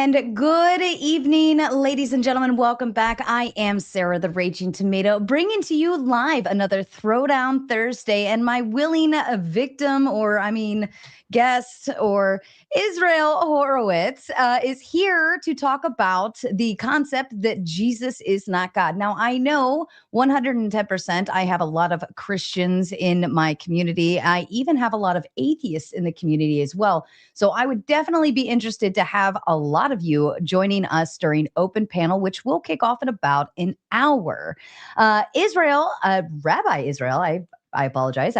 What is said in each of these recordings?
And good evening, ladies and gentlemen. Welcome back. I am Sarah, the Raging Tomato, bringing to you live another Throwdown Thursday. And my willing victim, guest, or Israel Horowitz, is here to talk about the concept that Jesus is not God. Now, I know 110% I have a lot of Christians in my community. I even have a lot of atheists in the community as well. So I would definitely be interested to have a lot of you joining us during open panel, which will kick off in about an hour. Rabbi Israel, I apologize,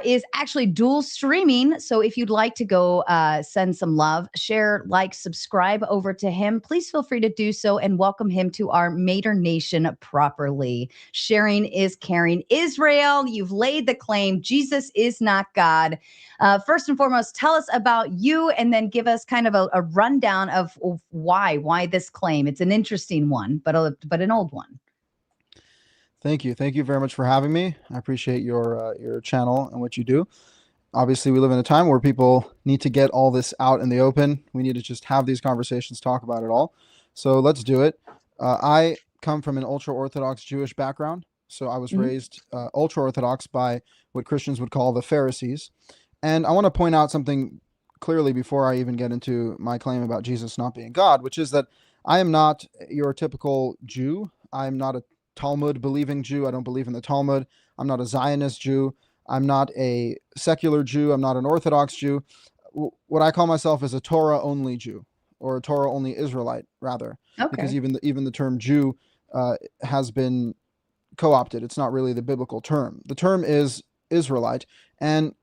is actually dual streaming. So if you'd like to go send some love, share, like, subscribe over to him, please feel free to do so and welcome him to our Mater Nation properly. Sharing is caring. Israel, you've laid the claim. Jesus is not God. First and foremost, tell us about you and then give us kind of a rundown of why this claim. It's an interesting one, but an old one. Thank you. Thank you very much for having me. I appreciate your channel and what you do. Obviously, we live in a time where people need to get all this out in the open. We need to just have these conversations, talk about it all. So let's do it. I come from an ultra-Orthodox Jewish background. So I was raised ultra-Orthodox by what Christians would call the Pharisees. And I want to point out something clearly before I even get into my claim about Jesus not being God, which is that I am not your typical Jew. I'm not a Talmud believing Jew. I don't believe in the Talmud. I'm not a Zionist Jew. I'm not a secular Jew. I'm not an Orthodox Jew. What I call myself is a Torah-Only Jew, or a Torah-Only Israelite, rather, because even the term Jew has been co-opted. It's not really the biblical term. The term is Israelite, and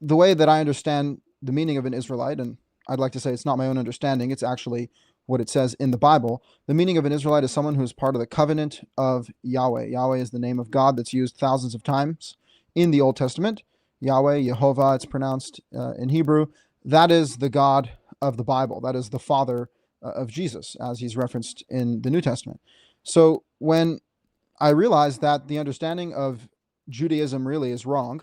the way that I understand the meaning of an Israelite, and I'd like to say it's not my own understanding, it's actually what it says in the Bible. The meaning of an Israelite is someone who is part of the covenant of Yahweh. Yahweh is the name of God that's used thousands of times in the Old Testament. Yahweh, Yehovah, it's pronounced in Hebrew. That is the God of the Bible. That is the Father of Jesus, as he's referenced in the New Testament. So when I realized that the understanding of Judaism really is wrong,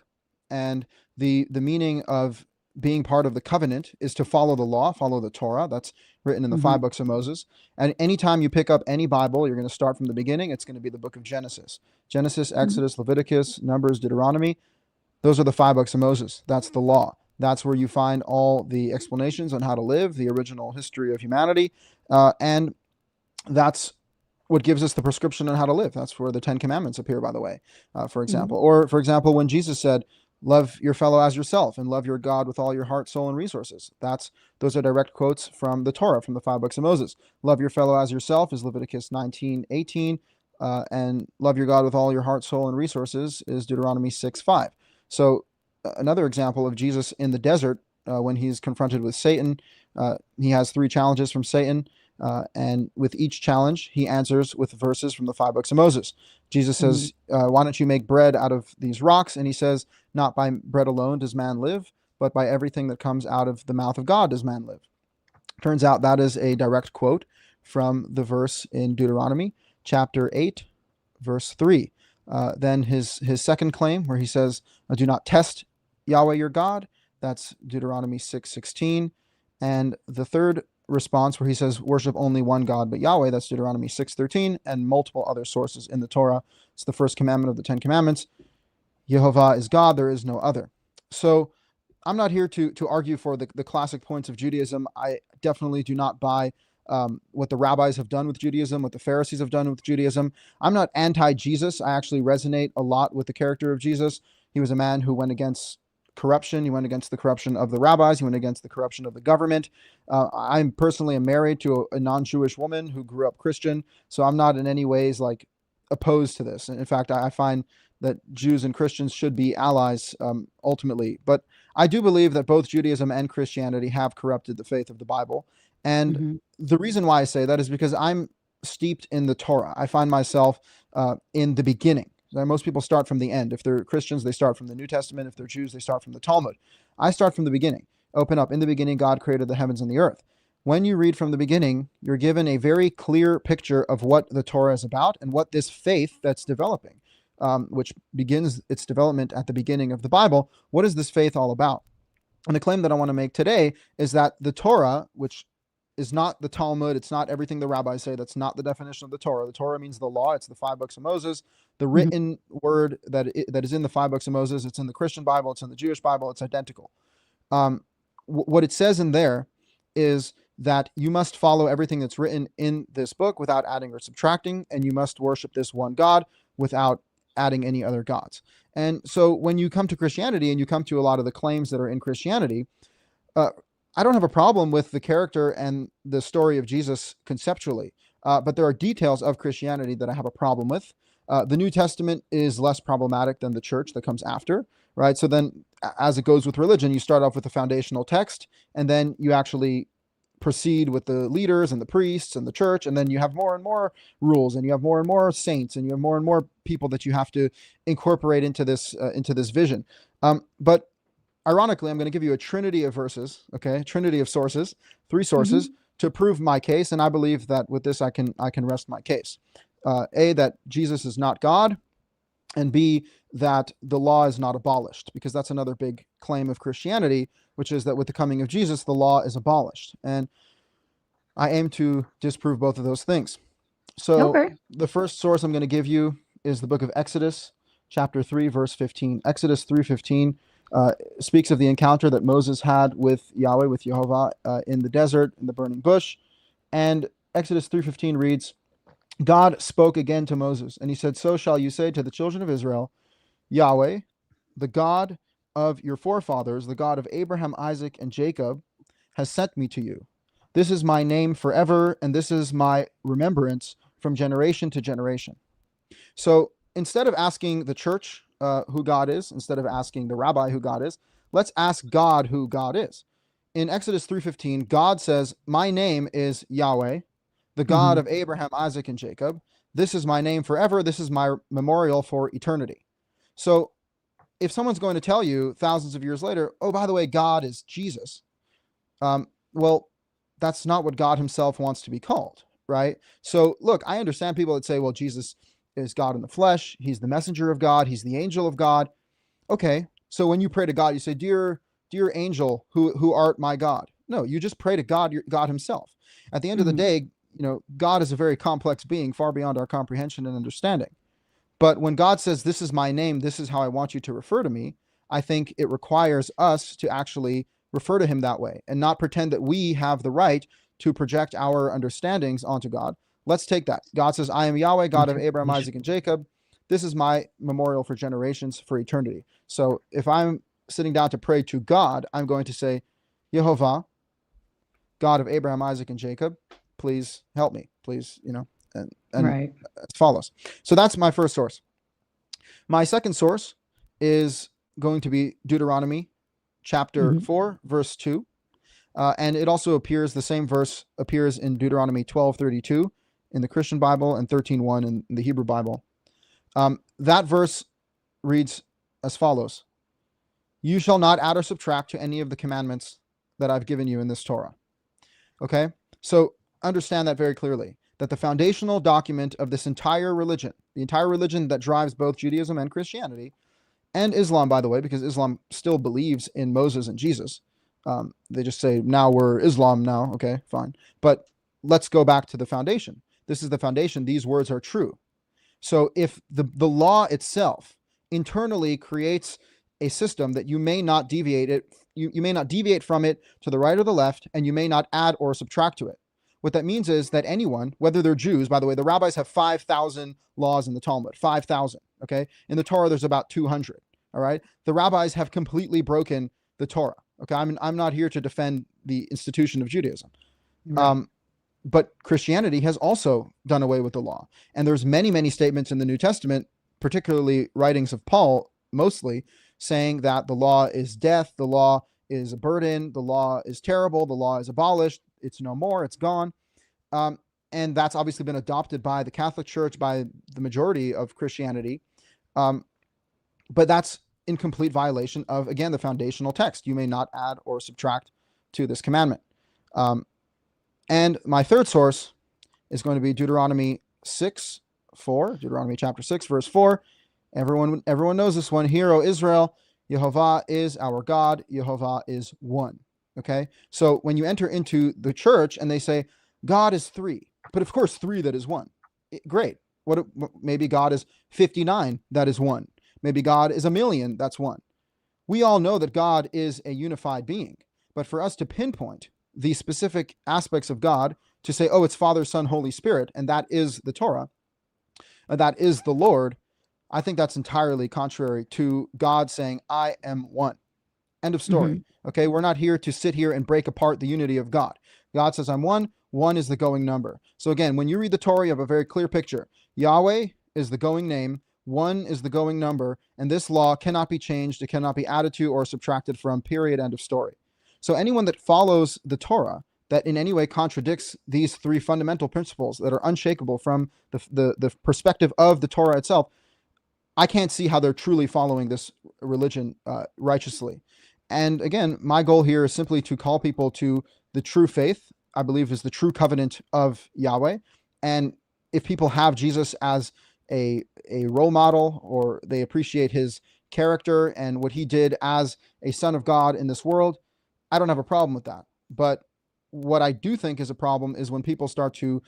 and the meaning of being part of the covenant is to follow the law, follow the Torah. That's written in the 5 books of Moses. And anytime you pick up any Bible, you're going to start from the beginning. It's going to be the book of Genesis. Genesis, Exodus, Leviticus, Numbers, Deuteronomy. Those are the 5 books of Moses. That's the law. That's where you find all the explanations on how to live, the original history of humanity. And that's what gives us the prescription on how to live. That's where the 10 Commandments appear, by the way, for example. Or, for example, when Jesus said, love your fellow as yourself and love your God with all your heart, soul, and resources. Those are direct quotes from the Torah, from the 5 books of Moses. Love your fellow as yourself is Leviticus 19:18, and love your God with all your heart, soul, and resources is Deuteronomy 6:5. So another example of Jesus in the desert, when he's confronted with Satan, he has 3 challenges from Satan. And with each challenge, he answers with verses from the 5 books of Moses. Jesus says, why don't you make bread out of these rocks? And he says, not by bread alone does man live, but by everything that comes out of the mouth of God does man live. Turns out that is a direct quote from the verse in Deuteronomy chapter 8, verse 3. Then his second claim, where he says, do not test Yahweh your God. That's Deuteronomy 6:16. And the third response, where he says, worship only one God but Yahweh, that's Deuteronomy 6:13, and multiple other sources in the Torah. It's the first commandment of the 10 Commandments. Yehovah is God, there is no other. So I'm not here to argue for the classic points of Judaism. I definitely do not buy what the rabbis have done with Judaism, what the Pharisees have done with Judaism. I'm not anti-Jesus. I actually resonate a lot with the character of Jesus. He was a man who went against corruption. He went against the corruption of the rabbis. He went against the corruption of the government. I'm personally married to a non-Jewish woman who grew up Christian, so I'm not in any ways like opposed to this. And in fact, I find that Jews and Christians should be allies ultimately. But I do believe that both Judaism and Christianity have corrupted the faith of the Bible. And the reason why I say that is because I'm steeped in the Torah. I find myself in the beginning. Most people start from the end. If they're Christians, they start from the New Testament. If they're Jews, they start from the Talmud. I start from the beginning. Open up. In the beginning, God created the heavens and the earth. When you read from the beginning, you're given a very clear picture of what the Torah is about and what this faith that's developing, which begins its development at the beginning of the Bible. What is this faith all about? And the claim that I want to make today is that the Torah, which is not the Talmud. It's not everything the rabbis say. That's not the definition of the Torah. The Torah means the law. It's the 5 books of Moses. The Mhm. written word that is in the 5 books of Moses, it's in the Christian Bible, it's in the Jewish Bible, it's identical. What it says in there is that you must follow everything that's written in this book without adding or subtracting, and you must worship this one God without adding any other gods. And so when you come to Christianity and you come to a lot of the claims that are in Christianity, I don't have a problem with the character and the story of Jesus conceptually, but there are details of Christianity that I have a problem with. The New Testament is less problematic than the church that comes after, right? So then, as it goes with religion, you start off with the foundational text, and then you actually proceed with the leaders and the priests and the church, and then you have more and more rules, and you have more and more saints, and you have more and more people that you have to incorporate into this vision. But ironically, I'm going to give you a trinity of verses, okay, trinity of sources, 3 sources to prove my case, and I believe that with this I can rest my case. A, that Jesus is not God, and B, that the law is not abolished, because that's another big claim of Christianity, which is that with the coming of Jesus, the law is abolished. And I aim to disprove both of those things. So Okay. the first source I'm going to give you is the book of Exodus, chapter 3, verse 15. Exodus 3:15 speaks of the encounter that Moses had with Yahweh, with Jehovah, in the desert, in the burning bush. And Exodus 3:15 reads, God spoke again to Moses, and he said, so shall you say to the children of Israel, Yahweh, the God of your forefathers, the God of Abraham, Isaac, and Jacob, has sent me to you. This is my name forever, and this is my remembrance from generation to generation. So instead of asking the church who God is, instead of asking the rabbi who God is, let's ask God who God is. In Exodus 3:15, God says, my name is Yahweh, the God of Abraham, Isaac, and Jacob. This is my name forever. This is my memorial for eternity. So if someone's going to tell you thousands of years later, oh, by the way, God is Jesus, well, that's not what God himself wants to be called, right? So look, I understand people that say, well, Jesus is God in the flesh. He's the messenger of God. He's the angel of God. Okay, so when you pray to God, you say, dear angel, who art my God. No, you just pray to God, God himself. At the end of the day, God is a very complex being, far beyond our comprehension and understanding. But when God says, this is my name, this is how I want you to refer to me, I think it requires us to actually refer to him that way and not pretend that we have the right to project our understandings onto God. Let's take that. God says, I am Yahweh, God of Abraham, Isaac, and Jacob. This is my memorial for generations, for eternity. So if I'm sitting down to pray to God, I'm going to say, Yehovah, God of Abraham, Isaac, and Jacob, please help me, please, and Right. it follows. So that's my first source. My second source is going to be Deuteronomy chapter 4, verse 2. And it also appears, the same verse appears in Deuteronomy 12:32 in the Christian Bible and 13:1 in the Hebrew Bible. That verse reads as follows: you shall not add or subtract to any of the commandments that I've given you in this Torah. Okay? So understand that very clearly, that the foundational document of this entire religion, the entire religion that drives both Judaism and Christianity, and Islam, by the way, because Islam still believes in Moses and Jesus. They just say, now we're Islam now. Okay, fine. But let's go back to the foundation. This is the foundation. These words are true. So if the law itself internally creates a system that you may not deviate you may not deviate from it to the right or the left, and you may not add or subtract to it. What that means is that anyone, whether they're Jews, by the way, the rabbis have 5,000 laws in the Talmud, 5,000, okay? In the Torah, there's about 200, all right? The rabbis have completely broken the Torah, okay? I'm not here to defend the institution of Judaism. Right. But Christianity has also done away with the law. And there's many, many statements in the New Testament, particularly writings of Paul, mostly, saying that the law is death, the law is a burden, the law is terrible, the law is abolished, it's no more, it's gone. And that's obviously been adopted by the Catholic Church, by the majority of Christianity. But that's in complete violation of, again, the foundational text. You may not add or subtract to this commandment. And my third source is going to be Deuteronomy 6:4, Deuteronomy chapter 6, verse 4. Everyone knows this one. Hear, O Israel, Yehovah is our God. Yehovah is one. Okay. So when you enter into the church and they say, God is three, but of course, three that is one. Great. Maybe God is 59, that is one. Maybe God is a million, that's one. We all know that God is a unified being, but for us to pinpoint the specific aspects of God, to say, oh, it's Father, Son, Holy Spirit, and that is the Torah, that is the Lord, I think that's entirely contrary to God saying, I am one. End of story. Okay, we're not here to sit here and break apart the unity of God. God says, I'm one. One is the going number. So again, when you read the Torah, you have a very clear picture. Yahweh is the going name. One is the going number. And this law cannot be changed. It cannot be added to or subtracted from, period, end of story. So anyone that follows the Torah that in any way contradicts these three fundamental principles that are unshakable from the perspective of the Torah itself, I can't see how they're truly following this religion righteously. And again, my goal here is simply to call people to the true faith, I believe is the true covenant of Yahweh. And if people have Jesus as a role model, or they appreciate his character and what he did as a son of God in this world, I don't have a problem with that. But what I do think is a problem is when people start to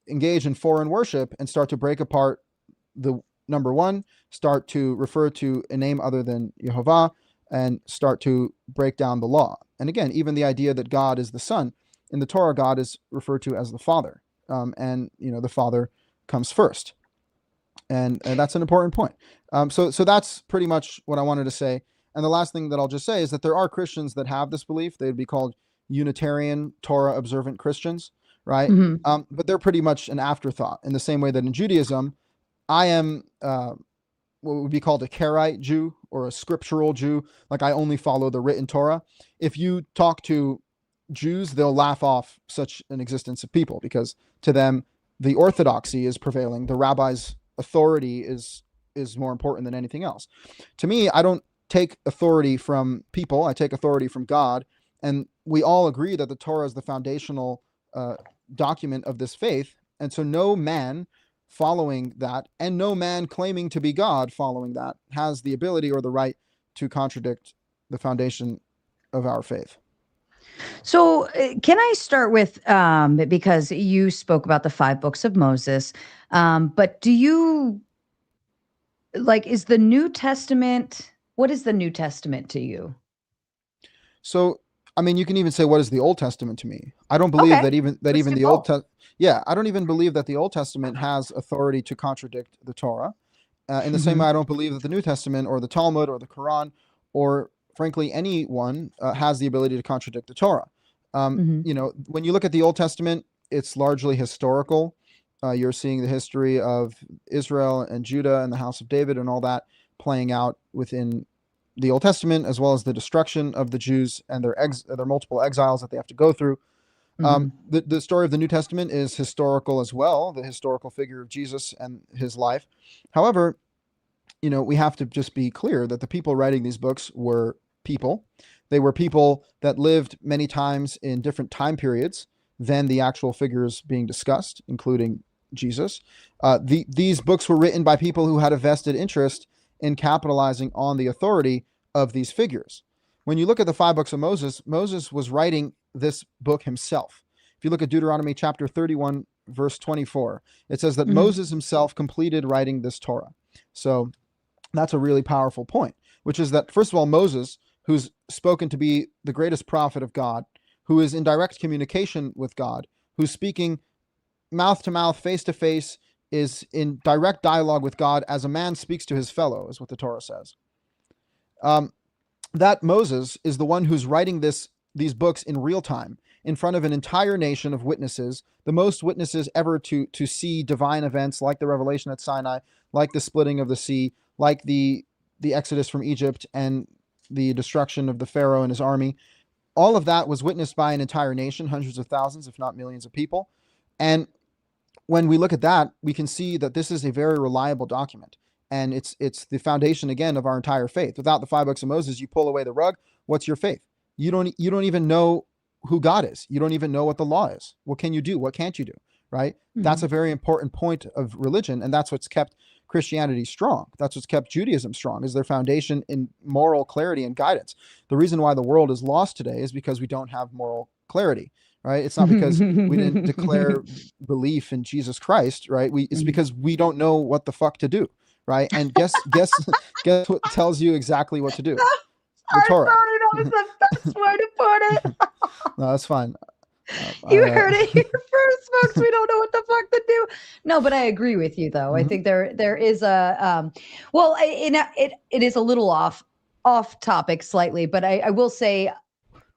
engage in foreign worship and start to break apart the number one, start to refer to a name other than Yehovah, and start to break down the law. And again, even the idea that God is the Son, in the Torah, God is referred to as the Father. And, the Father comes first. And that's an important point. So that's pretty much what I wanted to say. And the last thing that I'll just say is that there are Christians that have this belief. They'd be called Unitarian, Torah observant Christians, right? But they're pretty much an afterthought, in the same way that in Judaism, I am what would be called a Karaite Jew or a scriptural Jew. Like, I only follow the written Torah. If you talk to Jews, they'll laugh off such an existence of people, because to them, the orthodoxy is prevailing. The rabbi's authority is more important than anything else. To me, I don't take authority from people. I take authority from God. And we all agree that the Torah is the foundational document of this faith. And so no man following that, and no man claiming to be God following that, has the ability or the right to contradict the foundation of our faith. So can I start with, because you spoke about the 5 books of Moses, but do you, is the New Testament, what is the New Testament to you? So, I mean, you can even say, what is the Old Testament to me? I don't believe that even the Old Testament. Yeah, I don't even believe that the Old Testament has authority to contradict the Torah. In the same way, I don't believe that the New Testament or the Talmud or the Quran, or frankly anyone, has the ability to contradict the Torah. When you look at the Old Testament, it's largely historical. You're seeing the history of Israel and Judah and the house of David and all that playing out within the Old Testament, as well as the destruction of the Jews and their multiple exiles that they have to go through. The story of the New Testament is historical as well, the historical figure of Jesus and his life. However, we have to just be clear that the people writing these books were people. They were people that lived many times in different time periods than the actual figures being discussed, including Jesus. These books were written by people who had a vested interest in capitalizing on the authority of these figures. When you look at the 5 books of Moses, Moses was writing this book himself. If you look at Deuteronomy chapter 31, verse 24, it says that Moses himself completed writing this Torah. So that's a really powerful point, which is that, first of all, Moses, who's spoken to be the greatest prophet of God, who is in direct communication with God, who's speaking mouth to mouth, face to face, is in direct dialogue with God as a man speaks to his fellow, is what the Torah says. That Moses is the one who's writing these books in real time in front of an entire nation of witnesses, the most witnesses ever to see divine events like the revelation at Sinai, like the splitting of the sea, like the exodus from Egypt and the destruction of the Pharaoh and his army. All of that was witnessed by an entire nation, hundreds of thousands, if not millions of people. And when we look at that, we can see that this is a very reliable document. And it's the foundation, again, of our entire faith. Without the 5 books of Moses, you pull away the rug. What's your faith? You don't even know who God is. You don't even know what the law is. What can you do? What can't you do? Right? That's a very important point of religion, and that's what's kept Christianity strong. That's what's kept Judaism strong, is their foundation in moral clarity and guidance. The reason why the world is lost today is because we don't have moral clarity, right? It's not because we didn't declare belief in Jesus Christ, right? It's because we don't know what the fuck to do, right? And guess what tells you exactly what to do? The Sorry, Torah. that was the best way to put it. No, that's fine. You heard it here first, folks. We don't know what the fuck to do. No, but I agree with you, though. I think there is a well, it is a little off topic slightly, but I will say,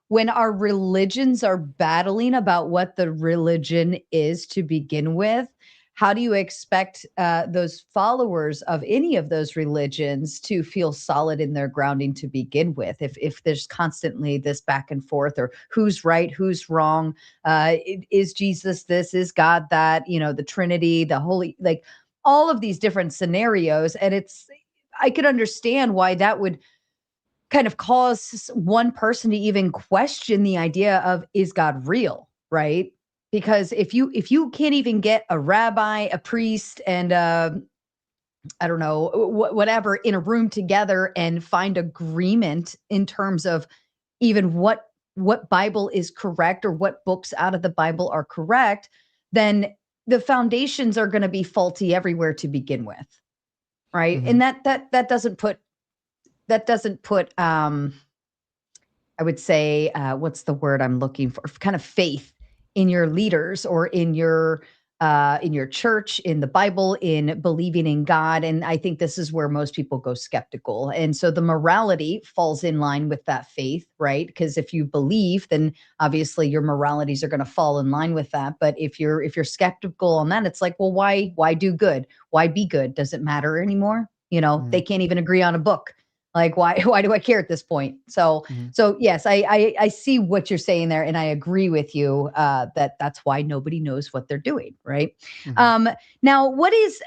when our religions are battling about what the religion is to begin with, how do you expect those followers of any of those religions to feel solid in their grounding to begin with? If there's constantly this back and forth, or who's right, who's wrong, is Jesus this, is God that, the Trinity, the Holy, like all of these different scenarios. And I could understand why that would kind of cause one person to even question the idea of, is God real, right? Because if you can't even get a rabbi, a priest, and I don't know, whatever, in a room together and find agreement in terms of even what Bible is correct, or what books out of the Bible are correct, then the foundations are going to be faulty everywhere to begin with, right? And that doesn't put I would say, what's the word I'm looking for? Kind of faith in your leaders, or in your church, in the Bible, in believing in God. And I think this is where most people go skeptical. And so the morality falls in line with that faith, right? Because if you believe, then obviously your moralities are going to fall in line with that. But if you're skeptical on that, it's like, well, why do good? Why be good? Does it matter anymore? They can't even agree on a book. Like, why do I care at this point? So yes, I see what you're saying there, and I agree with you that's why nobody knows what they're doing, right? Now, what is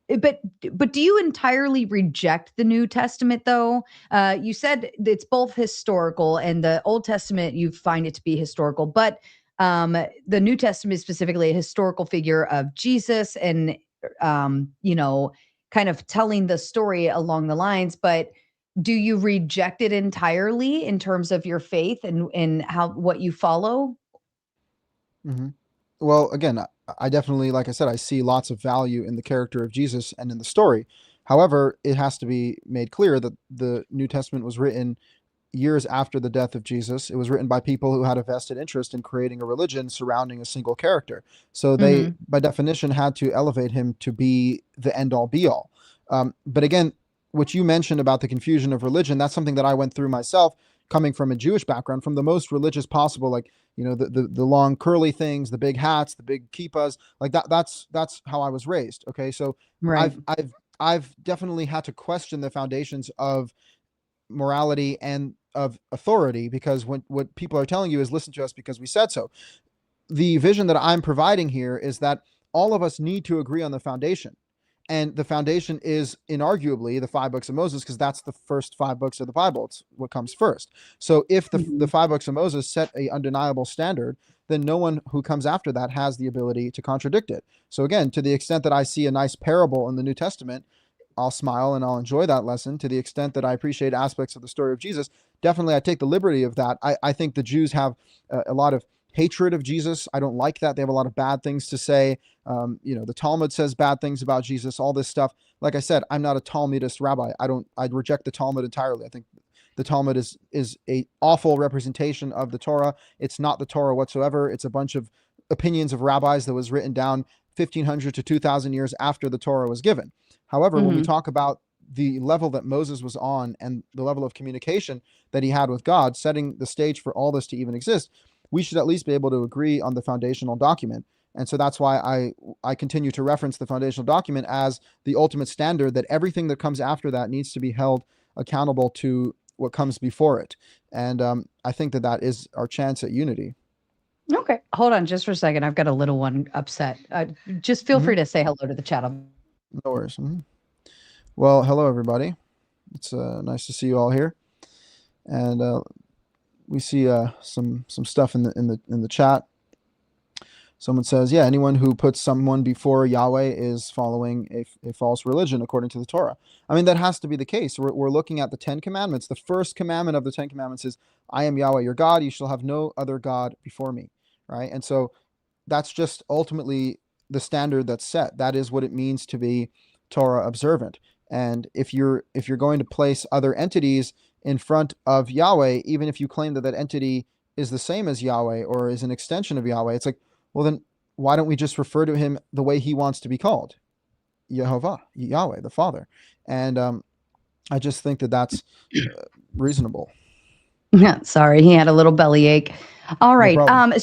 but do you entirely reject the New Testament, though? You said it's both historical, and the Old Testament, you find it to be historical, but the New Testament is specifically a historical figure of Jesus, and kind of telling the story along the lines. But do you reject it entirely in terms of your faith and what you follow? Well, again, I definitely, like I said, I see lots of value in the character of Jesus and in the story. However, it has to be made clear that the New Testament was written years after the death of Jesus. It was written by people who had a vested interest in creating a religion surrounding a single character. So they, by definition, had to elevate him to be the end all be all. But again, what you mentioned about the confusion of religion, that's something that I went through myself, coming from a Jewish background, from the most religious possible, like, the long curly things, the big hats, the big kippas, like that's how I was raised. Okay. So Right. I've definitely had to question the foundations of morality and of authority, because what people are telling you is, listen to us because we said so. The vision that I'm providing here is that all of us need to agree on the foundation. And the foundation is inarguably the 5 books of Moses, because that's the first 5 books of the Bible. It's what comes first. So if the 5 books of Moses set a undeniable standard, then no one who comes after that has the ability to contradict it. So again, to the extent that I see a nice parable in the New Testament, I'll smile and I'll enjoy that lesson. To the extent that I appreciate aspects of the story of Jesus, definitely I take the liberty of that. I think the Jews have a lot of hatred of Jesus. I don't like that. They have a lot of bad things to say. The Talmud says bad things about Jesus, all this stuff. Like I said, I'm not a Talmudist rabbi. I reject the Talmud entirely. I think the Talmud is a awful representation of the Torah. It's not the Torah whatsoever. It's a bunch of opinions of rabbis that was written down 1,500 to 2,000 years after the Torah was given. However, when we talk about the level that Moses was on and the level of communication that he had with God, setting the stage for all this to even exist, we should at least be able to agree on the foundational document. And so that's why I continue to reference the foundational document as the ultimate standard, that everything that comes after that needs to be held accountable to what comes before it. And I think that is our chance at unity. Okay. Hold on just for a second. I've got a little one upset. Just feel free to say hello to the chat. No worries. Well, hello, everybody. It's nice to see you all here. And we see some stuff in the chat. Someone says, yeah, anyone who puts someone before Yahweh is following a false religion according to the Torah. I mean, that has to be the case. We're looking at the Ten Commandments. The first commandment of the Ten Commandments is, I am Yahweh your God. You shall have no other God before me. Right. And so that's just ultimately the standard that's set. That is what it means to be Torah observant. And if you're going to place other entities in front of Yahweh, even if you claim that that entity is the same as Yahweh or is an extension of Yahweh, it's like, well, then why don't we just refer to him the way he wants to be called? Yehovah, Yahweh, the Father. And I just think that that's reasonable. Yeah, sorry, he had a little bellyache. All No right. problem.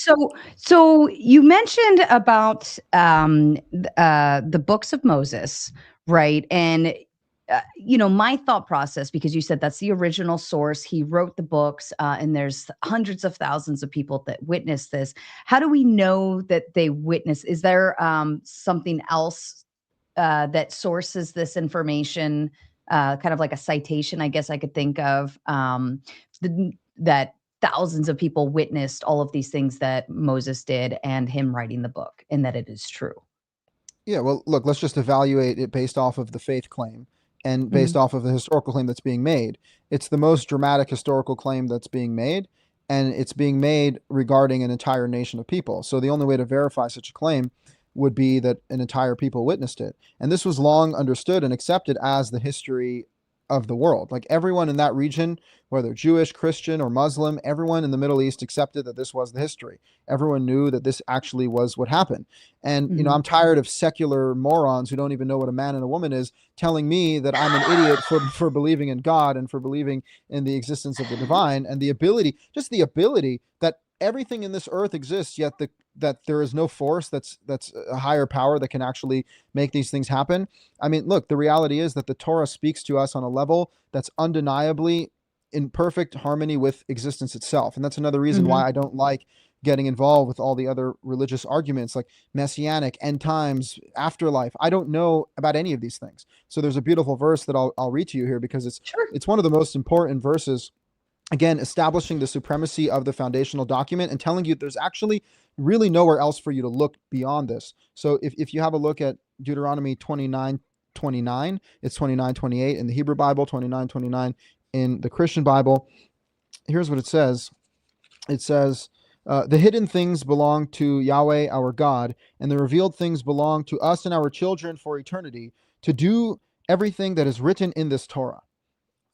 So you mentioned about the books of Moses, right? And my thought process, because you said that's the original source. He wrote the books, and there's hundreds of thousands of people that witnessed this. How do we know that they witness? Is there something else that sources this information? Kind of like a citation, I guess I could think of. That thousands of people witnessed all of these things that Moses did and him writing the book, and that it is true. Yeah, well, look, let's just evaluate it based off of the faith claim and based Mhm. off of the historical claim that's being made. It's the most dramatic historical claim that's being made, and it's being made regarding an entire nation of people. So the only way to verify such a claim would be that an entire people witnessed it. And this was long understood and accepted as the history of the world. Like everyone in that region, whether Jewish, Christian, or Muslim, everyone in the Middle East accepted that this was the history. Everyone knew that this actually was what happened. And, Mhm. I'm tired of secular morons who don't even know what a man and a woman is telling me that I'm an idiot for believing in God and for believing in the existence of the divine and just the ability that everything in this earth exists, yet that there is no force that's a higher power that can actually make these things happen. I mean, look, the reality is that the Torah speaks to us on a level that's undeniably in perfect harmony with existence itself. And that's another reason why Mhm. I don't like getting involved with all the other religious arguments like messianic, end times, afterlife. I don't know about any of these things. So there's a beautiful verse that I'll read to you here because Sure. it's one of the most important verses, again, establishing the supremacy of the foundational document and telling you there's actually really nowhere else for you to look beyond this. So if you have a look at Deuteronomy 29:29, it's 29:28 in the Hebrew Bible, 29:29 in the Christian Bible. Here's what it says. It says, the hidden things belong to Yahweh our God, and the revealed things belong to us and our children for eternity, to do everything that is written in this Torah.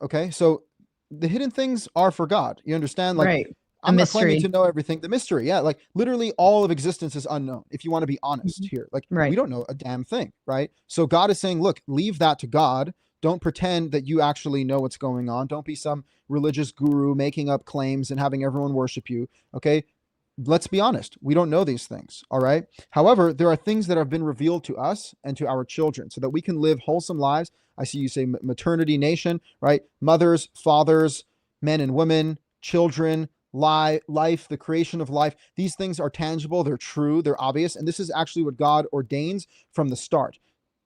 Okay, so the hidden things are for God. You understand? Like, Right. The I'm not claiming mystery. to know everything. The mystery, yeah, like literally all of existence is unknown. If you want to be honest Mhm. here, like we Right. don't know a damn thing, right? So God is saying, look, leave that to God. Don't pretend that you actually know what's going on. Don't be some religious guru making up claims and having everyone worship you. Okay, let's be honest, we don't know these things. All right. However, there are things that have been revealed to us and to our children so that we can live wholesome lives. I see you say maternity nation, right? Mothers, fathers, men and women, children, life, the creation of life. These things are tangible, they're true, they're obvious. And this is actually what God ordains from the start.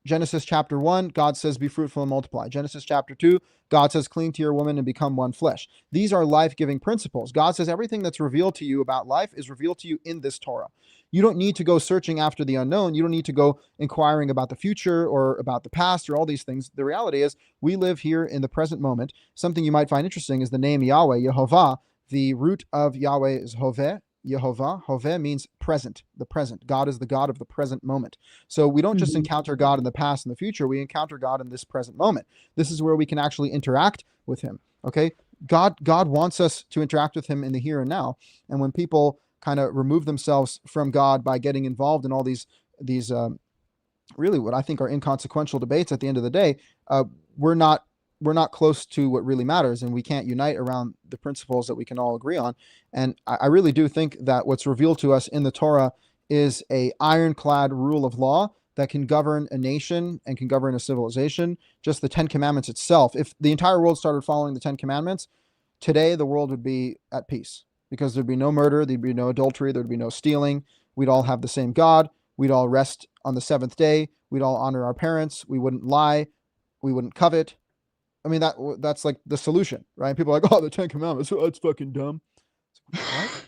Genesis chapter 1, God says, be fruitful and multiply. Genesis chapter 2, God says, cling to your woman and become one flesh. These are life giving principles. God says everything that's revealed to you about life is revealed to you in this Torah. You don't need to go searching after the unknown. You don't need to go inquiring about the future or about the past or all these things. The reality is, we live here in the present moment. Something you might find interesting is the name Yahweh, Yehovah. The root of Yahweh is Hoveh. Yehovah. Hoveh means present, the present. God is the God of the present moment. So we don't just Mhm. encounter God in the past and the future, we encounter God in this present moment. This is where we can actually interact with him. Okay? God wants us to interact with him in the here and now. And when people kind of remove themselves from God by getting involved in all these really what I think are inconsequential debates at the end of the day, we're not we're not close to what really matters, and we can't unite around the principles that we can all agree on. And I really do think that what's revealed to us in the Torah is a ironclad rule of law that can govern a nation and can govern a civilization. Just the Ten Commandments itself. If the entire world started following the Ten Commandments, today the world would be at peace because there'd be no murder, there'd be no adultery, there'd be no stealing. We'd all have the same God. We'd all rest on the seventh day. We'd all honor our parents. We wouldn't lie. We wouldn't covet. I mean, that's like the solution, right? People are like, oh, the Ten Commandments, oh, it's fucking dumb. What?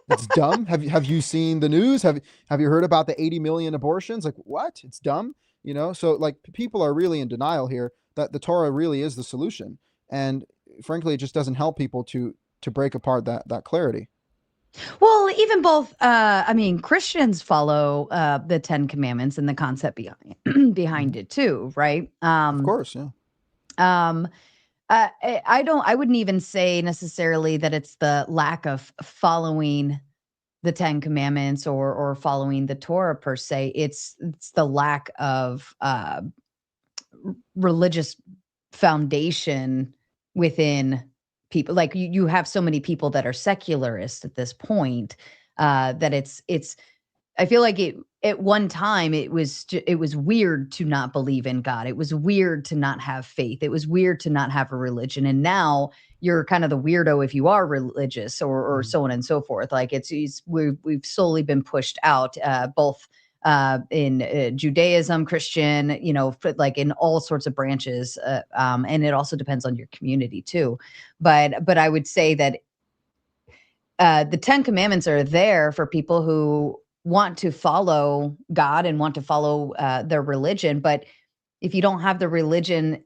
It's dumb. Have you seen the news? Have you heard about the 80 million abortions? Like what? It's dumb. So like people are really in denial here that the Torah really is the solution. And frankly, it just doesn't help people to break apart that clarity. Well, even both, I mean, Christians follow the Ten Commandments and the concept behind Mhm. behind it too, right? Of course, yeah. Um, I wouldn't even say necessarily that it's the lack of following the Ten Commandments or following the Torah per se. It's the lack of religious foundation within people. Like you have so many people that are secularist at this point, that it's I feel like it at one time it was weird to not believe in God. It was weird to not have faith. It was weird to not have a religion. And now you're kind of the weirdo if you are religious or Mhm. so on and so forth. Like we've slowly been pushed out, both in Judaism, Christian, like in all sorts of branches. And it also depends on your community too. But I would say that the Ten Commandments are there for people who want to follow God and want to follow their religion. But if you don't have the religion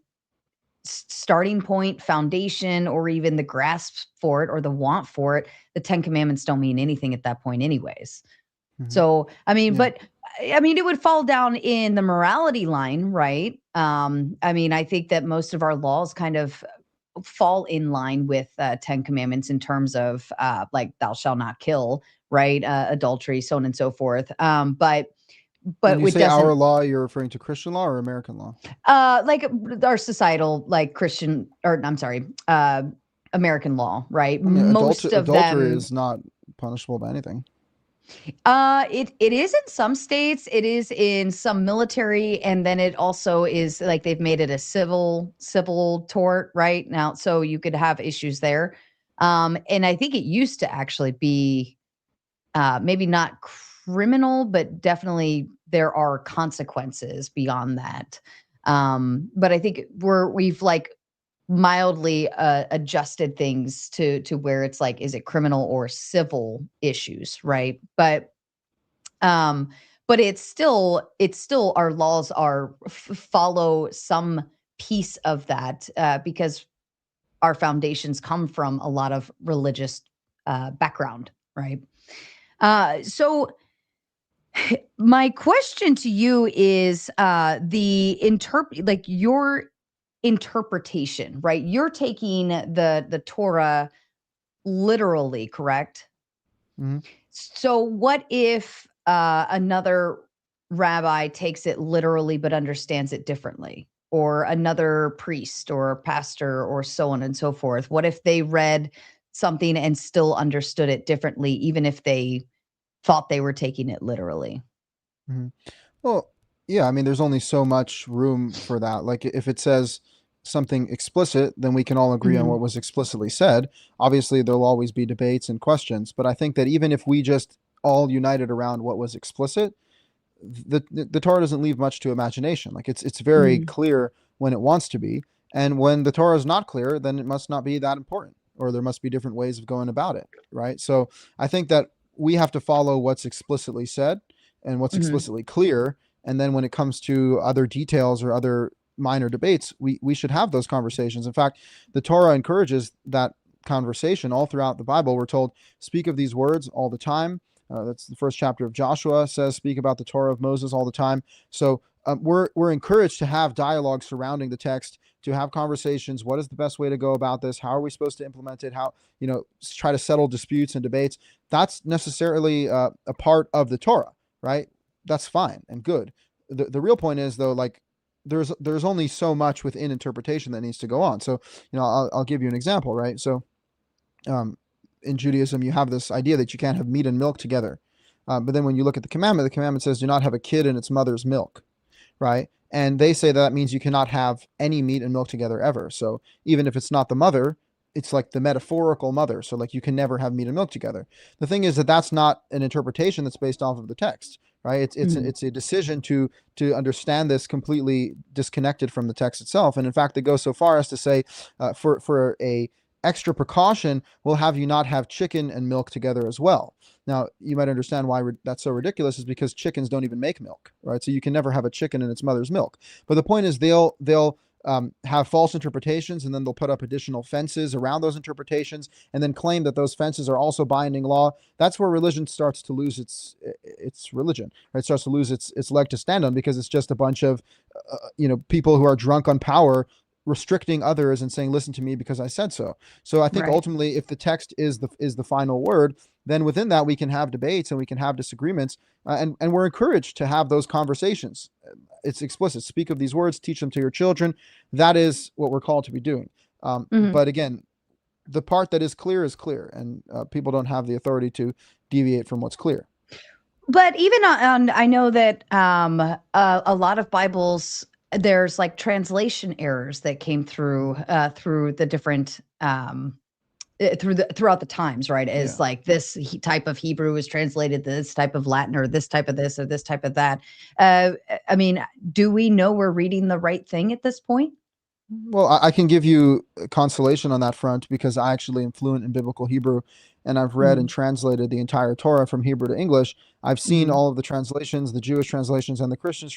starting point, foundation, or even the grasp for it or the want for it, the Ten Commandments don't mean anything at that point, anyways. Mhm. So, I mean, Yeah. but I mean, it would fall down in the morality line, right? I mean, I think that most of our laws kind of fall in line with Ten Commandments in terms of like thou shalt not kill, right? Adultery, so on and so forth. But When you it say our doesn't law, you're referring to Christian law or American law? like our societal, like Christian, or I'm sorry, American law, right? I mean, Most of adultery them. is not punishable by anything. It is in some states, it is in some military, and then it also is like they've made it a civil tort right now, so you could have issues there. And I think it used to actually be maybe not criminal, but definitely there are consequences beyond that. But I think we've like mildly adjusted things to where it's like, is it criminal or civil issues, right? Um, but it's still our laws are follow some piece of that, because our foundations come from a lot of religious background, right? So my question to you is like your interpretation, right? You're taking the Torah literally, correct? Hmm. So what if another rabbi takes it literally but understands it differently? Or another priest or pastor or so on and so forth? What if they read something and still understood it differently, even if they thought they were taking it literally? Hmm. Well, yeah, I mean, there's only so much room for that. Like, if it says something explicit, then we can all agree on Mhm. what was explicitly said. Obviously, there'll always be debates and questions, but I think that even if we just all united around what was explicit, the Torah doesn't leave much to imagination. Like, it's very Mhm. clear when it wants to be, and when the Torah is not clear, then it must not be that important, or there must be different ways of going about it, right? So I think that we have to follow what's explicitly said and what's Mhm. explicitly clear, and then when it comes to other details or other minor debates, we should have those conversations. In fact, the Torah encourages that conversation all throughout the Bible. We're told, speak of these words all the time. That's the first chapter of Joshua, says speak about the Torah of Moses all the time. So we're encouraged to have dialogue surrounding the text, to have conversations. What is the best way to go about this? How are we supposed to implement it? How, try to settle disputes and debates. That's necessarily a part of the Torah, right? That's fine and good. The real point is, though, like, there's only so much within interpretation that needs to go on. So, I'll give you an example, right? So, um, in Judaism, you have this idea that you can't have meat and milk together. But then when you look at the commandment says, do not have a kid in its mother's milk, right? And they say that means you cannot have any meat and milk together ever. So even if it's not the mother, it's like the metaphorical mother. So like you can never have meat and milk together. The thing is that that's not an interpretation that's based off of the text, right? Mhm. It's a decision to understand this completely disconnected from the text itself. And in fact, they go so far as to say, for extra precaution will have you not have chicken and milk together as well. Now, you might understand why that's so ridiculous is because chickens don't even make milk, right? So you can never have a chicken in its mother's milk. But the point is they'll have false interpretations, and then they'll put up additional fences around those interpretations, and then claim that those fences are also binding law. That's where religion starts to lose its religion. Right? It starts to lose its leg to stand on, because it's just a bunch of people who are drunk on power restricting others and saying, listen to me because I said so. So I think ultimately, if the text is the final word, then within that we can have debates and we can have disagreements, and we're encouraged to have those conversations. It's explicit. Speak of these words, teach them to your children. That is what we're called to be doing. But again, the part that is clear, and people don't have the authority to deviate from what's clear. But even on I know that a lot of Bibles, there's like translation errors that came through the different throughout the times, right? As like this type of Hebrew is translated this type of Latin, or this type of this, or this type of that. I mean, do we know we're reading the right thing at this point? Well, I can give you consolation on that front, because I actually am fluent in biblical Hebrew, and I've read and translated the entire Torah from Hebrew to English. I've seen all of the translations, the Jewish translations and the Christian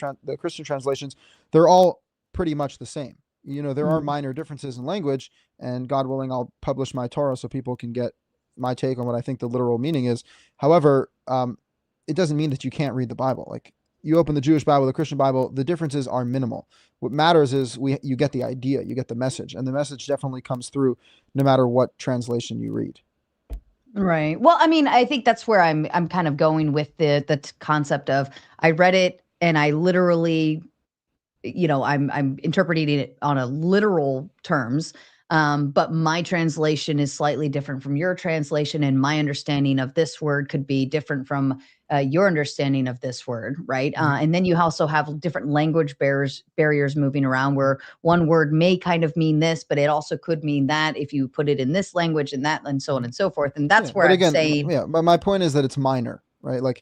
translations. They're all pretty much the same. There are minor differences in language, and God willing, I'll publish my Torah so people can get my take on what I think the literal meaning is. However, it doesn't mean that you can't read the Bible. Like, you open the Jewish Bible, the Christian Bible, the differences are minimal. What matters is you get the idea, you get the message, and the message definitely comes through no matter what translation you read. Right. Well, I mean, I think that's where I'm kind of going with the concept of, I read it and I literally, I'm interpreting it on a literal terms. But my translation is slightly different from your translation, and my understanding of this word could be different from your understanding of this word, right? And then you also have different language barriers moving around, where one word may kind of mean this, but it also could mean that if you put it in this language and that, and so on and so forth. And that's where I'm saying, but my point is that it's minor, right? Like,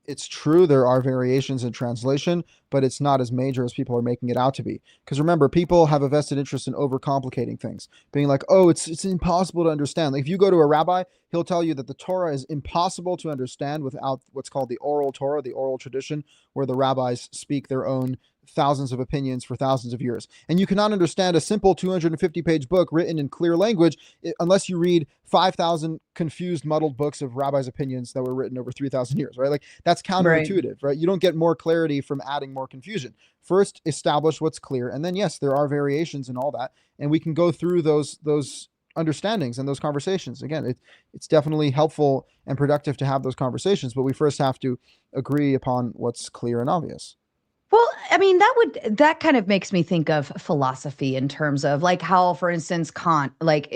it's true there are variations in translation, but it's not as major as people are making it out to be. Because remember, people have a vested interest in overcomplicating things, being like, oh, it's impossible to understand. Like, if you go to a rabbi, he'll tell you that the Torah is impossible to understand without what's called the oral Torah, the oral tradition, where the rabbis speak their own thousands of opinions for thousands of years. And you cannot understand a simple 250-page book written in clear language unless you read 5,000 confused, muddled books of rabbis' opinions that were written over 3,000 years, right? Like, that's counterintuitive, right? You don't get more clarity from adding more confusion. First, establish what's clear, and then, yes, there are variations and all that, and we can go through those understandings and those conversations. Again, it's definitely helpful and productive to have those conversations, but we first have to agree upon what's clear and obvious. well, I mean, that kind of makes me think of philosophy in terms of like how, for instance, Kant, like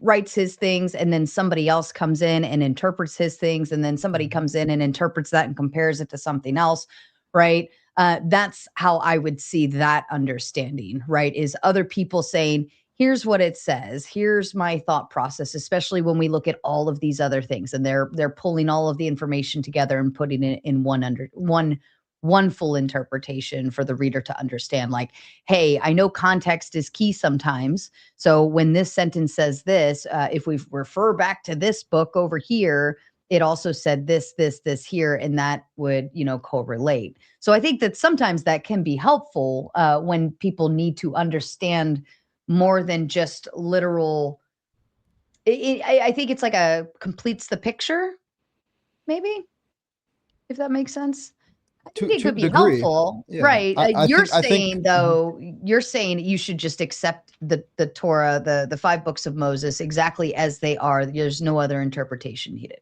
writes his things, and then somebody else comes in and interprets his things, and then somebody comes in and interprets that and compares it to something else, right? That's how I would see that understanding, right? Is other people saying, here's what it says, here's my thought process, especially when we look at all of these other things, and they're pulling all of the information together and putting it in one full interpretation for the reader to understand. Like, hey, I know context is key sometimes. So when this sentence says this, if we refer back to this book over here, it also said this here, and that would, correlate. So I think that sometimes that can be helpful when people need to understand more than just literal. I think it's like completes the picture, maybe, if that makes sense. I think it To a could be degree, helpful, yeah. right? You're I think saying though, you're saying you should just accept the Torah, the five books of Moses, exactly as they are. There's no other interpretation needed.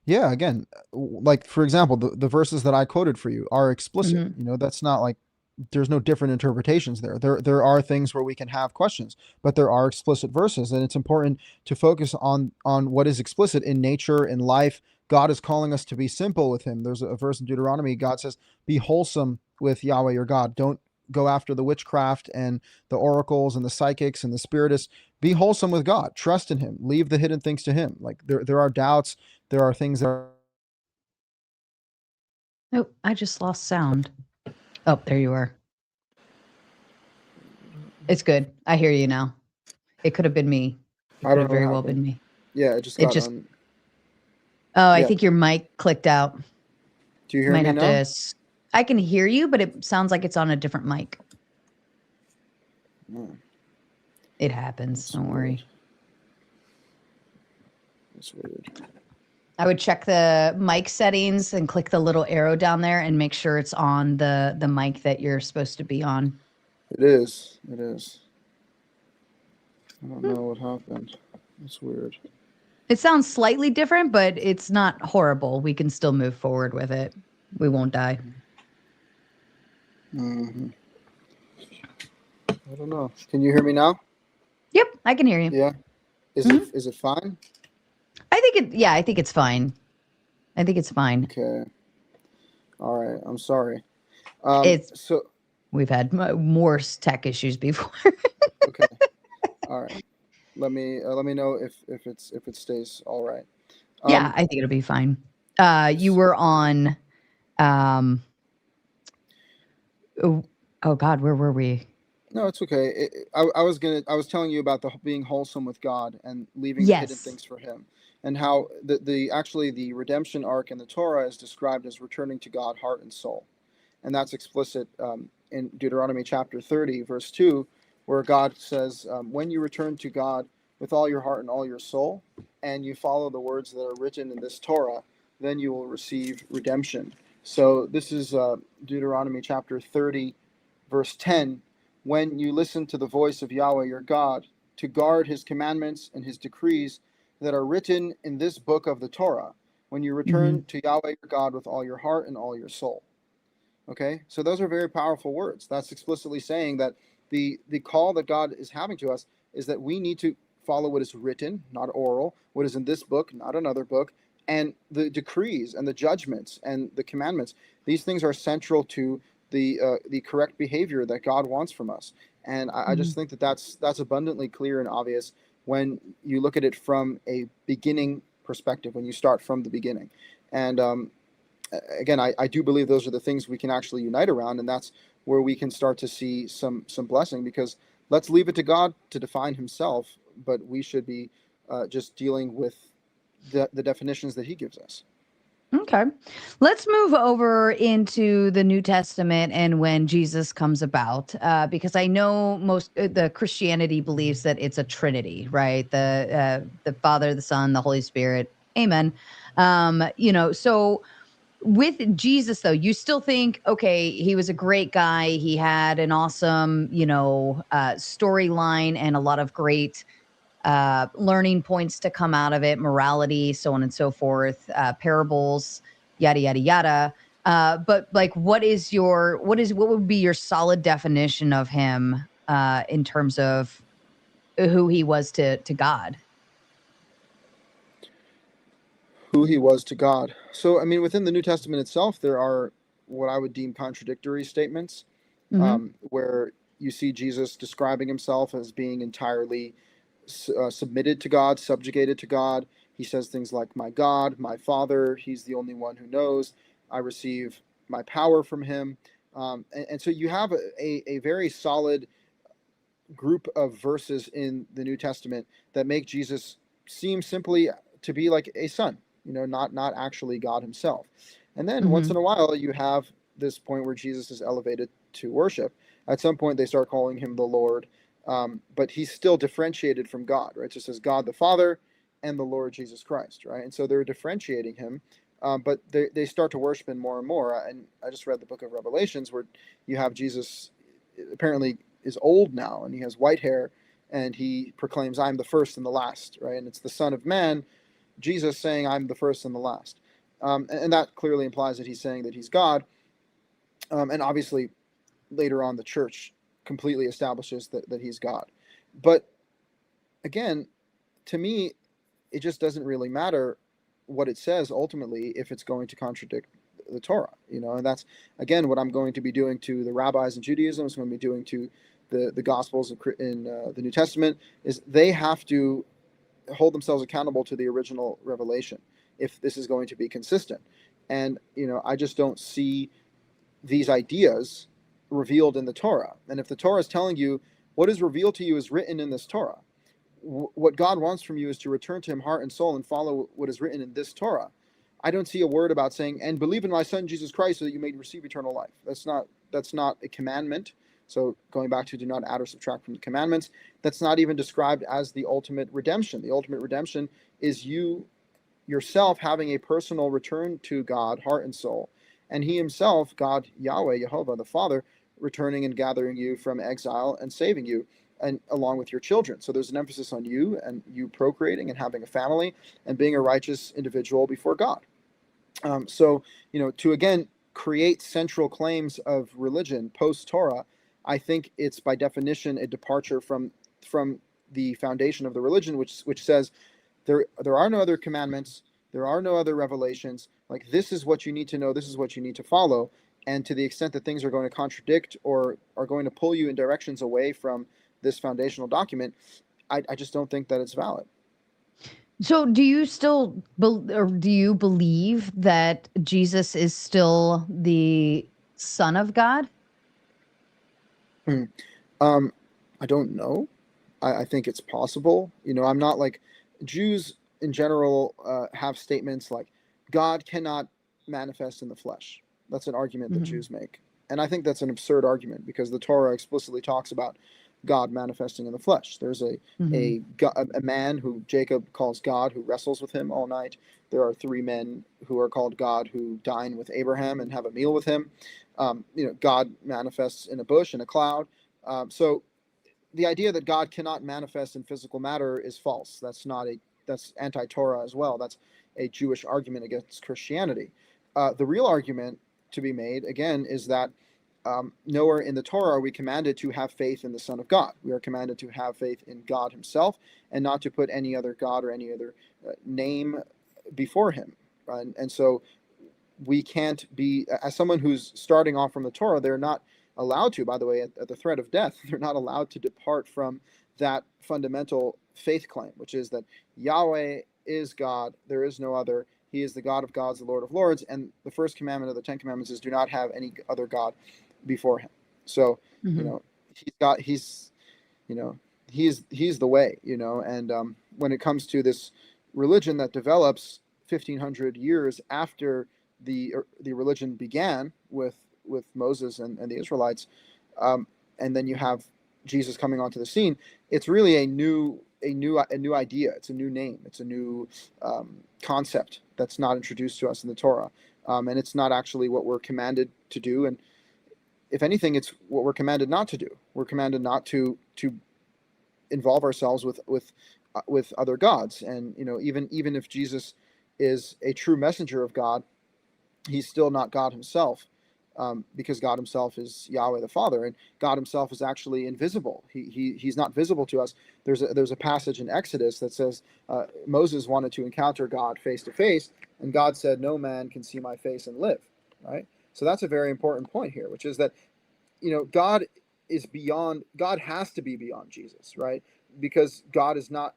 Yeah, again, like, for example, the verses that I quoted for you are explicit. That's not like there's no different interpretations there. There are things where we can have questions, but there are explicit verses, and it's important to focus on what is explicit in nature, in life. God is calling us to be simple with him. There's a verse in Deuteronomy, God says, be wholesome with Yahweh your God. Don't go after the witchcraft and the oracles and the psychics and the spiritists. Be wholesome with God. Trust in him. Leave the hidden things to him. Like, there are doubts. There are things that are. Oh, I just lost sound. Oh, there you are. It's good. I hear you now. It could have been me. It I could don't have know what very well happened. been me. Yeah, it just It got just, on. oh, I Yeah. think your mic clicked out. Do you You hear might me have to, now? I can hear you, but it sounds like it's on a different mic. No, It happens. that's Don't weird. worry. That's weird. I would check the mic settings and click the little arrow down there and make sure it's on the mic that you're supposed to be on. It is. It is. I don't Hmm. know what happened. That's weird. It sounds slightly different, but it's not horrible. We can still move forward with it. We won't die. Hmm. I don't know. Can you hear me now? Yep, I can hear you. Yeah. Mhm. Is it fine? I think it's fine. I think it's fine. Okay. All right. I'm sorry. It's So we've had more tech issues before. okay. All right. Let me know if it stays all right. Yeah, Um. I think it'll be fine. You s- were on um oh, oh God, where were we? No, it's okay. I was telling you about the being wholesome with God and leaving the hidden Yes. things for Him, and how the actually the redemption arc in the Torah is described as returning to God heart and soul, and that's explicit in Deuteronomy chapter 30, verse 2, where God says, "When you return to God with all your heart and all your soul, and you follow the words that are written in this Torah, then you will receive redemption." So this is Deuteronomy chapter 30, verse 10. When you listen to the voice of Yahweh your God, to guard his commandments and his decrees that are written in this book of the Torah, when you Hmm. return to Yahweh your God with all your heart and all your soul. Okay, so those are very powerful words. That's explicitly saying that the call that God is having to us is that we need to follow what is written, not oral, what is in this book, not another book, and the decrees and the judgments and the commandments. These things are central to the correct behavior that God wants from us. And I Hmm. just think that that's abundantly clear and obvious when you look at it from a beginning perspective, when you start from the beginning. And again, I do believe those are the things we can actually unite around, and that's where we can start to see some blessing. Because let's leave it to God to define Himself, but we should be just dealing with the definitions that He gives us. Okay. Let's move over into the New Testament and when Jesus comes about, because I know most the Christianity believes that it's a Trinity, right? The Father, the Son, the Holy Spirit. Amen. So with Jesus, though, you still think, okay, he was a great guy. He had an awesome, storyline and a lot of great learning points to come out of it, morality, so on and so forth, parables, yada yada yada. But like, what would be your solid definition of him in terms of who he was to God? Who He was to God. So, I mean, within the New Testament itself, there are what I would deem contradictory statements, Hmm. where you see Jesus describing Himself as being entirely submitted to God, subjugated to God. He says things like, "My God, my Father, He's the only one who knows. I receive my power from Him." And so you have a very solid group of verses in the New Testament that make Jesus seem simply to be like a son, not actually God Himself. And then once in Hmm. a while, you have this point where Jesus is elevated to worship. At some point, they start calling Him the Lord, but He's still differentiated from God, right? So it says God the Father and the Lord Jesus Christ, right? And so they're differentiating Him. But they start to worship Him more and more. And I just read the book of Revelations where you have Jesus apparently is old now and he has white hair and he proclaims, "I'm the first and the last," right? And it's the Son of Man, Jesus, saying, "I'm the first and the last." And that clearly implies that he's saying that he's God. And obviously, later on, the church completely establishes that he's God. But again, to me, it just doesn't really matter what it says ultimately if it's going to contradict the Torah, and that's again what I'm going to be doing to the rabbis in Judaism. It's going to be doing to the Gospels in the New Testament. Is they have to hold themselves accountable to the original revelation if this is going to be consistent. And I just don't see these ideas revealed in the Torah. And if the Torah is telling you what is revealed to you is written in this Torah, what God wants from you is to return to him heart and soul and follow what is written in this Torah. I don't see a word about saying, and believe in my son Jesus Christ so that you may receive eternal life. That's not a commandment. So going back to do not add or subtract from the commandments, that's not even described as the ultimate redemption. The ultimate redemption is you yourself having a personal return to God, heart and soul, and he himself, God, Yahweh, Jehovah, the Father, returning and gathering you from exile and saving you, and along with your children. So there's an emphasis on you and you procreating and having a family and being a righteous individual before God. So, to again create central claims of religion post Torah, I think it's by definition a departure from the foundation of the religion, which says there are no other commandments, there are no other revelations. Like, this is what you need to know, this is what you need to follow. And to the extent that things are going to contradict or are going to pull you in directions away from this foundational document, I just don't think that it's valid. So do you still or do you believe that Jesus is still the Son of God? I don't know. I think it's possible. I'm not like Jews in general have statements like God cannot manifest in the flesh. That's an argument that Jews make. And I think that's an absurd argument because the Torah explicitly talks about God manifesting in the flesh. There's a man who Jacob calls God who wrestles with him all night. There are 3 men who are called God who dine with Abraham and have a meal with him. God manifests in a bush, in a cloud. So the idea that God cannot manifest in physical matter is false. That's anti-Torah as well. That's a Jewish argument against Christianity. The real argument to be made, again, is that nowhere in the Torah are we commanded to have faith in the Son of God. We are commanded to have faith in God himself and not to put any other God or any other name before him. And so we can't be, as someone who's starting off from the Torah, they're not allowed to, by the way, at the threat of death, they're not allowed to depart from that fundamental faith claim, which is that Yahweh is God, there is no other. He is the God of gods, the Lord of lords, and the first commandment of the 10 commandments is do not have any other God before him. So, he's the way, and when it comes to this religion that develops 1500 years after the religion began with Moses and the Israelites, and then you have Jesus coming onto the scene, it's really a new idea. It's a new name. It's a new concept that's not introduced to us in the Torah, and it's not actually what we're commanded to do. And if anything, it's what we're commanded not to do. We're commanded not to involve ourselves with other gods. And even if Jesus is a true messenger of God, he's still not God himself. Because God himself is Yahweh the Father, and God himself is actually invisible. He's not visible to us. There's a passage in Exodus that says Moses wanted to encounter God face to face, and God said, "No man can see my face and live." Right. So that's a very important point here, which is that God is beyond. God has to be beyond Jesus, right? Because God is not.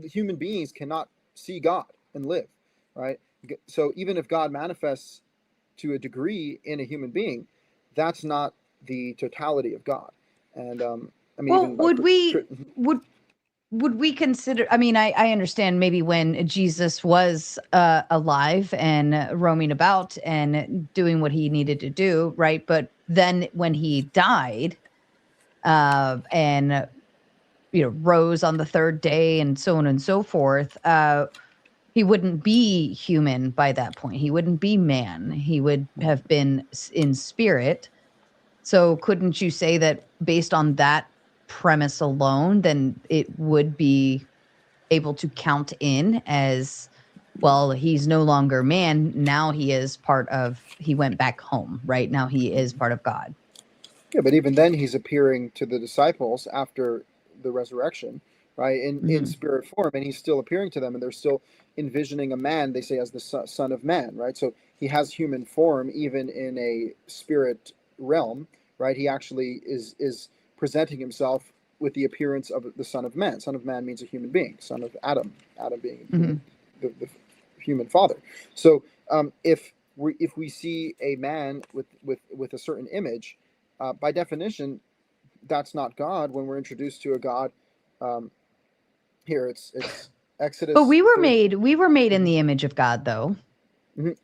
Human beings cannot see God and live, right? So even if God manifests to a degree in a human being, that's not the totality of God. And well, would we consider, I mean, I understand maybe when Jesus was alive and roaming about and doing what he needed to do, right? But then when he died and rose on the 3rd day and so on and so forth, he wouldn't be human by that point. He wouldn't be man. He would have been in spirit. So couldn't you say that based on that premise alone, then it would be able to count in as, well, he's no longer man. Now he went back home, right? Now he is part of God. Yeah, but even then he's appearing to the disciples after the resurrection, right? In spirit form, and he's still appearing to them, and they're still envisioning a man, they say, as the son of man, right? So he has human form even in a spirit realm, right? He actually is presenting himself with the appearance of the Son of Man. Son of Man means a human being, son of Adam, Adam being the human father. So if we see a man with a certain image, by definition, that's not God when we're introduced to a God Um, Here it's But Exodus we were 30. made in the image of God, though.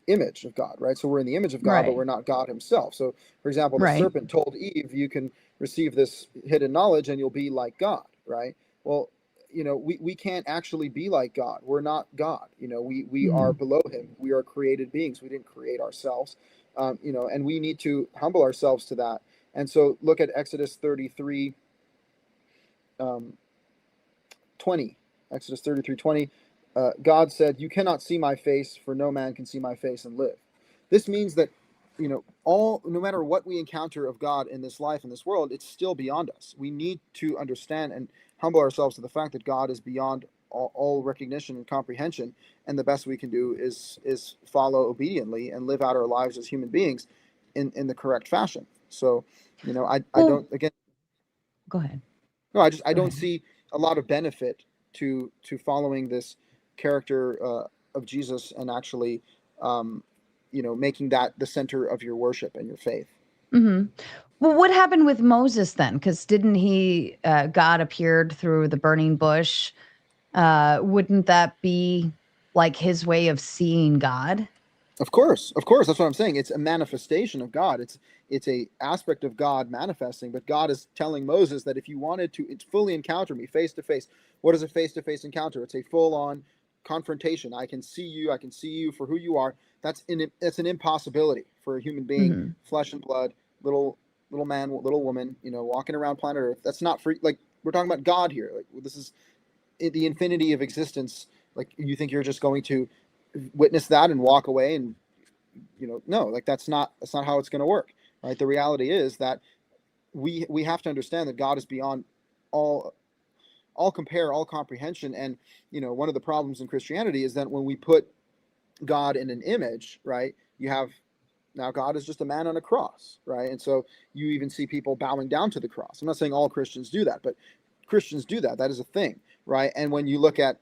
Image of God, right? So we're in the image of God, but Right. we're not God himself. So, for example, the Right. serpent told Eve, you can receive this hidden knowledge and you'll be like God, right? Well, we can't actually be like God. We're not God. We are Mhm. below him. We are created beings. We didn't create ourselves. And we need to humble ourselves to that. And so look at Exodus 33, um, 20. Exodus 33:20. God said, "You cannot see my face, for no man can see my face and live." This means that, no matter what we encounter of God in this life, in this world, it's still beyond us. We need to understand and humble ourselves to the fact that God is beyond all recognition and comprehension, and the best we can do is follow obediently and live out our lives as human beings in the correct fashion. So, I Well, don't, again, go ahead. no, I Go don't ahead. see a lot of benefit to following this character of Jesus and actually, making that the center of your worship and your faith. Hmm. Well, what happened with Moses then? Because didn't he, God appeared through the burning bush? Wouldn't that be like his way of seeing God? Of course, that's what I'm saying. It's a manifestation of God. It's a aspect of God manifesting. But God is telling Moses that if you wanted to, it's fully encounter me face to face. What is a face to face encounter? It's a full on confrontation. I can see you. I can see you for who you are. That's an impossibility for a human being, Hmm. flesh and blood, little man, little woman, walking around planet Earth. That's not free. Like, we're talking about God here. Like, this is the infinity of existence. Like, you think you're just going to witness that and walk away and, no, like, that's not how it's going to work, right? The reality is that we have to understand that God is beyond all compare, all comprehension. And one of the problems in Christianity is that when we put God in an image, right, you have, now God is just a man on a cross, right? And so you even see people bowing down to the cross. I'm not saying all Christians do that, but Christians do that. That is a thing, right? And when you look at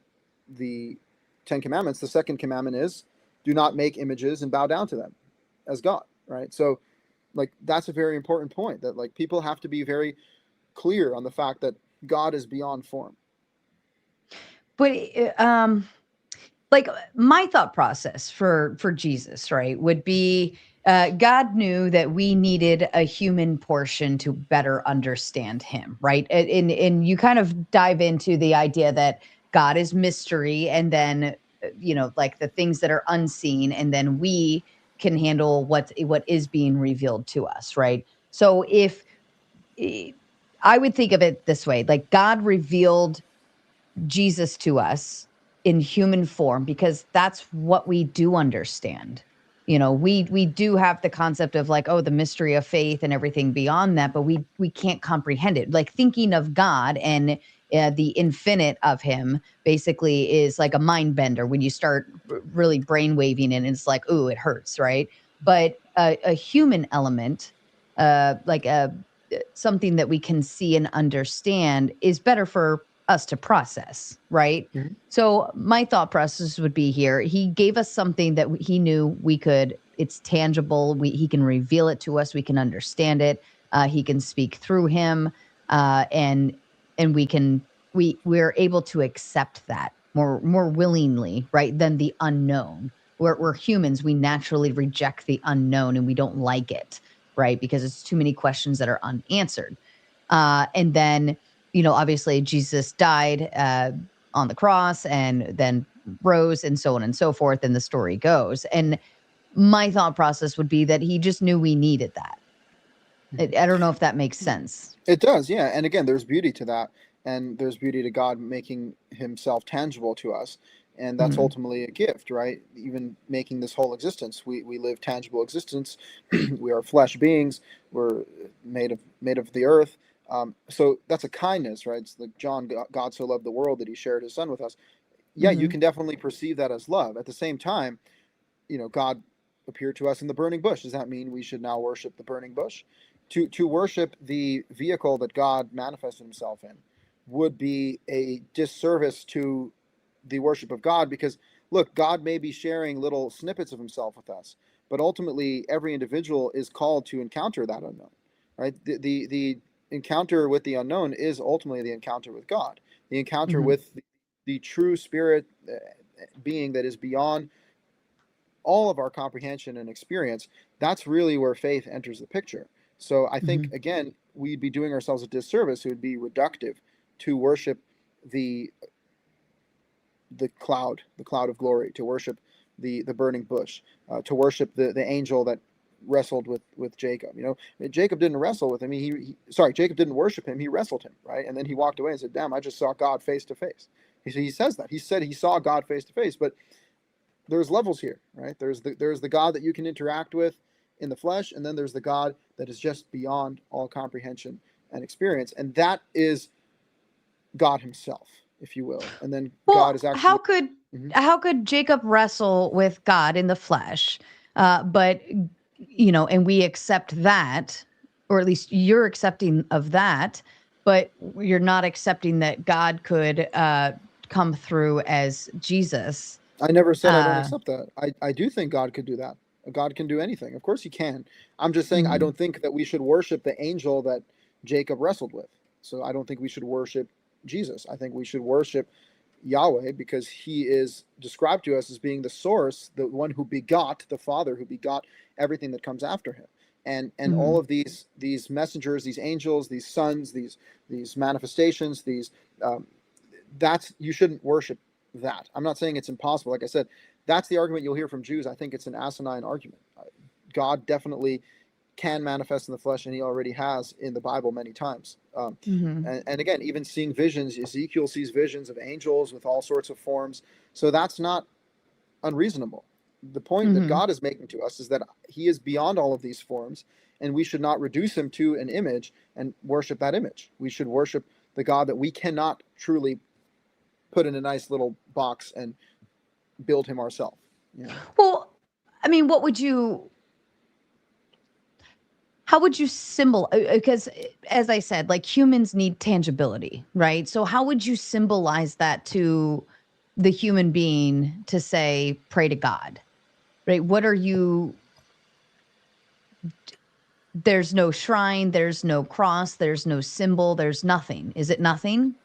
the Ten Commandments, the second commandment is, do not make images and bow down to them as God, right? So, like, that's a very important point, that, like, people have to be very clear on the fact that God is beyond form. But like my thought process for Jesus, right, would be God knew that we needed a human portion to better understand him, right? And you kind of dive into the idea that God is mystery, and then like the things that are unseen, and then we can handle what is being revealed to us, right? So if eh, I would think of it this way, like God revealed Jesus to us in human form, because that's what we do understand. We do have the concept of, like, oh, the mystery of faith and everything beyond that, but we can't comprehend it. Like thinking of God and the infinite of him basically is like a mind bender when you start really brain waving, and it's like, ooh, it hurts, right? But a human element, like something that we can see and understand, is better for us to process, right? Mhm. So my thought process would be here. He gave us something that he knew we could, it's tangible. He can reveal it to us. We can understand it. He can speak through him. And we're able to accept that more willingly, right? Than the unknown. We're humans. We naturally reject the unknown and we don't like it, right? Because it's too many questions that are unanswered. And then, obviously Jesus died on the cross and then rose, and so on and so forth. And the story goes. And my thought process would be that he just knew we needed that. I don't know if that makes sense. It does, yeah. And again, there's beauty to that, and there's beauty to God making himself tangible to us, and that's Mhm. ultimately a gift, right? Even making this whole existence, we live tangible existence. We are flesh beings. We're made of the earth. So that's a kindness, right? It's like John, God so loved the world that he shared his son with us. Yeah, you Mhm. can definitely perceive that as love. At the same time, God appeared to us in the burning bush. Does that mean we should now worship the burning bush? To worship the vehicle that God manifested himself in would be a disservice to the worship of God, because look, God may be sharing little snippets of himself with us, but ultimately every individual is called to encounter that unknown, right? The encounter with the unknown is ultimately the encounter with God. the encounter Mm-hmm. with the true spirit being that is beyond all of our comprehension and experience, that's really where faith enters the picture. So I think, Mm-hmm. again, we'd be doing ourselves a disservice. It would be reductive to worship the the cloud of glory, to worship the burning bush, to worship the angel that wrestled with Jacob. Jacob didn't wrestle with him. Jacob didn't worship him. He wrestled him, right? And then he walked away and said, "Damn, I just saw God face to face." He says that. He said he saw God face to face, but there's levels here, right? There's the God that you can interact with in the flesh, and then there's the God that is just beyond all comprehension and experience, and that is God Himself, if you will. And then God Well, is actually. Mhm. how could Jacob wrestle with God in the flesh? But and we accept that, or at least you're accepting of that, but you're not accepting that God could come through as Jesus. I never said I don't Uh, accept that. I do think God could do that. God can do anything. Of course He can. I'm just saying I mhm, don't think that we should worship the angel that Jacob wrestled with. So I don't think we should worship Jesus. I think we should worship Yahweh because He is described to us as being the source, the one who begot the Father, who begot everything that comes after Him. And all mhm, of these messengers, these angels, these sons, these manifestations, these that's you shouldn't worship that. I'm not saying it's impossible. Like I said, that's the argument you'll hear from Jews. I think it's an asinine argument. God definitely can manifest in the flesh, and He already has in the Bible many times. mhm, And again, even seeing visions, Ezekiel sees visions of angels with all sorts of forms. So that's not unreasonable. The point that mhm. God is making to us is that He is beyond all of these forms, and we should not reduce Him to an image and worship that image. We should worship the God that we cannot truly put in a nice little box and build Him ourselves. You know, Well, I mean, what would you? How would you symbol? Because, as I said, like humans need tangibility, right? So, how would you symbolize that to the human being to say, pray to God, right? What are you? There's no shrine, there's no cross, there's no symbol, there's nothing. Is it nothing?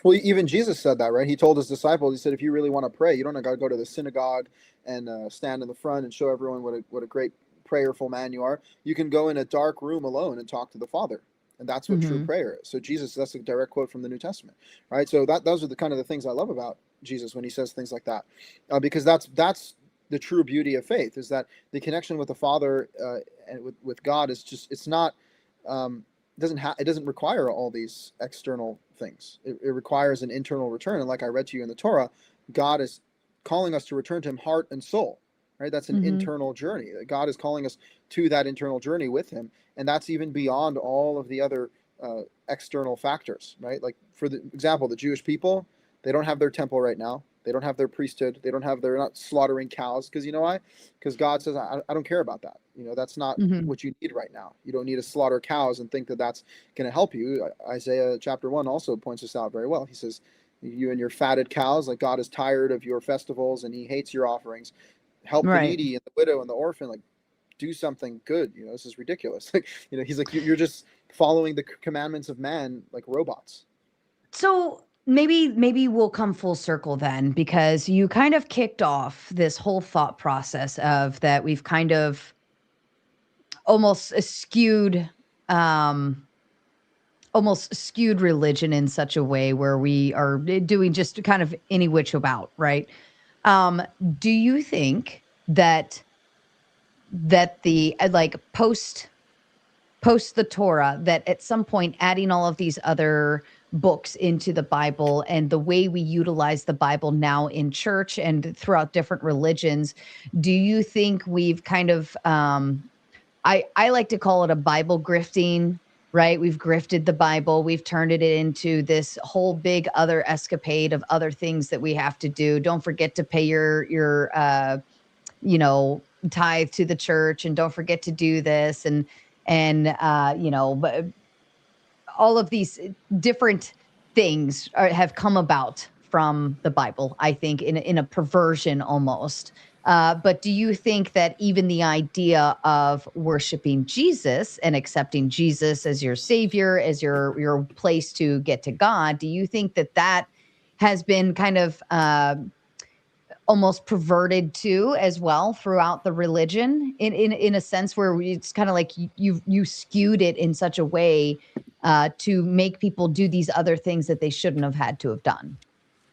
well, even Jesus said that, right? He told His disciples, He said, if you really want to pray, you don't got to go to the synagogue and stand in the front and show everyone what a great prayerful man you are. You can go in a dark room alone and talk to the Father. And that's what true Mm-hmm. prayer is. So Jesus, that's a direct quote from the New Testament, right? So those are the kind of the things I love about Jesus when He says things like that, because that's the true beauty of faith, is that the connection with the Father and with God is just, it's not it doesn't require all these external things. It requires an internal return. And like I read to you in the Torah, God is calling us to return to Him heart and soul, right? That's an Mm-hmm. internal journey. God is calling us to that internal journey with Him, and that's even beyond all of the other external factors, right? Like, for the example, the Jewish people, they don't have their temple right now. They don't have their priesthood. They're not slaughtering cows, because you know why? Because God says, I don't care about that. That's not Mm-hmm. what you need right now. You don't need to slaughter cows and think that that's going to help you. Isaiah chapter 1 also points this out very well. He says, you and your fatted cows, like, God is tired of your festivals and He hates your offerings. Help the Right. needy and the widow and the orphan. Like, do something good. This is ridiculous. Like, He's like, you're just following the commandments of man like robots. So maybe we'll come full circle then, because you kind of kicked off this whole thought process of that we've kind of almost skewed um almost skewed religion in such a way where we are doing just kind of any which about, right? Um, do you think that the like post the Torah, that at some point adding all of these other books into the Bible and the way we utilize the Bible now in church and throughout different religions, do you think we've kind of I like to call it a Bible grifting, right? We've grifted the Bible, we've turned it into this whole big other escapade of other things that we have to do. Don't forget to pay your you know, tithe to the church, and don't forget to do this, but all of these different things have come about from the Bible, I think, in a perversion almost. But do you think that even the idea of worshiping Jesus and accepting Jesus as your savior, as your place to get to God, do you think that has been kind of almost perverted too as well throughout the religion in a sense where it's kind of like you skewed it in such a way to make people do these other things that they shouldn't have had to have done.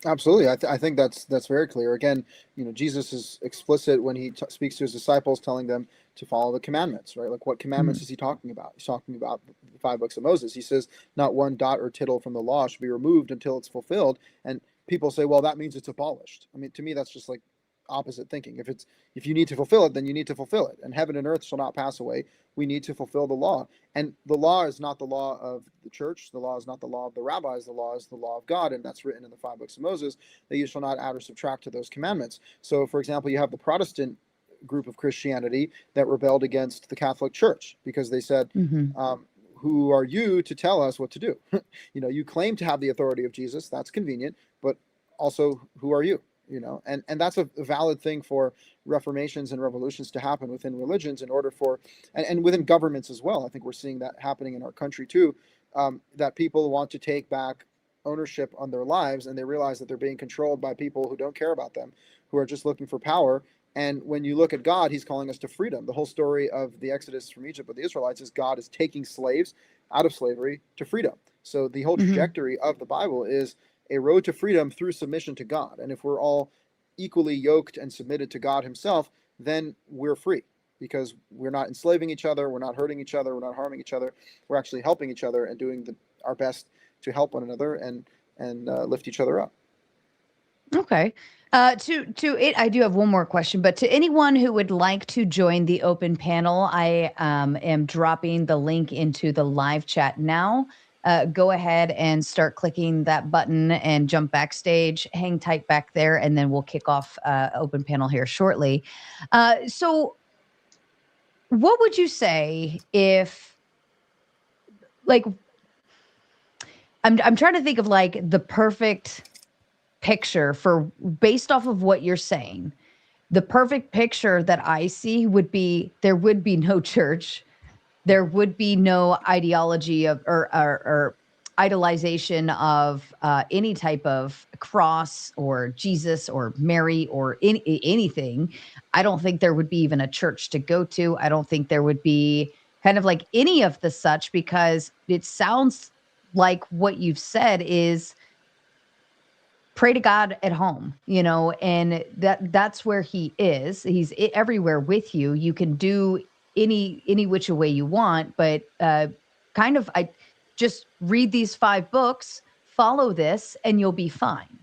Absolutely. I think that's very clear. Again, Jesus is explicit when he speaks to his disciples, telling them to follow the commandments, right? Like, what commandments Mhm. is he talking about? He's talking about the 5 books of Moses. He says, not one dot or tittle from the law should be removed until it's fulfilled. And people say, well, that means it's abolished. I mean, to me, that's just like opposite thinking. If you need to fulfill it, then you need to fulfill it. And heaven and earth shall not pass away. We need to fulfill the law. And the law is not the law of the church. The law is not the law of the rabbis. The law is the law of God. And that's written in the 5 books of Moses, that you shall not add or subtract to those commandments. So, for example, you have the Protestant group of Christianity that rebelled against the Catholic Church because they said, Mhm. who are you to tell us what to do? You claim to have the authority of Jesus. That's convenient. But also, who are you? And that's a valid thing for reformations and revolutions to happen within religions in order for, and within governments as well. I think we're seeing that happening in our country too, that people want to take back ownership on their lives, and they realize that they're being controlled by people who don't care about them, who are just looking for power. And when you look at God, he's calling us to freedom. The whole story of the Exodus from Egypt with the Israelites is God is taking slaves out of slavery to freedom. So the whole Mhm. trajectory of the Bible is a road to freedom through submission to God. And if we're all equally yoked and submitted to God himself, then we're free, because we're not enslaving each other, we're not hurting each other, we're not harming each other. We're actually helping each other and doing our best to help one another and lift each other up. Okay. To it, I do have one more question, but to anyone who would like to join the open panel, I am dropping the link into the live chat now. Go ahead and start clicking that button and jump backstage. Hang tight back there, and then we'll kick off open panel here shortly. So, what would you say if, like, I'm trying to think of like the perfect picture for based off of what you're saying. The perfect picture that I see would be there would be no church. There would be no ideology of or idolization of any type of cross or Jesus or Mary or anything. I don't think there would be even a church to go to. I don't think there would be kind of like any of the such, because it sounds like what you've said is pray to God at home, and that's where he is. He's everywhere with you. You can do any which way you want, but kind of I just read these 5 books, follow this, and you'll be fine.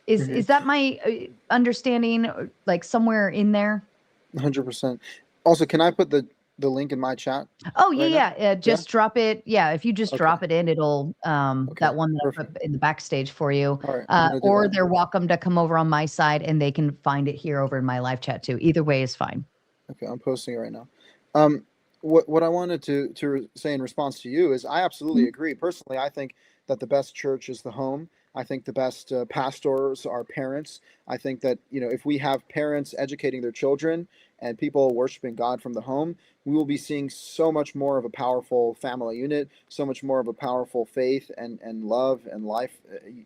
Is Mm-hmm. that my understanding, like somewhere in there? 100%. Also, can I put the link in my chat Oh, right now? yeah, yeah, Yeah. just drop it. Yeah, if you just Okay. drop it in, it'll, Okay. that one that I Perfect. put in the backstage for you, All right. I'm gonna do or that. they're welcome to come over on my side and they can find it here over in my live chat too. Either way is fine. Okay, I'm posting it right now. Um, what I wanted to say in response to you is I absolutely Mhm. agree. Personally, I think that the best church is the home. I think the best pastors are parents. I think that if we have parents educating their children and people worshiping God from the home, we will be seeing so much more of a powerful family unit, so much more of a powerful faith and love and life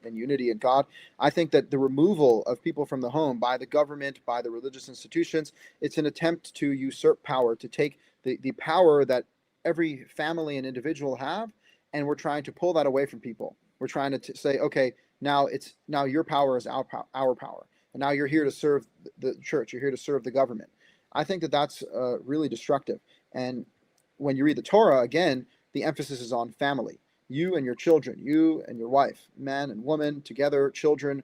and unity in God. I think that the removal of people from the home by the government, by the religious institutions, it's an attempt to usurp power, to take the power that every family and individual have, and we're trying to pull that away from people. We're trying to say, okay, now your power is our power, and now you're here to serve the church. You're here to serve the government. I think that that's really destructive. And when you read the Torah, again, the emphasis is on family. You and your children, you and your wife, man and woman together, children.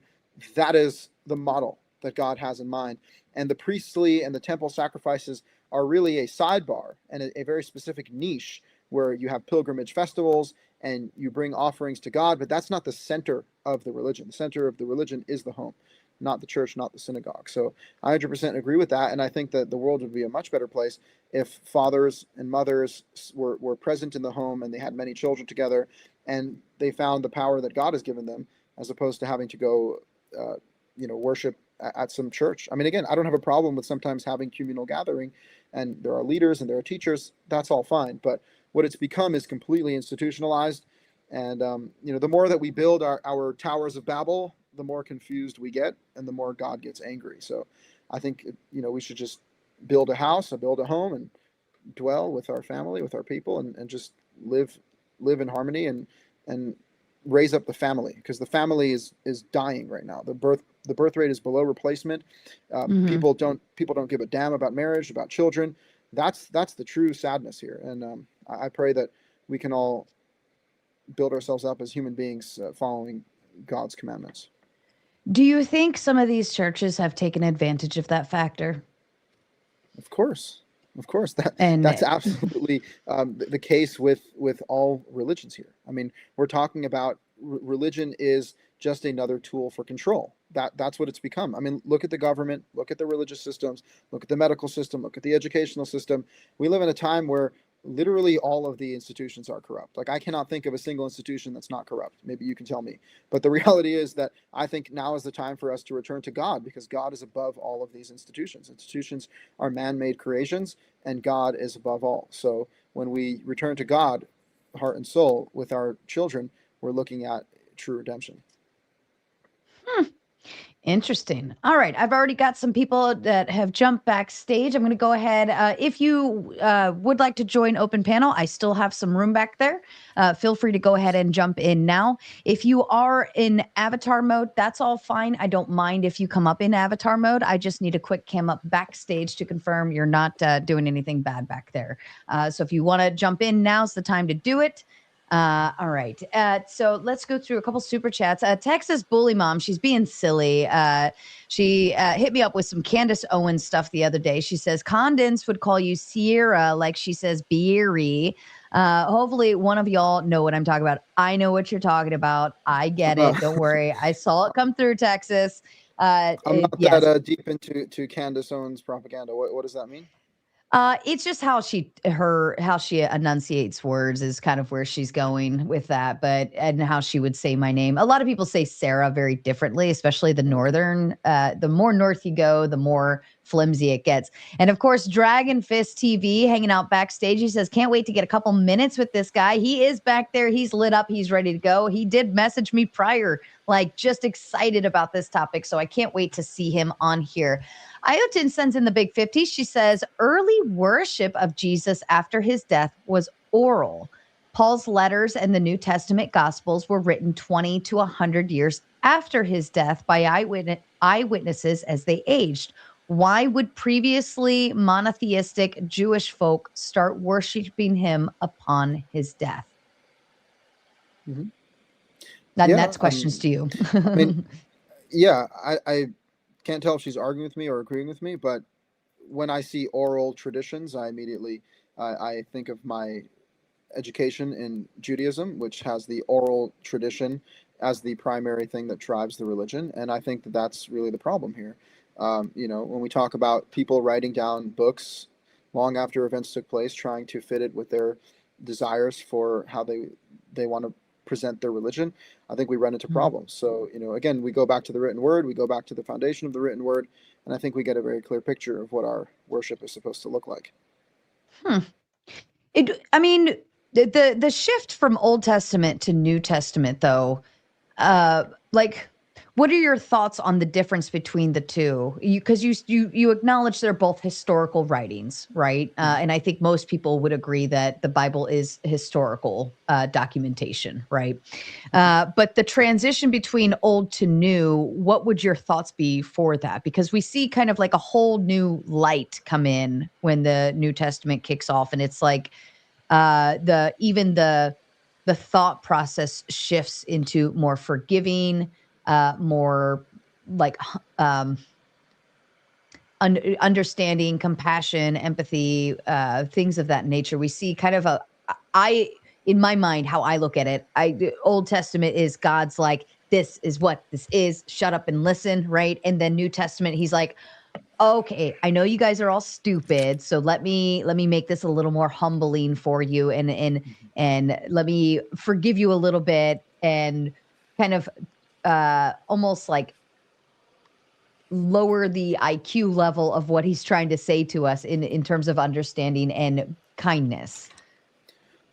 That is the model that God has in mind. And the priestly and the temple sacrifices are really a sidebar and a very specific niche where you have pilgrimage festivals and you bring offerings to God, but that's not the center of the religion. The center of the religion is the home, not the church, not the synagogue. So I 100% agree with that. And I think that the world would be a much better place if fathers and mothers were present in the home and they had many children together and they found the power that God has given them, as opposed to having to go, worship at some church. I mean, again, I don't have a problem with sometimes having communal gathering, and there are leaders and there are teachers. That's all fine. But what it's become is completely institutionalized. And the more that we build our towers of Babel, the more confused we get, and the more God gets angry. So I think, we should just build a house, build a home, and dwell with our family, with our people, and just live in harmony, and raise up the family, because the family is dying right now. The birth rate is below replacement. Mhm. People don't give a damn about marriage, about children. That's the true sadness here. And I pray that we can all build ourselves up as human beings, following God's commandments. Do you think some of these churches have taken advantage of that factor? Of course, that that's And absolutely the case with all religions here. I mean, we're talking about religion is just another tool for control. That's what it's become. I mean, look at the government, look at the religious systems, look at the medical system, look at the educational system. We live in a time where literally all of the institutions are corrupt. Like, I cannot think of a single institution that's not corrupt. Maybe you can tell me. But the reality is that I think now is the time for us to return to God, because God is above all of these institutions. Institutions are man-made creations, and God is above all. So when we return to God, heart and soul, with our children, we're looking at true redemption. Interesting. All right. I've already got some people that have jumped backstage. I'm going to go ahead. If you would like to join Open Panel, I still have some room back there. Feel free to go ahead and jump in now. If you are in avatar mode, that's all fine. I don't mind if you come up in avatar mode. I just need a quick cam up backstage to confirm you're not doing anything bad back there. So if you want to jump in, now's the time to do it. All right. So let's go through a couple super chats. Texas Bully Mom, she's being silly. She hit me up with some Candace Owens stuff the other day. She says Condens would call you Sierra, like she says Beery. Hopefully one of y'all know what I'm talking about. I know what you're talking about. I get it. Don't worry. I saw it come through, Texas. I'm not Yes. that deep into Candace Owens propaganda. What does that mean? It's just how she enunciates words is kind of where she's going with that, and how she would say my name. A lot of people say Sarah very differently, especially the Okay. northern. The more north you go, the more flimsy it gets. And of course, Dragon Fist TV hanging out backstage. He says, "Can't wait to get a couple minutes with this guy. He is back there. He's lit up. He's ready to go. He did message me prior, like just excited about this topic. So I can't wait to see him on here." Iotin sends in the big 50. She says, early worship of Jesus after his death was oral. Paul's letters and the New Testament Gospels were written 20 to 100 years after his death by eyewitnesses as they aged. Why would previously monotheistic Jewish folk start worshiping him upon his death? Mm-hmm. And Yeah. that's questions to you. I mean, yeah, I can't tell if she's arguing with me or agreeing with me, but when I see oral traditions, I immediately I think of my education in Judaism, which has the oral tradition as the primary thing that drives the religion, and I think that that's really the problem here. When we talk about people writing down books long after events took place, trying to fit it with their desires for how they want to present their religion, I think we run into problems. So, again, we go back to the written word, we go back to the foundation of the written word, and I think we get a very clear picture of what our worship is supposed to look like. I mean, the shift from Old Testament to New Testament, though, like, what are your thoughts on the difference between the two? Because you acknowledge they're both historical writings, right? And I think most people would agree that the Bible is historical documentation, right? But the transition between old to new, what would your thoughts be for that? Because we see kind of like a whole new light come in when the New Testament kicks off, and it's like the thought process shifts into more forgiving, more like understanding, compassion, empathy, things of that nature. We see kind of in my mind, how I look at it, the Old Testament is God's like, this is what this is, shut up and listen, right? And then New Testament, he's like, okay, I know you guys are all stupid, so let me make this a little more humbling for you, and let me forgive you a little bit, and kind of almost like lower the IQ level of what he's trying to say to us in terms of understanding and kindness.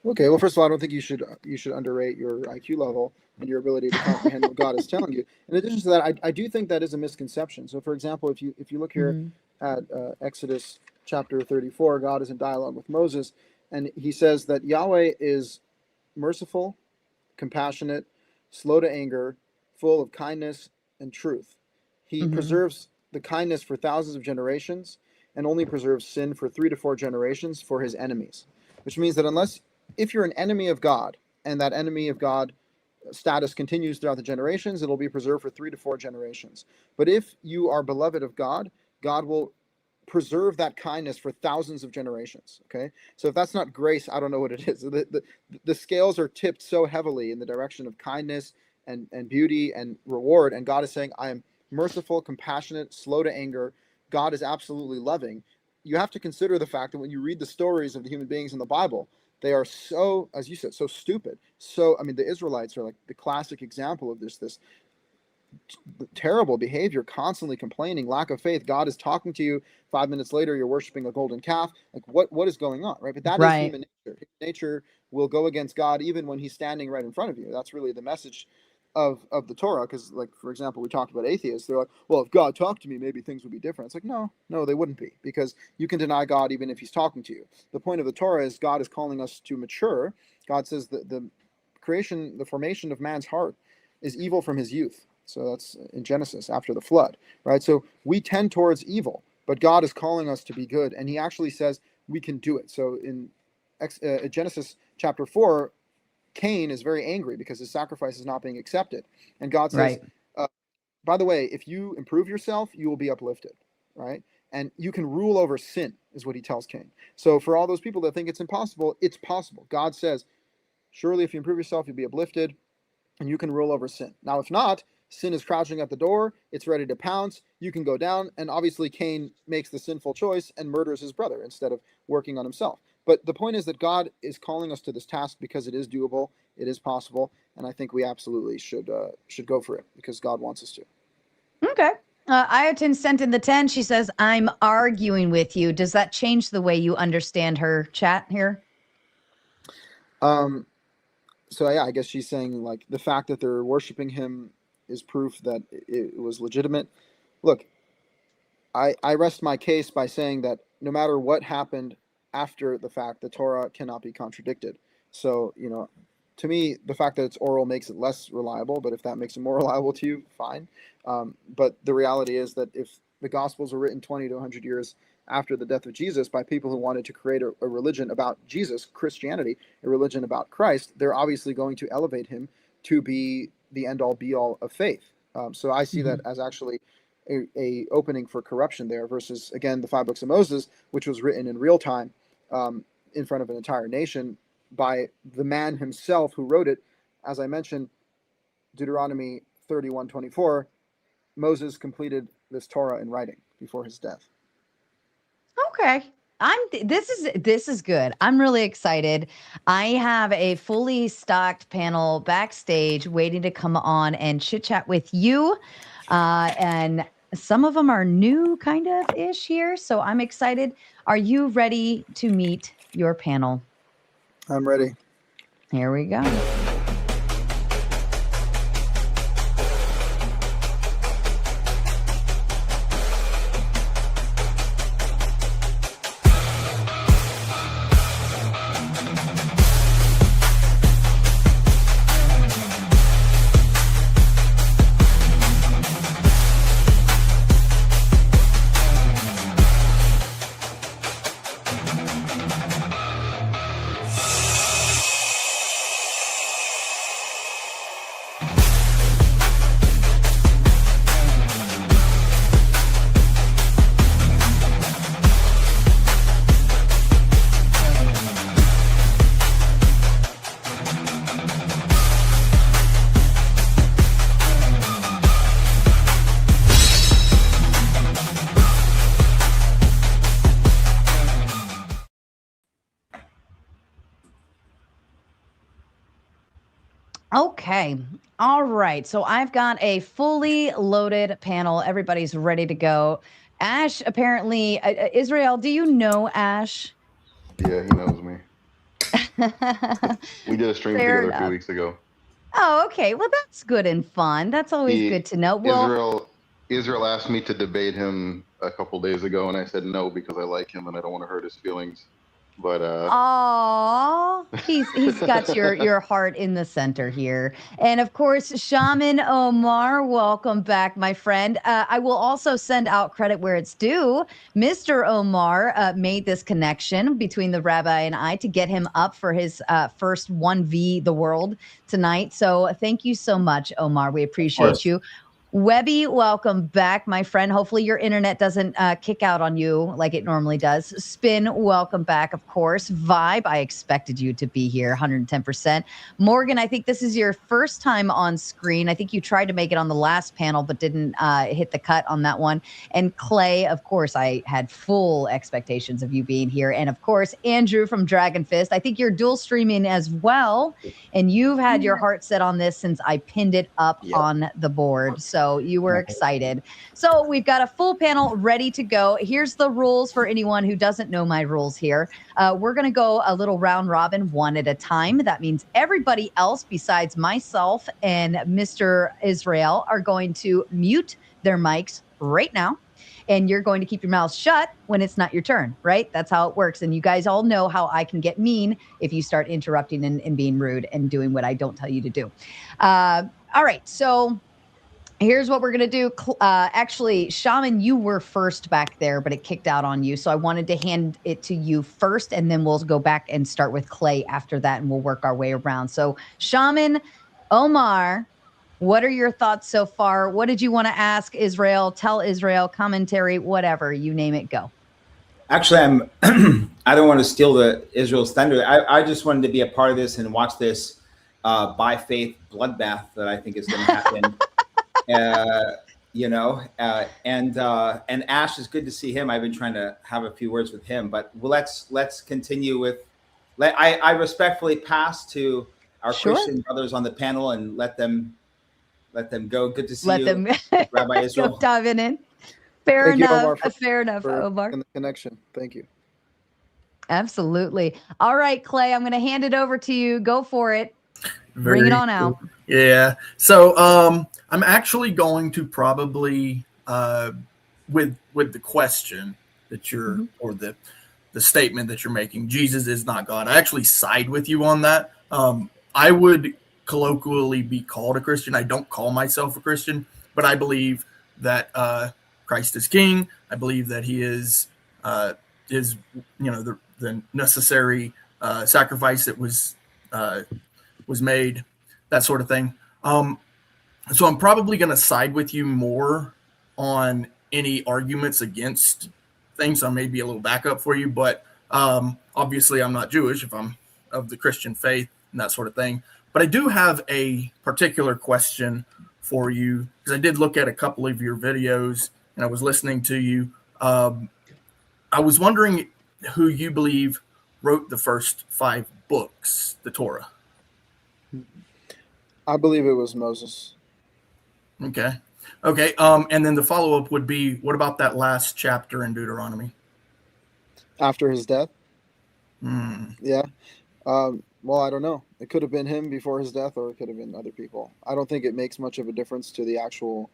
Okay, well, first of all, I don't think you should underrate your IQ level and your ability to comprehend what God is telling you. In addition to that, I do think that is a misconception. So, for example, if you look here Mhm. at Exodus chapter 34, God is in dialogue with Moses, and he says that Yahweh is merciful, compassionate, slow to anger, full of kindness and truth. He Mhm. preserves the kindness for thousands of generations and only preserves sin for 3 to 4 generations for his enemies. Which means that if you're an enemy of God and that enemy of God status continues throughout the generations, it'll be preserved for 3 to 4 generations. But if you are beloved of God, God will preserve that kindness for thousands of generations. Okay, so if that's not grace, I don't know what it is. The scales are tipped so heavily in the direction of kindness and beauty and reward, and God is saying, I am merciful, compassionate, slow to anger. God is absolutely loving. You have to consider the fact that when you read the stories of the human beings in the Bible, they are so, as you said, so stupid. So I mean, the Israelites are like the classic example of this terrible behavior, constantly complaining, lack of faith. God is talking to you. 5 minutes later, you're worshiping a golden calf. Like, what is going on, right? But that is Right. human nature. Human nature will go against God even when He's standing right in front of you. That's really the message of the Torah. Because, like, for example, we talked about atheists. They're like, well, if God talked to me, maybe things would be different. It's like, no, they wouldn't be, because you can deny God even if He's talking to you. The point of the Torah is God is calling us to mature. God says that the formation of man's heart is evil from his youth. So that's in Genesis after the flood, right? So we tend towards evil, but God is calling us to be good, and He actually says we can do it. So in Genesis chapter 4, Cain is very angry because his sacrifice is not being accepted, and God says, Right. uh, "By the way, if you improve yourself, you will be uplifted, right? And you can rule over sin," is what He tells Cain. So for all those people that think it's impossible, it's possible. God says, "Surely, if you improve yourself, you'll be uplifted, and you can rule over sin." Now, if not, sin is crouching at the door, it's ready to pounce, you can go down, and obviously Cain makes the sinful choice and murders his brother instead of working on himself. But the point is that God is calling us to this task because it is doable, it is possible, and I think we absolutely should go for it because God wants us to. Okay. Iotin sent in the 10. She says, I'm arguing with you. Does that change the way you understand her chat here? Um, so yeah, I guess she's saying like the fact that they're worshiping him is proof that it was legitimate. Look, I rest my case by saying that no matter what happened after the fact, the Torah cannot be contradicted. So, to me, the fact that it's oral makes it less reliable, but if that makes it more reliable to you, fine. But the reality is that if the Gospels were written 20 to 100 years after the death of Jesus by people who wanted to create a religion about Jesus, Christianity, a religion about Christ, they're obviously going to elevate him to be the end all be all of faith. So I see that Mhm. as actually a opening for corruption there versus, again, the 5 books of Moses, which was written in real time, in front of an entire nation by the man himself who wrote it. As I mentioned, Deuteronomy 31:24, Moses completed this Torah in writing before his death. Okay. This is good. I'm really excited. I have a fully stocked panel backstage waiting to come on and chit chat with you. And some of them are new kind of ish here. So I'm excited. Are you ready to meet your panel? I'm ready. Here we go. Okay. All right. So I've got a fully loaded panel. Everybody's ready to go. Ash, apparently, Israel, do you know Ash? Yeah, he knows me. We did a stream Fair together a few enough. weeks ago. Oh, okay. Well, that's good and fun. That's always good to know. Well, Israel asked me to debate him a couple days ago, and I said no because I like him and I don't want to hurt his feelings. But oh, he's got your heart in the center here. And of course, Shaman Omar, welcome back, my friend. I will also send out credit where it's due. Mr. Omar made this connection between the rabbi and I to get him up for his first 1v the world tonight. So thank you so much, Omar. We appreciate you. Webby, welcome back, my friend. Hopefully your internet doesn't kick out on you like it normally does. Spin, welcome back, of course. Vibe, I expected you to be here, 110%. Morgan, I think this is your first time on screen. I think you tried to make it on the last panel, but didn't hit the cut on that one. And Clay, of course, I had full expectations of you being here. And of course, Andrew from Dragon Fist. I think you're dual streaming as well. And you've had your heart set on this since I pinned it up on the board. So you were excited. So we've got a full panel ready to go. Here's the rules for anyone who doesn't know my rules here. We're going to go a little round robin, one at a time. That means everybody else besides myself and Mr. Israel are going to mute their mics right now. And you're going to keep your mouth shut when it's not your turn, right? That's how it works. And you guys all know how I can get mean if you start interrupting and being rude and doing what I don't tell you to do. All right, so here's what we're going to do. Actually, Shaman, you were first back there, but it kicked out on you. So I wanted to hand it to you first, and then we'll go back and start with Clay after that, and we'll work our way around. So Shaman, Omar, what are your thoughts so far? What did you want to ask Israel? Tell Israel, commentary, whatever, you name it, go. Actually, I don't want to steal the Israel's thunder. I just wanted to be a part of this and watch this by faith bloodbath that I think is going to happen. And Ash, is good to see him. I've been trying to have a few words with him, but let's continue with. I respectfully pass to our Christian brothers on the panel and let them go. Good to see you, Rabbi Israel. Go diving in. Fair enough. Fair enough, Omar. The connection. Thank you. Absolutely. All right, Clay, I'm going to hand it over to you. Go for it. Bring it on out. Yeah. So I'm actually going to probably with the question that you're or the statement that you're making, Jesus is not God. I actually side with you on that. I would colloquially be called a Christian. I don't call myself a Christian, but I believe that Christ is King. I believe that He is the necessary sacrifice that was made, that sort of thing. So I'm probably going to side with you more on any arguments against things. I may be a little backup for you, but obviously I'm not Jewish if I'm of the Christian faith and that sort of thing. But I do have a particular question for you because I did look at a couple of your videos and I was listening to you. I was wondering who you believe wrote the first 5 books, the Torah. I believe it was Moses. Okay. And then the follow-up would be, what about that last chapter in Deuteronomy? After his death? Yeah. Well, I don't know. It could have been him before his death, or it could have been other people. I don't think it makes much of a difference to the actual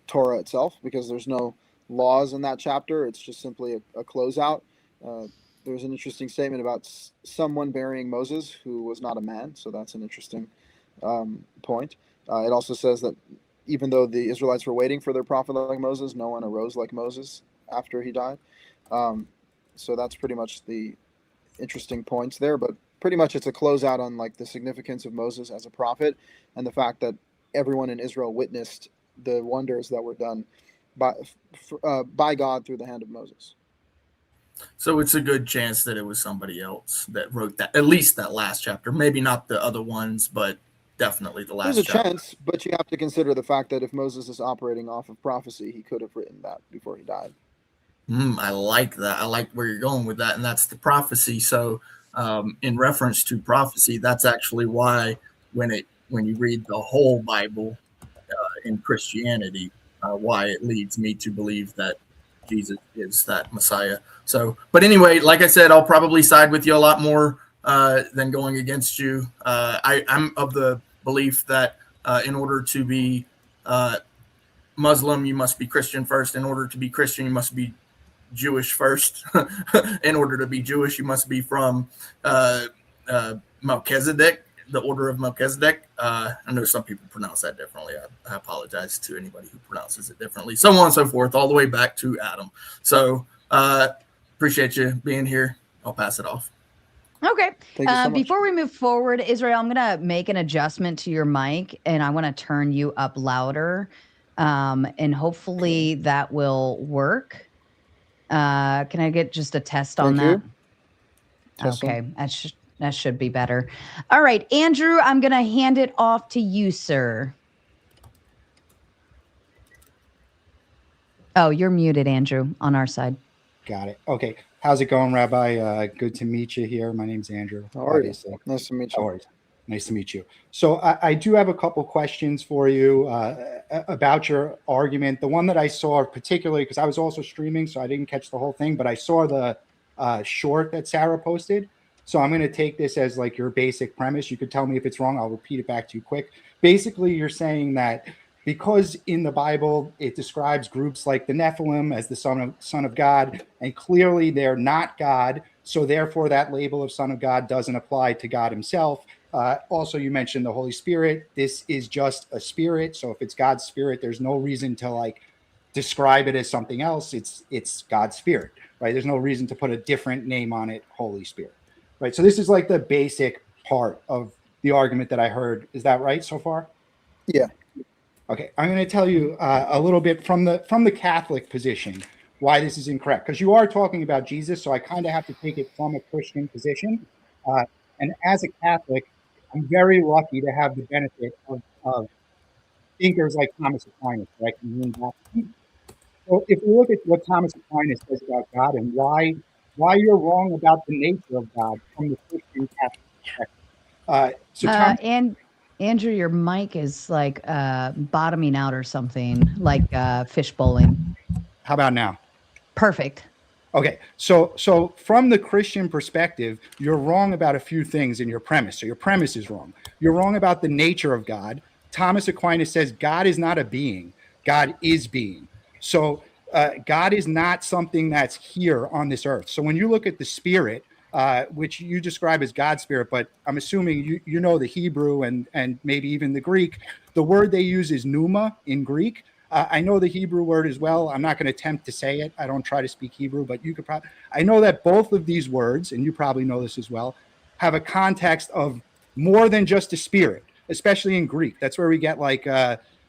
Torah itself, because there's no laws in that chapter. It's just simply a closeout. There's an interesting statement about someone burying Moses who was not a man, so that's an interesting point. It also says that even though the Israelites were waiting for their prophet like Moses, no one arose like Moses after he died. So that's pretty much the interesting points there, but pretty much it's a closeout on like the significance of Moses as a prophet and the fact that everyone in Israel witnessed the wonders that were done by God through the hand of Moses. So it's a good chance that it was somebody else that wrote that, at least that last chapter. Maybe not the other ones, but definitely the last chapter. There's a chance, but you have to consider the fact that if Moses is operating off of prophecy, he could have written that before he died. I like that. I like where you're going with that, and that's the prophecy. So in reference to prophecy, that's actually why when you read the whole Bible in Christianity, why it leads me to believe that Jesus is that Messiah. So, but anyway, like I said, I'll probably side with you a lot more than going against you. I'm of the belief that in order to be Muslim, you must be Christian first. In order to be Christian, you must be Jewish first. In order to be Jewish, you must be from Melchizedek, the order of Melchizedek. I know some people pronounce that differently. I apologize to anybody who pronounces it differently. So on and so forth, all the way back to Adam. So appreciate you being here. I'll pass it off. Okay. Thank you so much. Before we move forward, Israel, I'm going to make an adjustment to your mic, and I want to turn you up louder, and hopefully that will work. Can I get just a test on that? Okay, that should be better. All right, Andrew, I'm going to hand it off to you, sir. Oh, you're muted, Andrew, on our side. Got it. Okay. How's it going, Rabbi? Good to meet you here. My name's Andrew. How are you? Nice to meet you. How are you? Nice to meet you. So I do have a couple questions for you about your argument. The one that I saw particularly, because I was also streaming, so I didn't catch the whole thing, but I saw the short that Sarah posted. So I'm going to take this as like your basic premise. You could tell me if it's wrong. I'll repeat it back to you quick. Basically, you're saying that because in the Bible, it describes groups like the Nephilim as the son of God, and clearly they're not God. So therefore, that label of son of God doesn't apply to God himself. Also, you mentioned the Holy Spirit. This is just a spirit. So if it's God's spirit, there's no reason to like describe it as something else. It's God's spirit, right? There's no reason to put a different name on it, Holy Spirit, right? So this is like the basic part of the argument that I heard. Is that right so far? Yeah. Okay, I'm going to tell you a little bit from the Catholic position why this is incorrect, because you are talking about Jesus, so I kind of have to take it from a Christian position. And as a Catholic, I'm very lucky to have the benefit of thinkers like Thomas Aquinas that I can lean back to. So if we look at what Thomas Aquinas says about God and why you're wrong about the nature of God from the Christian Catholic perspective. And Andrew, your mic is like bottoming out or something, like fish bowling. How about now? Perfect. Okay, so from the Christian perspective, you're wrong about a few things in your premise. So your premise is wrong. You're wrong about the nature of God. Thomas Aquinas says God is not a being. God is being. So God is not something that's here on this earth. So when you look at the Spirit, which you describe as God's Spirit, but I'm assuming you know the Hebrew and maybe even the Greek. The word they use is pneuma in Greek. I know the Hebrew word as well. I'm not going to attempt to say it. I don't try to speak Hebrew, but you could probably. I know that both of these words, and you probably know this as well, have a context of more than just a spirit, especially in Greek. That's where we get like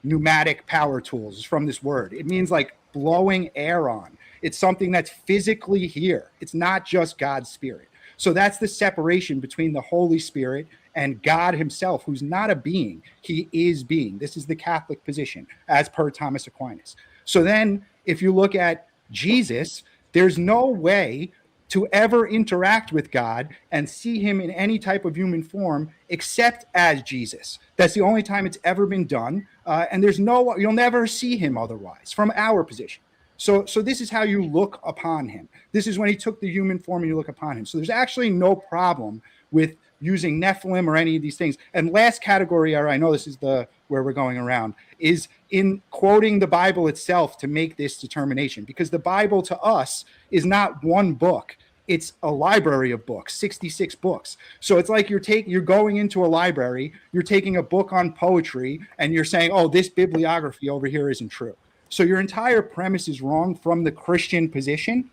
pneumatic power tools from this word. It means like blowing air on. It's something that's physically here. It's not just God's Spirit. So that's the separation between the Holy Spirit and God himself, who's not a being. He is being. This is the Catholic position, as per Thomas Aquinas. So then if you look at Jesus, there's no way to ever interact with God and see him in any type of human form except as Jesus. That's the only time it's ever been done. And you'll never see him otherwise from our position. So this is how you look upon him. This is when he took the human form and you look upon him. So there's actually no problem with using Nephilim or any of these things. And last category, I know this is where we're going around, is in quoting the Bible itself to make this determination. Because the Bible to us is not one book. It's a library of books, 66 books. So it's like you're going into a library, you're taking a book on poetry, and you're saying, oh, this bibliography over here isn't true. So your entire premise is wrong from the Christian position.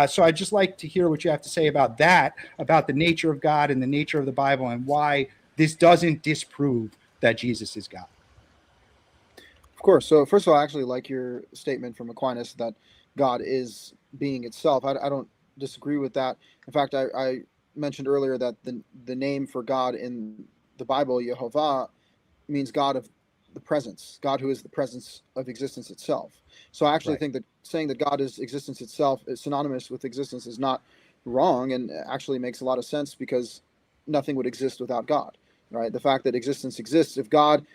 So I'd just like to hear what you have to say about that, about the nature of God and the nature of the Bible and why this doesn't disprove that Jesus is God. Of course. So first of all, I actually like your statement from Aquinas that God is being itself. I don't disagree with that. In fact, I mentioned earlier that the name for God in the Bible, Yehovah, means God of the presence, God who is the presence of existence itself. So I actually think that saying that God is existence itself is synonymous with existence is not wrong, and actually makes a lot of sense, because nothing would exist without God, right? The fact that existence exists, if God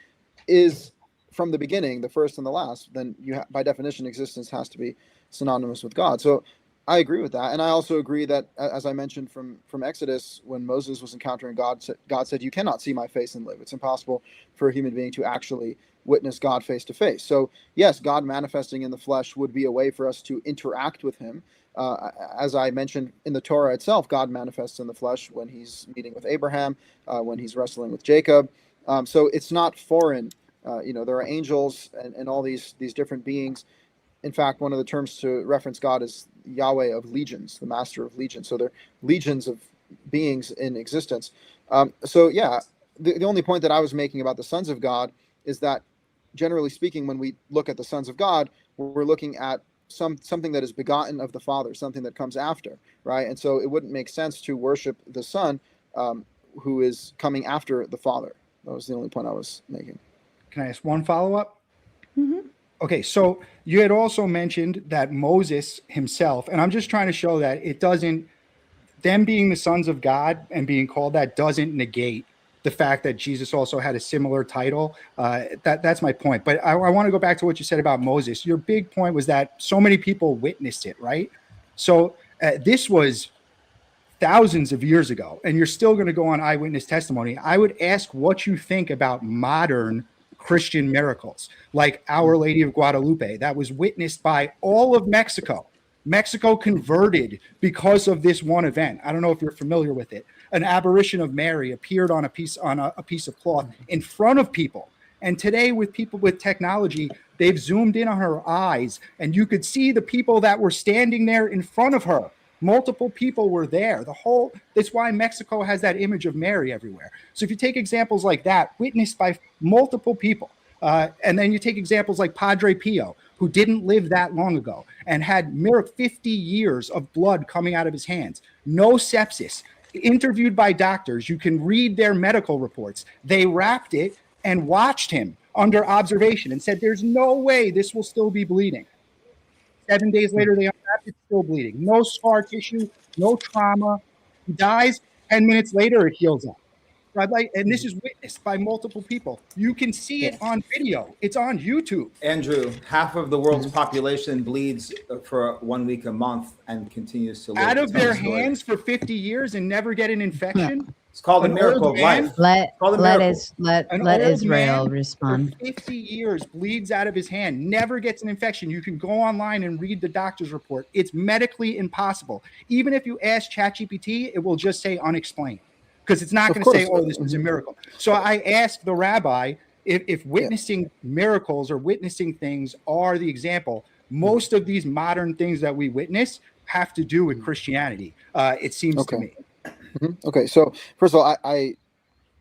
is from the beginning, the first and the last, then by definition, existence has to be synonymous with God. So I agree with that, and I also agree that, as I mentioned from Exodus, when Moses was encountering God, God said, "You cannot see my face and live." It's impossible for a human being to actually witness God face to face. So, yes, God manifesting in the flesh would be a way for us to interact with Him. As I mentioned in the Torah itself, God manifests in the flesh when He's meeting with Abraham, when He's wrestling with Jacob. So it's not foreign. There are angels and all these different beings. In fact, one of the terms to reference God is Yahweh of legions, the master of legions. So there are legions of beings in existence. So yeah, the only point that I was making about the sons of God is that, generally speaking, when we look at the sons of God, we're looking at something that is begotten of the Father, something that comes after, right? And so it wouldn't make sense to worship the Son, who is coming after the Father. That was the only point I was making. Can I ask one follow-up? Mm-hmm. Okay, so you had also mentioned that Moses himself, and I'm just trying to show that it doesn't, them being the sons of God and being called that doesn't negate the fact that Jesus also had a similar title. That's my point. But I want to go back to what you said about Moses. Your big point was that so many people witnessed it, right? So this was thousands of years ago, and you're still going to go on eyewitness testimony. I would ask what you think about modern Christian miracles, like Our Lady of Guadalupe, that was witnessed by all of Mexico. Mexico converted because of this one event. I don't know if you're familiar with it. An apparition of Mary appeared on a piece of cloth in front of people. And today, with people with technology, they've zoomed in on her eyes, and you could see the people that were standing there in front of her. Multiple people were there. That's why Mexico has that image of Mary everywhere. So if you take examples like that, witnessed by multiple people, and then you take examples like Padre Pio, who didn't live that long ago and had 50 years of blood coming out of his hands, no sepsis, interviewed by doctors. You can read their medical reports. They wrapped it and watched him under observation and said, there's no way this will still be bleeding. 7 days later, they unwrapped it, still bleeding. No scar tissue, no trauma. He dies. 10 minutes later, it heals up. Right? And this is witnessed by multiple people. You can see it on video. It's on YouTube. Andrew, half of the world's population bleeds for 1 week a month and continues to live. Out of their hands for 50 years and never get an infection. It's called a miracle of life. Let Israel respond. For 50 years bleeds out of his hand, never gets an infection. You can go online and read the doctor's report. It's medically impossible. Even if you ask ChatGPT, it will just say unexplained, because it's not going to say, oh, this was a miracle. So I asked the rabbi if witnessing miracles or witnessing things are the example. Most of these modern things that we witness have to do with Christianity, it seems to me. Mm-hmm. Okay, so first of all, I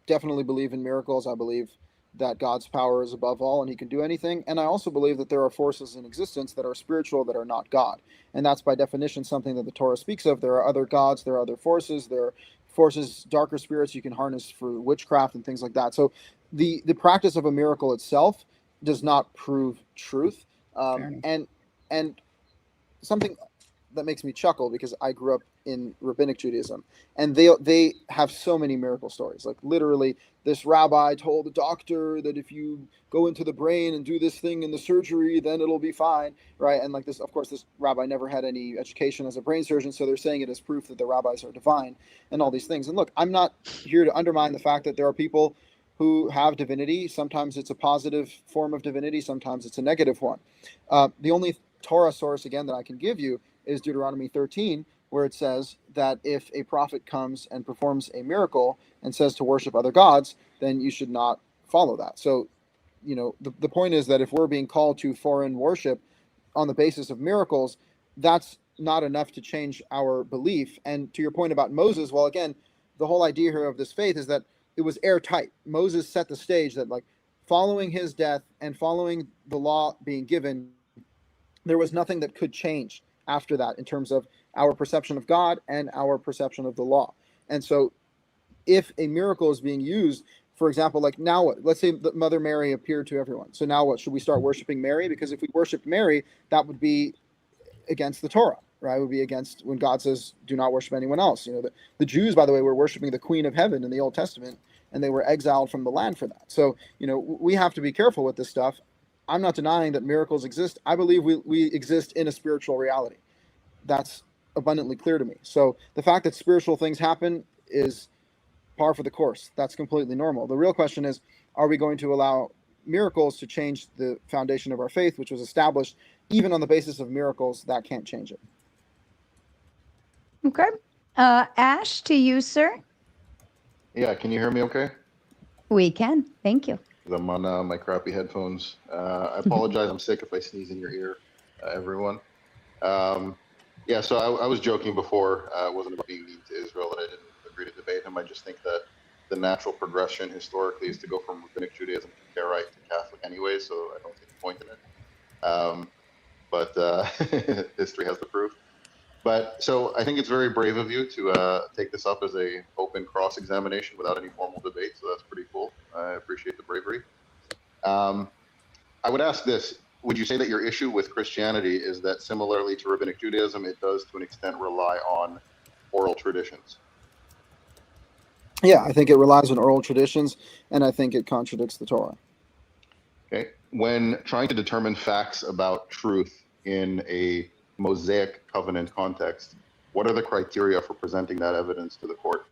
definitely believe in miracles. I believe that God's power is above all and He can do anything. And I also believe that there are forces in existence that are spiritual that are not God. And that's by definition something that the Torah speaks of. There are other gods, there are other forces, there are forces, darker spirits you can harness for witchcraft and things like that. So the practice of a miracle itself does not prove truth. And something that makes me chuckle, because I grew up in rabbinic Judaism, and they have so many miracle stories. Like literally, this rabbi told the doctor that if you go into the brain and do this thing in the surgery, then it'll be fine, right? And like this, of course, this rabbi never had any education as a brain surgeon, so they're saying it as proof that the rabbis are divine and all these things. And look, I'm not here to undermine the fact that there are people who have divinity. Sometimes it's a positive form of divinity, sometimes it's a negative one. The only Torah source, again, that I can give you is Deuteronomy 13, where it says that if a prophet comes and performs a miracle and says to worship other gods, then you should not follow that. So, the point is that if we're being called to foreign worship on the basis of miracles, that's not enough to change our belief. And to your point about Moses, well, again, the whole idea here of this faith is that it was airtight. Moses set the stage that, like, following his death and following the law being given, there was nothing that could change after that in terms of our perception of God and our perception of the law. And so if a miracle is being used, for example, like now what? Let's say that Mother Mary appeared to everyone. So now what? Should we start worshiping Mary? Because if we worshiped Mary, that would be against the Torah, right? It would be against when God says, do not worship anyone else. The Jews, by the way, were worshiping the Queen of Heaven in the Old Testament, and they were exiled from the land for that. So, we have to be careful with this stuff. I'm not denying that miracles exist. I believe we exist in a spiritual reality. That's abundantly clear to me. So the fact that spiritual things happen is par for the course. That's completely normal. The real question is, are we going to allow miracles to change the foundation of our faith, which was established even on the basis of miracles? That can't change it. Okay. Ash, to you, sir. Yeah, can you hear me okay? We can. Thank you. I'm on my crappy headphones. I apologize. I'm sick if I sneeze in your ear, everyone. Yeah, so I was joking before. It wasn't about being mean to Israel that I didn't agree to debate him. I just think that the natural progression historically is to go from rabbinic Judaism to Karaite to Catholic anyway, so I don't see the point in it. But history has the proof. But so I think it's very brave of you to take this up as a open cross-examination without any formal debate. So that's pretty cool. I appreciate the bravery. I would ask this: would you say that your issue with Christianity is that, similarly to rabbinic Judaism, it does to an extent rely on oral traditions? Yeah, I think it relies on oral traditions, and I think it contradicts the Torah. Okay. When trying to determine facts about truth in a Mosaic covenant context, what are the criteria for presenting that evidence to the court?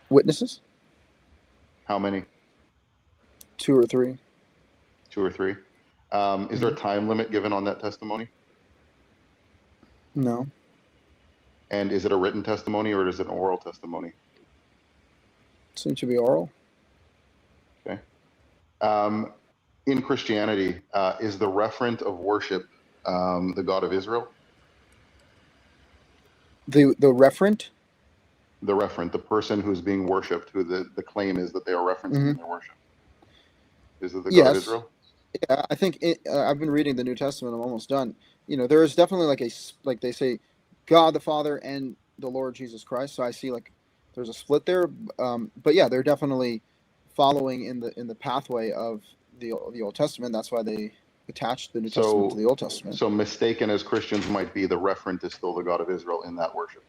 Witnesses? How many? 2 or 3. 2 or 3. Is there a time limit given on that testimony? No. And is it a written testimony or is it an oral testimony? Seems to be oral. Okay. In Christianity, is the referent of worship the God of Israel? The referent? The referent, the person who's being worshipped, who the claim is that they are referencing in their worship. Is it the God of Israel? Yeah, I think I've been reading the New Testament. I'm almost done. You know, there is definitely like they say, God the Father and the Lord Jesus Christ. So I see like there's a split there. But yeah, they're definitely following in the pathway of the Old Testament. That's why they attached the New Testament to the Old Testament. So mistaken as Christians might be, the referent is still the God of Israel in that worship.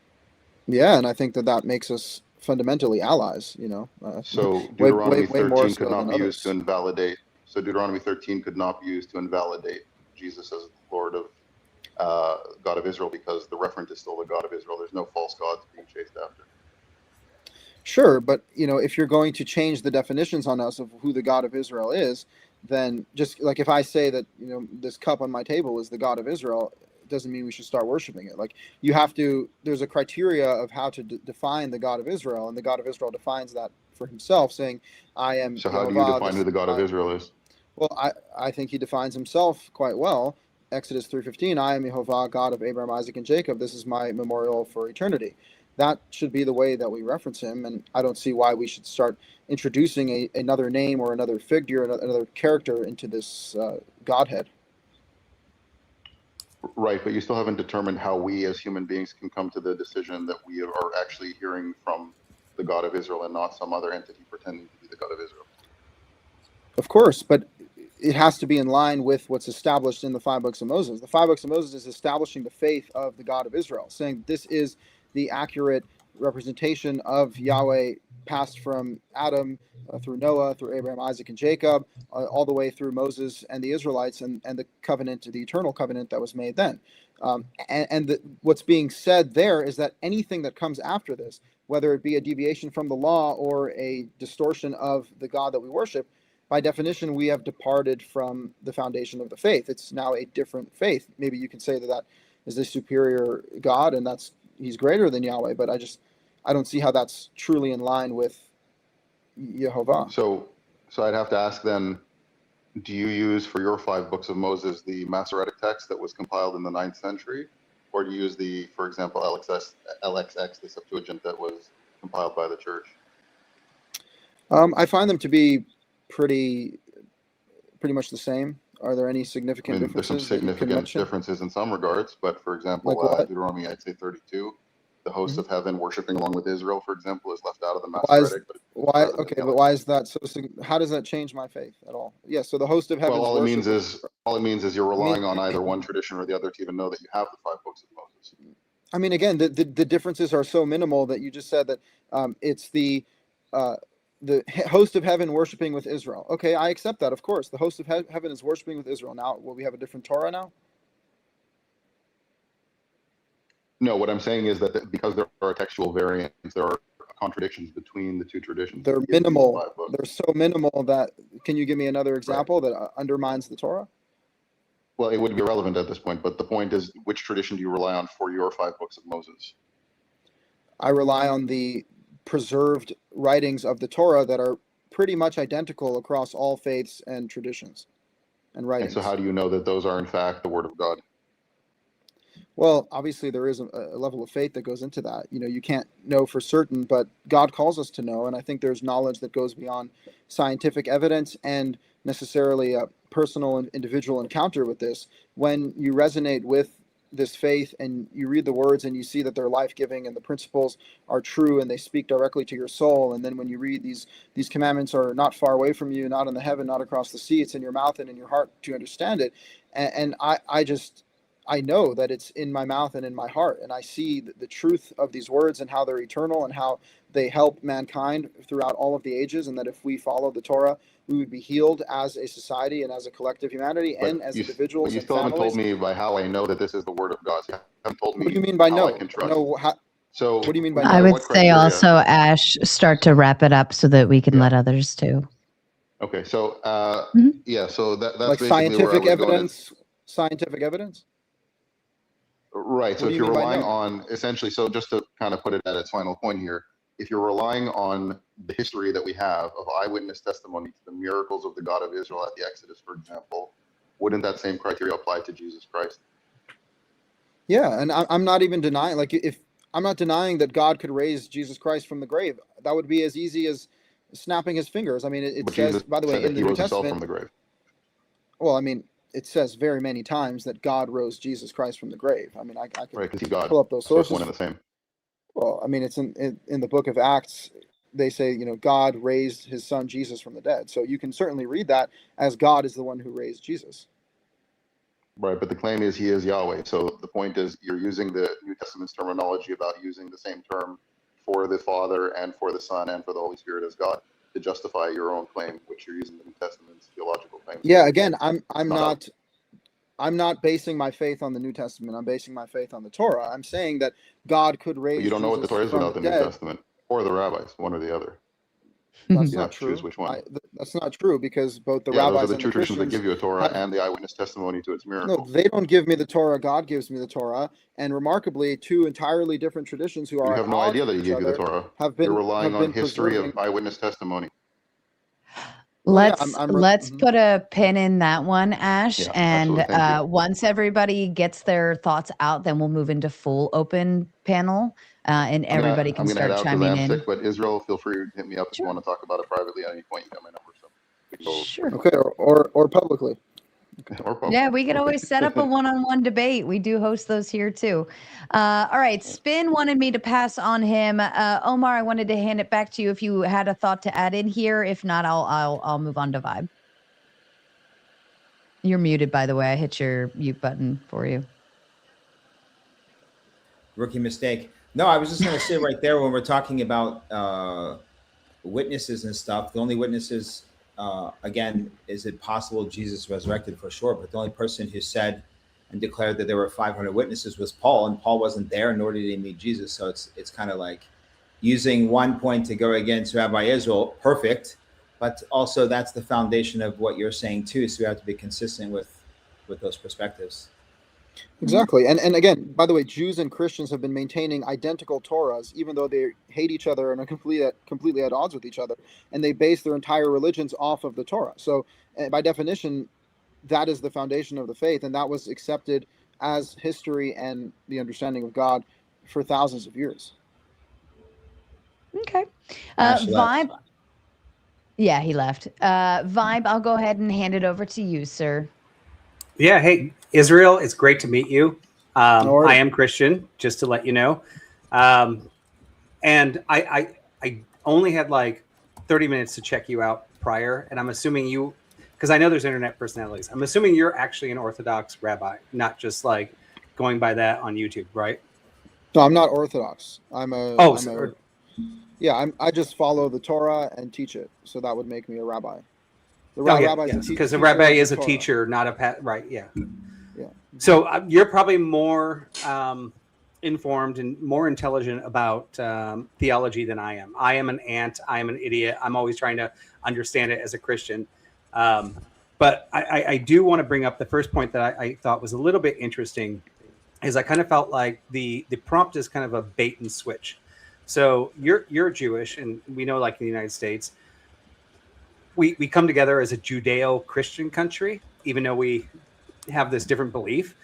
Yeah, and I think that makes us fundamentally allies. You know. So Deuteronomy 13 could so not be others. used to invalidate. So Deuteronomy 13 could not be used to invalidate Jesus as Lord of God of Israel, because the referent is still the God of Israel. There's no false gods being chased after. Sure, but you know, if you're going to change the definitions on us of who the God of Israel is, then just like if I say that, you know, this cup on my table is the God of Israel, it doesn't mean we should start worshiping it. Like you have to, there's a criteria of how to define the God of Israel, and the God of Israel defines that for himself, saying, "I am." So how do you define who the God of Israel is? Well, I think he defines himself quite well. Exodus 3:15, I am Yehovah, God of Abraham, Isaac, and Jacob. This is my memorial for eternity. That should be the way that we reference him, and I don't see why we should start introducing another name or another figure, another character into this Godhead. Right, but you still haven't determined how we as human beings can come to the decision that we are actually hearing from the God of Israel and not some other entity pretending to be the God of Israel. Of course, but it has to be in line with what's established in the 5 books of Moses. The 5 books of Moses is establishing the faith of the God of Israel, saying this is the accurate representation of Yahweh, passed from Adam through Noah, through Abraham, Isaac, and Jacob, all the way through Moses and the Israelites, and the covenant, the eternal covenant that was made then. What's being said there is that anything that comes after this, whether it be a deviation from the law or a distortion of the God that we worship, by definition, we have departed from the foundation of the faith. It's now a different faith. Maybe you can say that is the superior God, and he's greater than Yahweh, but I don't see how that's truly in line with Yehovah. So I'd have to ask then, do you use for your 5 books of Moses the Masoretic text that was compiled in the 9th century, or do you use for example, LXX, the Septuagint that was compiled by the church? I find them to be pretty much the same. Are there any significant differences? There's some significant differences in some regards, but for example, Deuteronomy, I'd say 32, the host of heaven worshiping along with Israel, for example, is left out of the Masoretic. But why is that so? How does that change my faith at all? Yeah, so the host of heaven. Well, all it means is you're relying on either one tradition or the other to even know that you have the 5 books of Moses. I mean, again, the differences are so minimal that you just said that it's the host of heaven worshiping with Israel. Okay, I accept that, of course. The host of heaven is worshiping with Israel. Now, will we have a different Torah now? No, what I'm saying is that because there are textual variants, there are contradictions between the two traditions. They're minimal. They're so minimal that, can you give me another example that undermines the Torah? Well, it would be irrelevant at this point, but the point is, which tradition do you rely on for your 5 books of Moses? I rely on the preserved writings of the Torah that are pretty much identical across all faiths and traditions and writings. And so how do you know that those are in fact the word of God? Well, obviously there is a level of faith that goes into that. You know, you can't know for certain, but God calls us to know. And I think there's knowledge that goes beyond scientific evidence and necessarily a personal and individual encounter with this. When you resonate with this faith and you read the words and you see that they're life-giving and the principles are true and they speak directly to your soul. And then when you read these commandments are not far away from you, not in the heaven, not across the sea, it's in your mouth and in your heart to understand it. And I know that it's in my mouth and in my heart, and I see the truth of these words and how they're eternal and how they help mankind throughout all of the ages, and that if we follow the Torah, we would be healed as a society and as a collective humanity and as individuals. But you and still haven't families. told me by how I know that this is the word of God. You haven't told me. What do you mean by no? I can trust. No, so what do you mean by no? I would say also, Ash, start to wrap it up so that we can let others too. Okay, so yeah, so that's like basically scientific where I was evidence. Scientific evidence. Right. So if you're relying on essentially, so just to kind of put it at its final point here, if you're relying on the history that we have of eyewitness testimony to the miracles of the God of Israel at the Exodus, for example, wouldn't that same criteria apply to Jesus Christ? Yeah, and I'm not even denying, like, if I'm not denying that God could raise Jesus Christ from the grave. That would be as easy as snapping his fingers. I mean, it says, Jesus by the way, in the New Testament, from the grave. Well, I mean, it says very many times that God rose Jesus Christ from the grave. I mean, I can pull up those sources. So it's one and the same. Well, I mean, it's in the book of Acts. They say, you know, God raised his son Jesus from the dead. So you can certainly read that as God is the one who raised Jesus. Right, but the claim is he is Yahweh. So the point is you're using the New Testament's terminology about using the same term for the Father and for the Son and for the Holy Spirit as God to justify your own claim, which you're using the New Testament's theological claim. Yeah, again, I'm not basing my faith on the New Testament. I'm basing my faith on the Torah. I'm saying that God could raise. But you don't know what the Torah is without the New Testament or the rabbis, one or the other. That's not true. Choose which one. That's not true, because both the those rabbis are the and two the Christians traditions that give you a Torah and the eyewitness testimony to its miracles. No, they don't give me the Torah. God gives me the Torah, and remarkably, two entirely different traditions who are. You have no idea that he gave you the Torah. You're relying on history of eyewitness testimony. Let's put a pin in that one, Ash. Yeah, and once everybody gets their thoughts out, then we'll move into full open panel, and everybody can start chiming in. Sick, but Israel, feel free to hit me up if you want to talk about it privately at any point. You got my number, so sure. Okay, or publicly. Yeah, we could always set up a one-on-one debate. We do host those here too. All right, Spin wanted me to pass on him. Omar, I wanted to hand it back to you if you had a thought to add in here. If not, I'll move on to Vibe. You're muted, by the way. I hit your mute button for you. Rookie mistake. No, I was just going to say right there, when we're talking about witnesses and stuff, the only witnesses, again, is it possible Jesus resurrected? For sure, but the only person who said and declared that there were 500 witnesses was Paul, and Paul wasn't there, nor did he meet Jesus. So it's kind of like using one point to go against Rabbi Israel. Perfect, but also that's the foundation of what you're saying too. So we have to be consistent with those perspectives. Exactly. And again, by the way, Jews and Christians have been maintaining identical Torahs, even though they hate each other and are completely at odds with each other. And they base their entire religions off of the Torah. So by definition, that is the foundation of the faith. And that was accepted as history and the understanding of God for thousands of years. Okay. Vibe. Yeah, he left. Vibe, I'll go ahead and hand it over to you, sir. Yeah. Hey, Israel, it's great to meet you. I am Christian, just to let you know. And I only had like 30 minutes to check you out prior. And I'm assuming you, because I know there's internet personalities, I'm assuming you're actually an Orthodox rabbi, not just like going by that on YouTube, right? No, I'm not Orthodox. I just follow the Torah and teach it. So that would make me a rabbi. Because a rabbi is a teacher, not a right. Yeah. So you're probably more informed and more intelligent about theology than I am. I am an ant. I am an idiot. I'm always trying to understand it as a Christian. But I do want to bring up the first point that I thought was a little bit interesting, is I kind of felt like the prompt is kind of a bait and switch. So you're Jewish, and we know, like in the United States, we come together as a Judeo-Christian country, even though we have this different belief.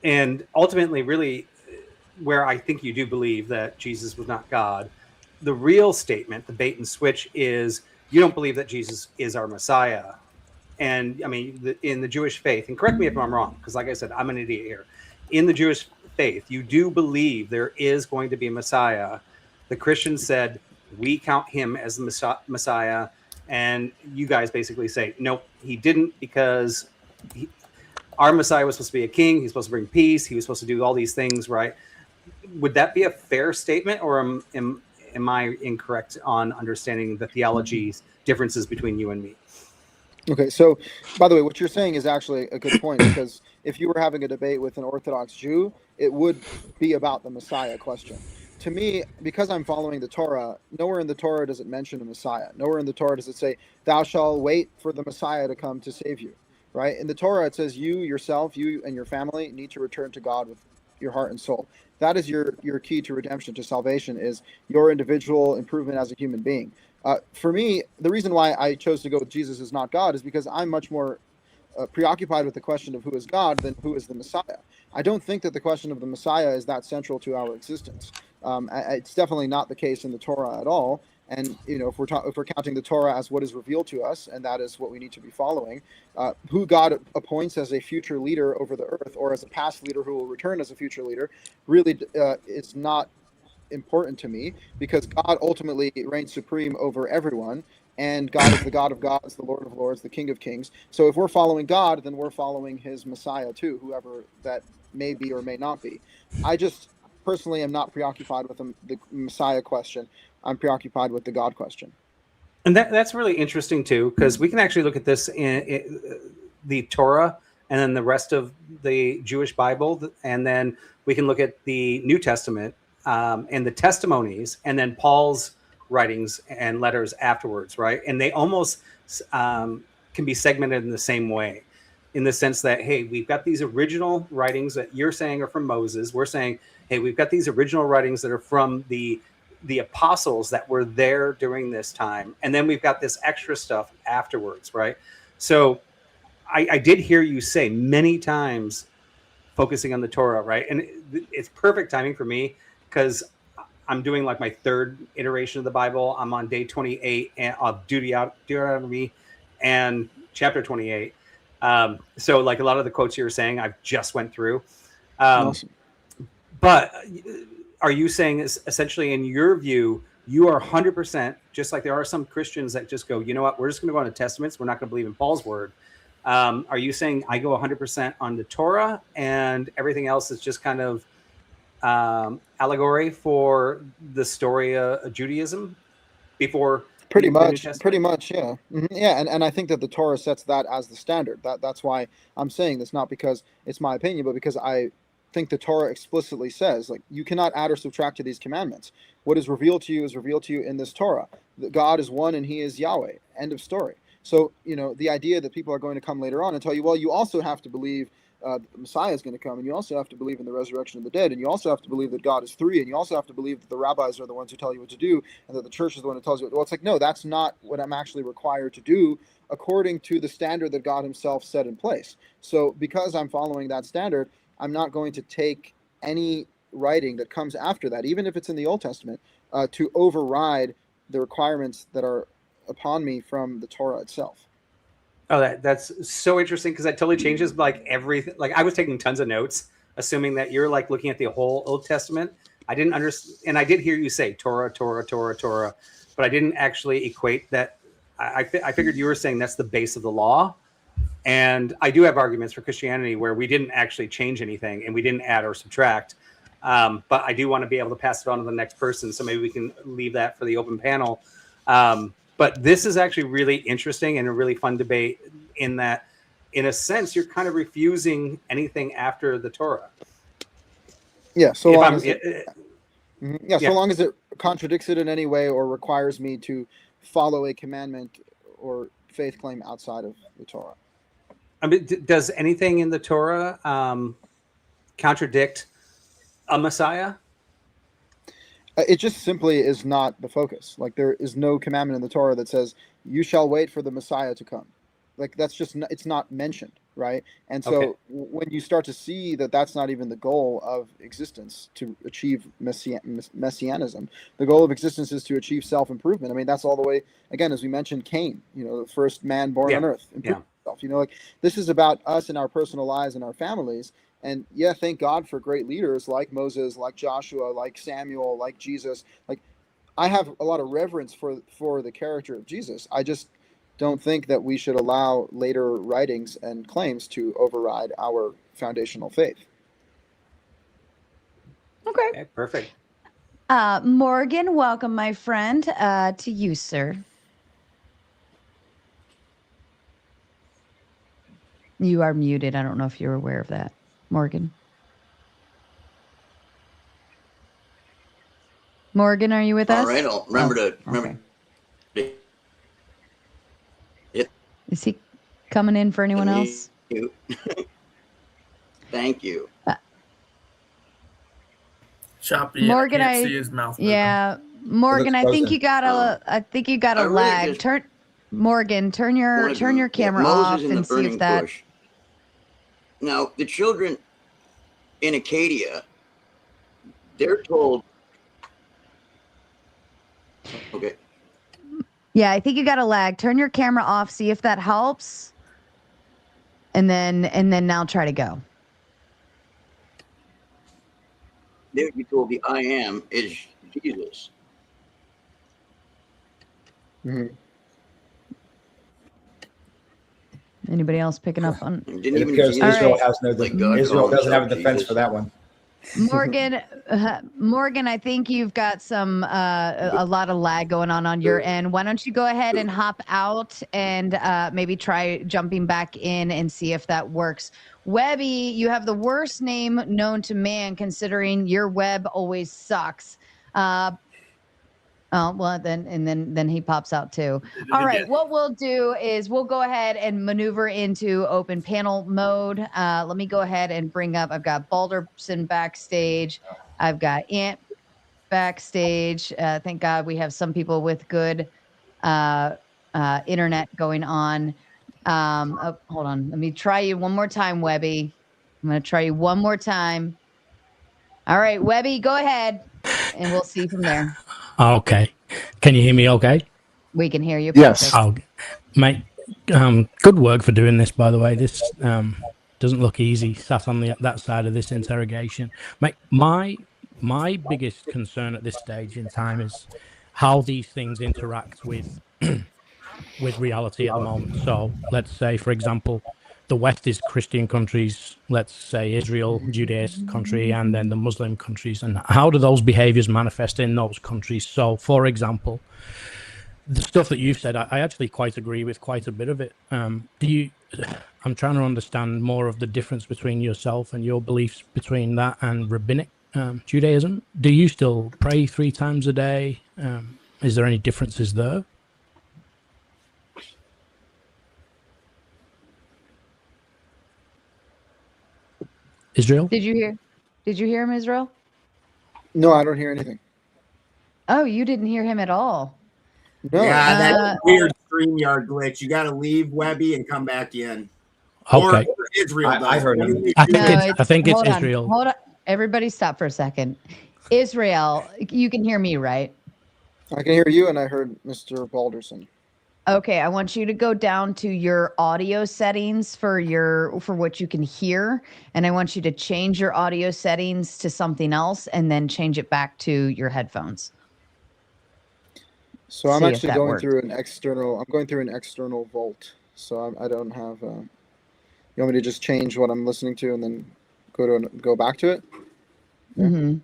And ultimately, really, where I think you do believe that Jesus was not God, the real statement, the bait and switch, is you don't believe that Jesus is our Messiah. And I mean, in the Jewish faith, and correct me if I'm wrong, because like I said, I'm an idiot here. In the Jewish faith, you do believe there is going to be a Messiah. The Christians said, we count him as the Messiah. And you guys basically say, nope, he didn't, because our Messiah was supposed to be a king. He's supposed to bring peace. He was supposed to do all these things, right? Would that be a fair statement, or am I incorrect on understanding the theology's differences between you and me? Okay, so by the way, what you're saying is actually a good point, because if you were having a debate with an Orthodox Jew, it would be about the Messiah question. To me, because I'm following the Torah, nowhere in the Torah does it mention a Messiah. Nowhere in the Torah does it say, thou shalt wait for the Messiah to come to save you, right? In the Torah, it says you, yourself, you and your family need to return to God with your heart and soul. That is your key to redemption, to salvation, is your individual improvement as a human being. For me, the reason why I chose to go with Jesus is not God is because I'm much more preoccupied with the question of who is God than who is the Messiah. I don't think that the question of the Messiah is that central to our existence. It's definitely not the case in the Torah at all. And if we're counting the Torah as what is revealed to us, and that is what we need to be following, who God appoints as a future leader over the earth, or as a past leader who will return as a future leader, really is not important to me, because God ultimately reigns supreme over everyone, and God is the God of gods, the Lord of lords, the King of kings. So if we're following God, then we're following his Messiah too, whoever that may be or may not be. I just personally am not preoccupied with the Messiah question. I'm preoccupied with the God question. And that's really interesting too, because we can actually look at this in the Torah and then the rest of the Jewish Bible, and then we can look at the New Testament and the testimonies, and then Paul's writings and letters afterwards, right? And they almost can be segmented in the same way, in the sense that, hey, we've got these original writings that you're saying are from Moses. We're saying, hey, we've got these original writings that are from the apostles that were there during this time. And then we've got this extra stuff afterwards, right? So I did hear you say many times focusing on the Torah, right? And it's perfect timing for me, because I'm doing like my third iteration of the Bible. I'm on day 28 of Deuteronomy and chapter 28. So like a lot of the quotes you were saying, I've just went through. Awesome. But are you saying, is essentially, in your view, you are 100%, just like there are some Christians that just go, you know what, we're just going to go on the Testaments. We're not going to believe in Paul's word. Are you saying I go 100% on the Torah and everything else is just kind of allegory for the story of Judaism before? Pretty much, yeah. Mm-hmm. Yeah, and I think that the Torah sets that as the standard. That's why I'm saying this, not because it's my opinion, but because I think the Torah explicitly says, like, you cannot add or subtract to these commandments. What is revealed to you is revealed to you in this Torah. God is one and he is Yahweh. End of story. So, the idea that people are going to come later on and tell you, well, you also have to believe the Messiah is going to come, and you also have to believe in the resurrection of the dead, and you also have to believe that God is three, and you also have to believe that the rabbis are the ones who tell you what to do, and that the church is the one who tells you. Well, it's like, no, that's not what I'm actually required to do according to the standard that God himself set in place. So because I'm following that standard, I'm not going to take any writing that comes after that, even if it's in the Old Testament, to override the requirements that are upon me from the Torah itself. Oh, that's so interesting, because that totally changes like everything. Like, I was taking tons of notes, assuming that you're like looking at the whole Old Testament. I didn't understand, and I did hear you say Torah, but I didn't actually equate that. I figured you were saying that's the base of the law. And I do have arguments for Christianity where we didn't actually change anything and we didn't add or subtract. But I do want to be able to pass it on to the next person. So maybe we can leave that for the open panel. But this is actually really interesting and a really fun debate, in that, in a sense, you're kind of refusing anything after the Torah. Yeah, so If long I'm, as Yeah. so long as it contradicts it in any way or requires me to follow a commandment or faith claim outside of the Torah. I mean, does anything in the Torah contradict a Messiah? It just simply is not the focus. Like, there is no commandment in the Torah that says you shall wait for the Messiah to come. Like, that's just not, it's not mentioned, right? And so Okay. when you start to see that that's not even the goal of existence, to achieve messianism, the goal of existence is to achieve self-improvement. I mean, that's all the way, again, as we mentioned, Cain, the first man born on earth, improve himself. Like, this is about us and our personal lives and our families. And yeah, thank God for great leaders like Moses, like Joshua, like Samuel, like Jesus. Like, I have a lot of reverence for the character of Jesus. I just don't think that we should allow later writings and claims to override our foundational faith. Okay, perfect. Morgan, welcome, my friend, to you, sir. You are muted. I don't know if you're aware of that, Morgan. Morgan, are you with us? All right, I'll remember to. Is he coming in for anyone else? Thank you. Choppy. Morgan, I can't see his mouth moving. Yeah, Morgan, I think you got a. I think you got a lag. Really Morgan, turn your camera off Moses in and the see if burning that. bush. Now, the children in Acadia, they're told. Okay. Yeah, I think you got a lag. Turn your camera off. See if that helps. And then now try to go. They'd be told the I am is Jesus. Mm-hmm. Anybody else picking up on? It appears Israel has no. Israel doesn't have a defense for that one. Morgan, Morgan, I think you've got some a lot of lag going on your end. Why don't you go ahead and hop out and maybe try jumping back in and see if that works. Webby, you have the worst name known to man, considering your web always sucks. Oh, well, then he pops out too. All right, what we'll do is we'll go ahead and maneuver into open panel mode. Let me go ahead and bring up, I've got Balderson backstage. I've got Ant backstage. Thank God we have some people with good internet going on. Hold on. Let me try you one more time, Webby. I'm going to try you one more time. All right, Webby, go ahead, and we'll see from there. Okay. Can you hear me okay? We can hear you. Yes. Oh, mate, good work for doing this, by the way. This doesn't look easy, sat on that side of this interrogation. Mate, my biggest concern at this stage in time is how these things interact with with reality at the moment. So let's say, for example, the West is Christian countries, let's say Israel, Judaist country, and then the Muslim countries. And how do those behaviors manifest in those countries? So, for example, the stuff that you've said, I actually quite agree with quite a bit of it. I'm trying to understand more of the difference between yourself and your beliefs between that and rabbinic Judaism. Do you still pray 3 times a day? Is there any differences there? Israel? Did you hear him, Israel? No, I don't hear anything. Oh, you didn't hear him at all. No. Yeah, that's a weird StreamYard glitch. You got to leave Webby and come back in. Okay. Or Israel does. I heard him. I think it's Israel. Hold on. Everybody stop for a second. Israel, you can hear me, right? I can hear you, and I heard Mr. Balderson. Okay, I want you to go down to your audio settings for what you can hear, and I want you to change your audio settings to something else and then change it back to your headphones. So I'm actually going through an external. I'm going through an external vault. So I don't have. You want me to just change what I'm listening to and then go back to it? Yeah. Mm-hmm.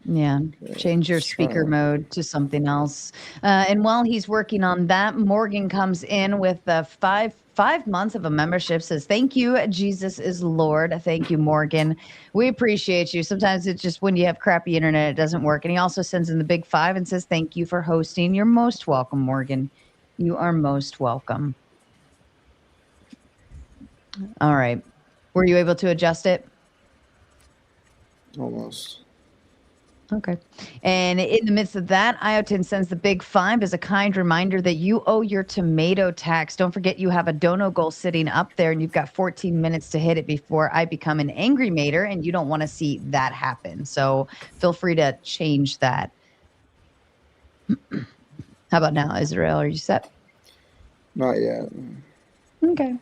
Yeah, change your speaker mode to something else. And while he's working on that, Morgan comes in with 5 months of a membership, says, thank you, Jesus is Lord. Thank you, Morgan. We appreciate you. Sometimes it's just when you have crappy internet, it doesn't work. And he also sends in the big 5 and says, thank you for hosting. You're most welcome, Morgan. You are most welcome. All right. Were you able to adjust it? Almost. Okay. And in the midst of that, Iotin sends the big 5 as a kind reminder that you owe your tomato tax. Don't forget you have a dono goal sitting up there and you've got 14 minutes to hit it before I become an angry mater, and you don't want to see that happen. So feel free to change that. How about now, Israel? Are you set? Not yet. Okay.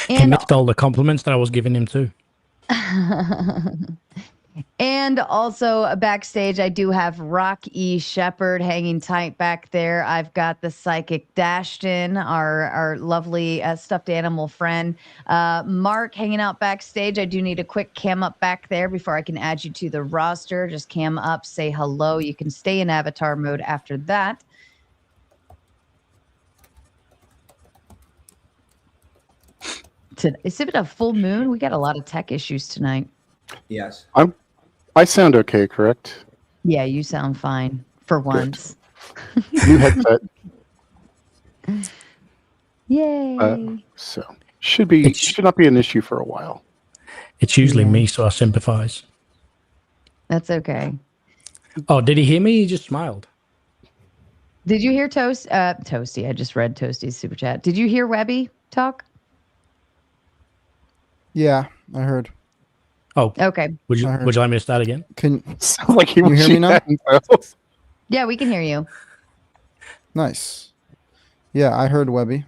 He missed all the compliments that I was giving him too. And also backstage, I do have Rock E. Shepherd hanging tight back there. I've got the psychic Dashton, our lovely stuffed animal friend. Mark hanging out backstage. I do need a quick cam up back there before I can add you to the roster. Just cam up, say hello. You can stay in avatar mode after that. Is it a full moon? We got a lot of tech issues tonight. Yes. I sound okay, correct? Yeah, you sound fine for once. New headset. Yay. So should not be an issue for a while. It's usually me, so I sympathize. That's okay. Oh, did he hear me? He just smiled. Did you hear Toasty? I just read Toasty's super chat. Did you hear Webby talk? Yeah, I heard. Oh, okay. Would you like me to start again? Sounds like can you hear me now? Yeah, we can hear you. Nice. Yeah, I heard Webby.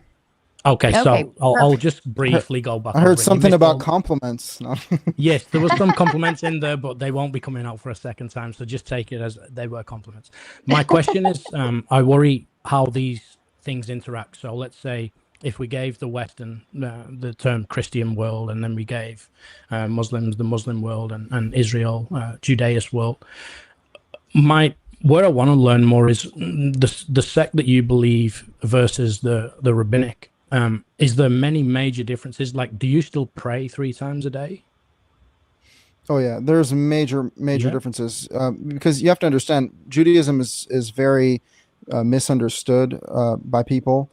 Okay, so I'll just briefly go back. I heard something about compliments. No. Yes, there was some compliments in there, but they won't be coming out for a second time. So just take it as they were compliments. My question is, I worry how these things interact. So let's say if we gave the Western the term Christian world, and then we gave Muslims the Muslim world, and Israel Judaist world. Where I want to learn more is the sect that you believe versus the rabbinic. Is there many major differences? Like, do you still pray 3 times a day? Oh yeah, there's major differences because you have to understand Judaism is very misunderstood by people.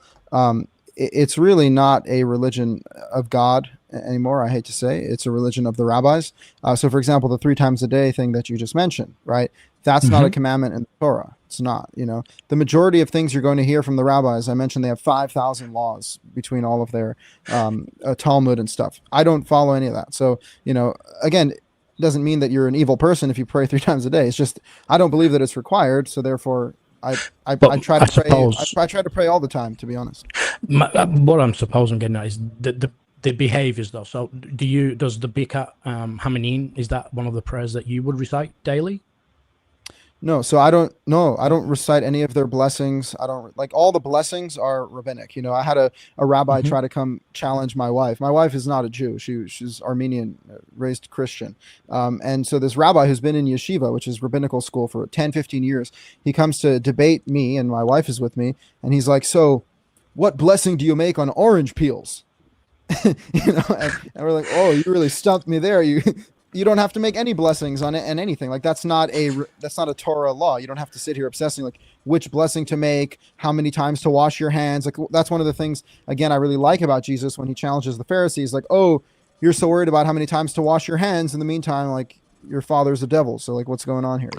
It's really not a religion of God anymore. I hate to say it's a religion of the rabbis. So, for example, the 3 times a day thing that you just mentioned, right? That's not a commandment in the Torah. It's not. The majority of things you're going to hear from the rabbis. I mentioned they have 5,000 laws between all of their Talmud and stuff. I don't follow any of that. So, again, it doesn't mean that you're an evil person if you pray 3 times a day. It's just I don't believe that it's required. So therefore, I try to pray. I try to pray all the time, to be honest. What I'm supposing getting at is the behaviors, though. So, does the Birkat Haminin, is that one of the prayers that you would recite daily? No, so I don't recite any of their blessings. I don't all the blessings are rabbinic. I had a rabbi try to come challenge my wife. My wife is not a Jew. She's Armenian, raised Christian. And so this rabbi who's been in yeshiva, which is rabbinical school for 10, 15 years, he comes to debate me, and my wife is with me. And he's like, so what blessing do you make on orange peels? and we're like, oh, you really stumped me there. You don't have to make any blessings on it and anything. That's not a Torah law. You don't have to sit here obsessing which blessing to make, how many times to wash your hands. That's one of the things, again, I really like about Jesus when he challenges the Pharisees. Oh, you're so worried about how many times to wash your hands. In the meantime, your father's a devil. So what's going on here?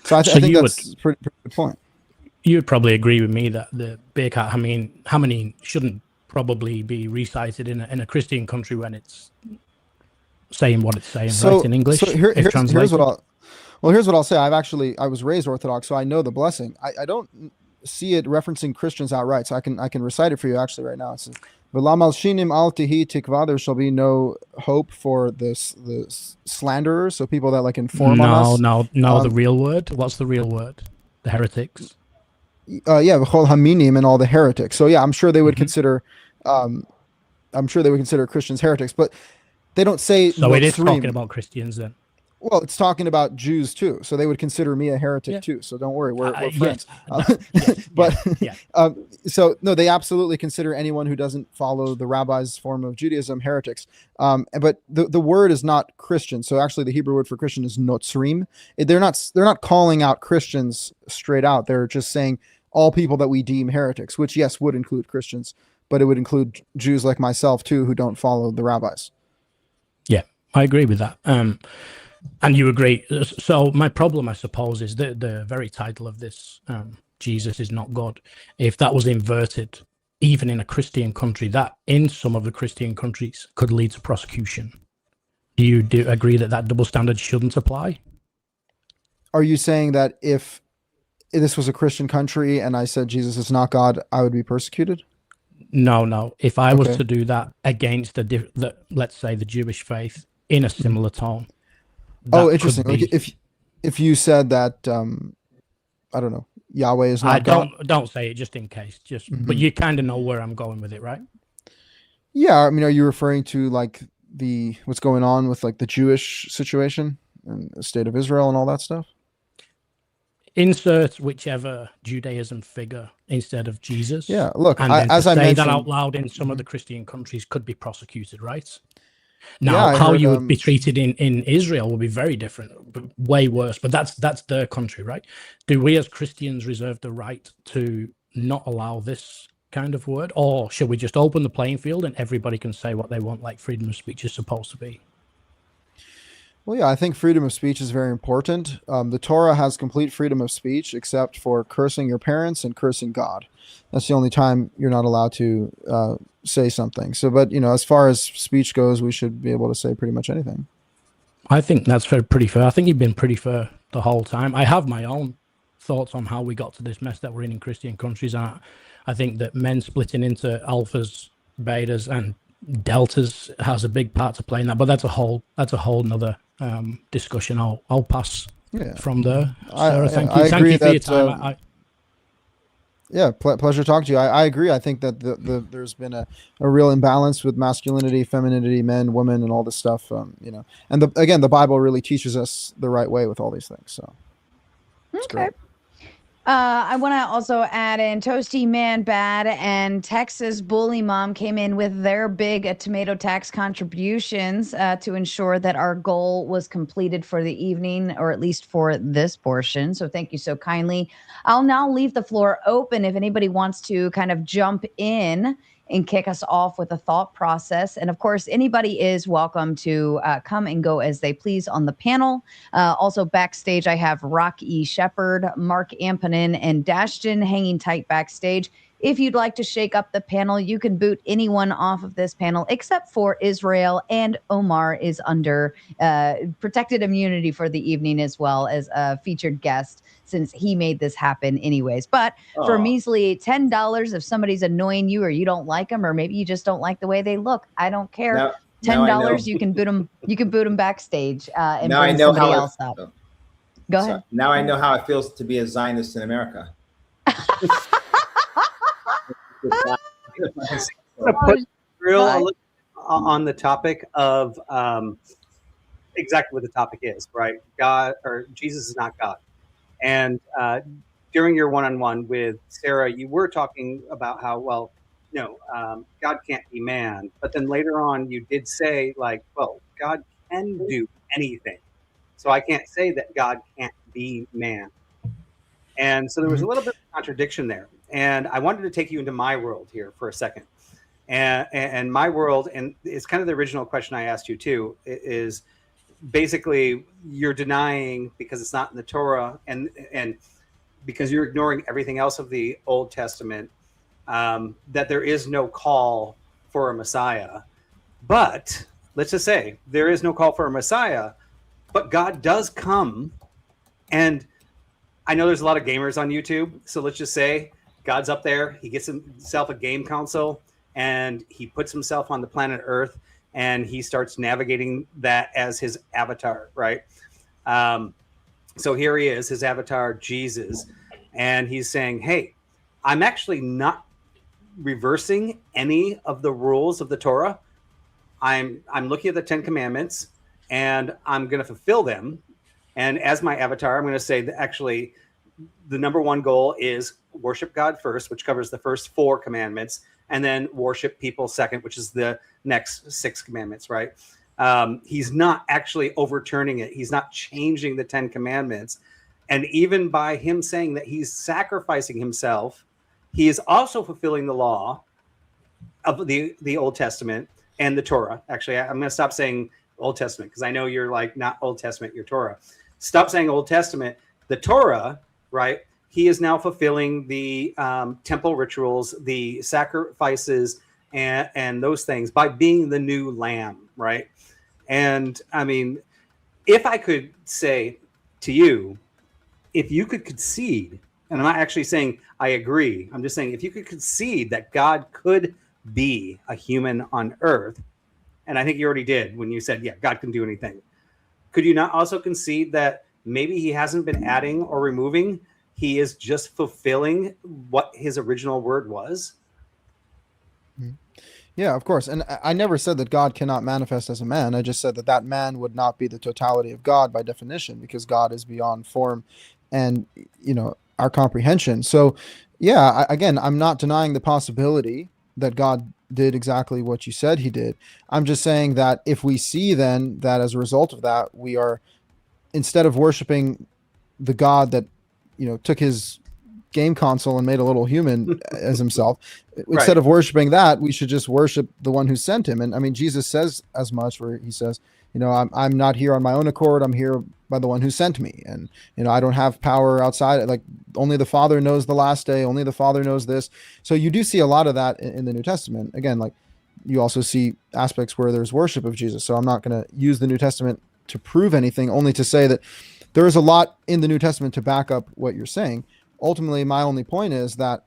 So I think that's a pretty good point. You would probably agree with me that the Birkat Haminin shouldn't probably be recited in a Christian country when it's saying what it's saying, right, in English. So here's what I'll say. I was raised Orthodox, so I know the blessing. I don't see it referencing Christians outright, so I can recite it for you actually right now. It says, "V'lam al shinim al tihi tikva." There shall be no hope for the slanderers, so people that inform on us. No. The real word. What's the real word? The heretics. V'chol haminim and all the heretics. So yeah, I'm sure they would consider. I'm sure they would consider Christians heretics, but they don't say So it is Notzrim. talking about Christians then. Well, it's talking about Jews too, so they would consider me a heretic too. So don't worry, we're friends. So no, they absolutely consider anyone who doesn't follow the rabbi's form of Judaism heretics. But the word is not Christian. So actually, the Hebrew word for Christian is Notzrim. They're not calling out Christians straight out. They're just saying all people that we deem heretics, which yes would include Christians, but it would include Jews like myself too who don't follow the rabbis. Yeah, I agree with that. And you agree. So my problem, I suppose, is the very title of this, Jesus is not God. If that was inverted, even in a Christian country, that in some of the Christian countries could lead to prosecution. Do you agree that double standard shouldn't apply? Are you saying that if this was a Christian country and I said Jesus is not God, I would be persecuted? No. If I was to do that against the let's say the Jewish faith in a similar tone. Oh, interesting. Like if you said that, I don't know, Yahweh is not God. Don't say it just in case. But you kind of know where I'm going with it, right? Yeah, I mean, are you referring to like what's going on with like the Jewish situation and the state of Israel and all that stuff? Insert whichever Judaism figure instead of Jesus. Yeah, look, and as I mentioned, that out loud in some of the Christian countries could be prosecuted, right? Now, how you would be treated in Israel would be very different, way worse. But that's their country, right? Do we as Christians reserve the right to not allow this kind of word, or should we just open the playing field and everybody can say what they want, like freedom of speech is supposed to be? Well, yeah, I think freedom of speech is very important. The Torah has complete freedom of speech, except for cursing your parents and cursing God. That's the only time you're not allowed to say something. So, but as far as speech goes, we should be able to say pretty much anything. I think that's pretty fair. I think you've been pretty fair the whole time. I have my own thoughts on how we got to this mess that we're in Christian countries. And I think that men splitting into alphas, betas, and deltas has a big part to play in that. But that's a whole nother discussion. I'll pass from there. Sarah, thank you. Thank you for your time. Pleasure talking to you. I agree. I think that there's been a real imbalance with masculinity, femininity, men, women, and all this stuff. And the Bible really teaches us the right way with all these things. So, okay. I want to also add in Toasty Man Bad and Texas Bully Mom came in with their big tomato tax contributions to ensure that our goal was completed for the evening, or at least for this portion. So thank you so kindly. I'll now leave the floor open if anybody wants to kind of jump in and kick us off with a thought process. And of course, anybody is welcome to come and go as they please on the panel. Also backstage, I have Rock E. Shepherd, Mark Amponin, and Dashton hanging tight backstage. If you'd like to shake up the panel, you can boot anyone off of this panel except for Israel, and Omar is under protected immunity for the evening as well as a featured guest, since he made this happen anyways. But for measly $10, if somebody's annoying you or you don't like them, or maybe you just don't like the way they look, I don't care. $10, you can boot them. You can boot them backstage and bring somebody else up. Go ahead. Now I know how it feels to be a Zionist in America. Put real on the topic of exactly what the topic is, right? God or Jesus is not God. And during your one-on-one with Sarah, you were talking about how, God can't be man. But then later on, you did say, God can do anything. So I can't say that God can't be man. And so there was a little bit of contradiction there. And I wanted to take you into my world here for a second. And my world, and it's kind of the original question I asked you too, is basically you're denying, because it's not in the Torah, and because you're ignoring everything else of the Old Testament, that there is no call for a Messiah. But let's just say there is no call for a Messiah, but God does come. And I know there's a lot of gamers on YouTube, so let's just say God's up there, he gets himself a game console, and he puts himself on the planet Earth, and he starts navigating that as his avatar, right? So here he is, his avatar, Jesus, and he's saying, hey, I'm actually not reversing any of the rules of the Torah. I'm looking at the 10 Commandments, and I'm going to fulfill them. And as my avatar, I'm going to say that actually the number one goal is worship God first, which covers the first 4 commandments, and then worship people second, which is the next 6 commandments, right? He's not actually overturning it. He's not changing the 10 commandments. And even by him saying that he's sacrificing himself, he is also fulfilling the law of the Old Testament and the Torah. Actually, I'm going to stop saying Old Testament because I know you're like not Old Testament, you're Torah. Stop saying Old Testament. The Torah, right? He is now fulfilling the temple rituals, the sacrifices, and those things by being the new lamb, right? And I mean, if I could say to you, if you could concede, and I'm not actually saying I agree, I'm just saying if you could concede that God could be a human on earth, and I think you already did when you said, yeah, God can do anything. Could you not also concede that maybe he hasn't been adding or removing? He is just fulfilling what his original word was? Yeah, of course. And I never said that God cannot manifest as a man. I just said that that man would not be the totality of God by definition, because God is beyond form and, you know, our comprehension. So, yeah, again, I'm not denying the possibility that God did exactly what you said he did. I'm just saying that if we see then that as a result of that, we are, instead of worshiping the God that, you know, took his game console and made a little human as himself, instead of worshiping that, we should just worship the one who sent him. And I mean, Jesus says as much, where he says, you know, I'm not here on my own accord. I'm here by the one who sent me. And, you know, I don't have power outside. Like, only the Father knows the last day. Only the Father knows this. So you do see a lot of that in the New Testament. Again, like, you also see aspects where there's worship of Jesus. So I'm not going to use the New Testament to prove anything, only to say that there is a lot in the New Testament to back up what you're saying. Ultimately, my only point is that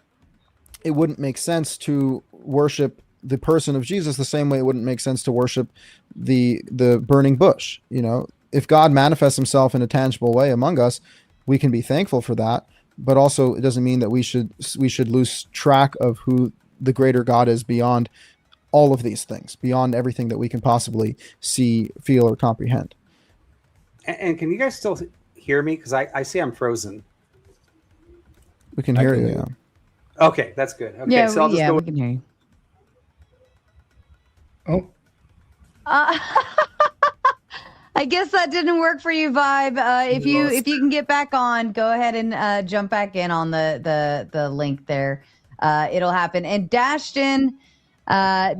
it wouldn't make sense to worship the person of Jesus the same way it wouldn't make sense to worship the burning bush. You know, if God manifests himself in a tangible way among us, we can be thankful for that. But also, it doesn't mean that we should lose track of who the greater God is beyond all of these things, beyond everything that we can possibly see, feel, or comprehend. And can you guys still hear me? Because I see I'm frozen. We can hear you. Yeah. Okay, that's good. Okay, Yeah, so I'll just go. we can hear you. Oh. I guess that didn't work for you, Vibe. If you can get back on, go ahead and jump back in on the link there. It'll happen. And Dashton, a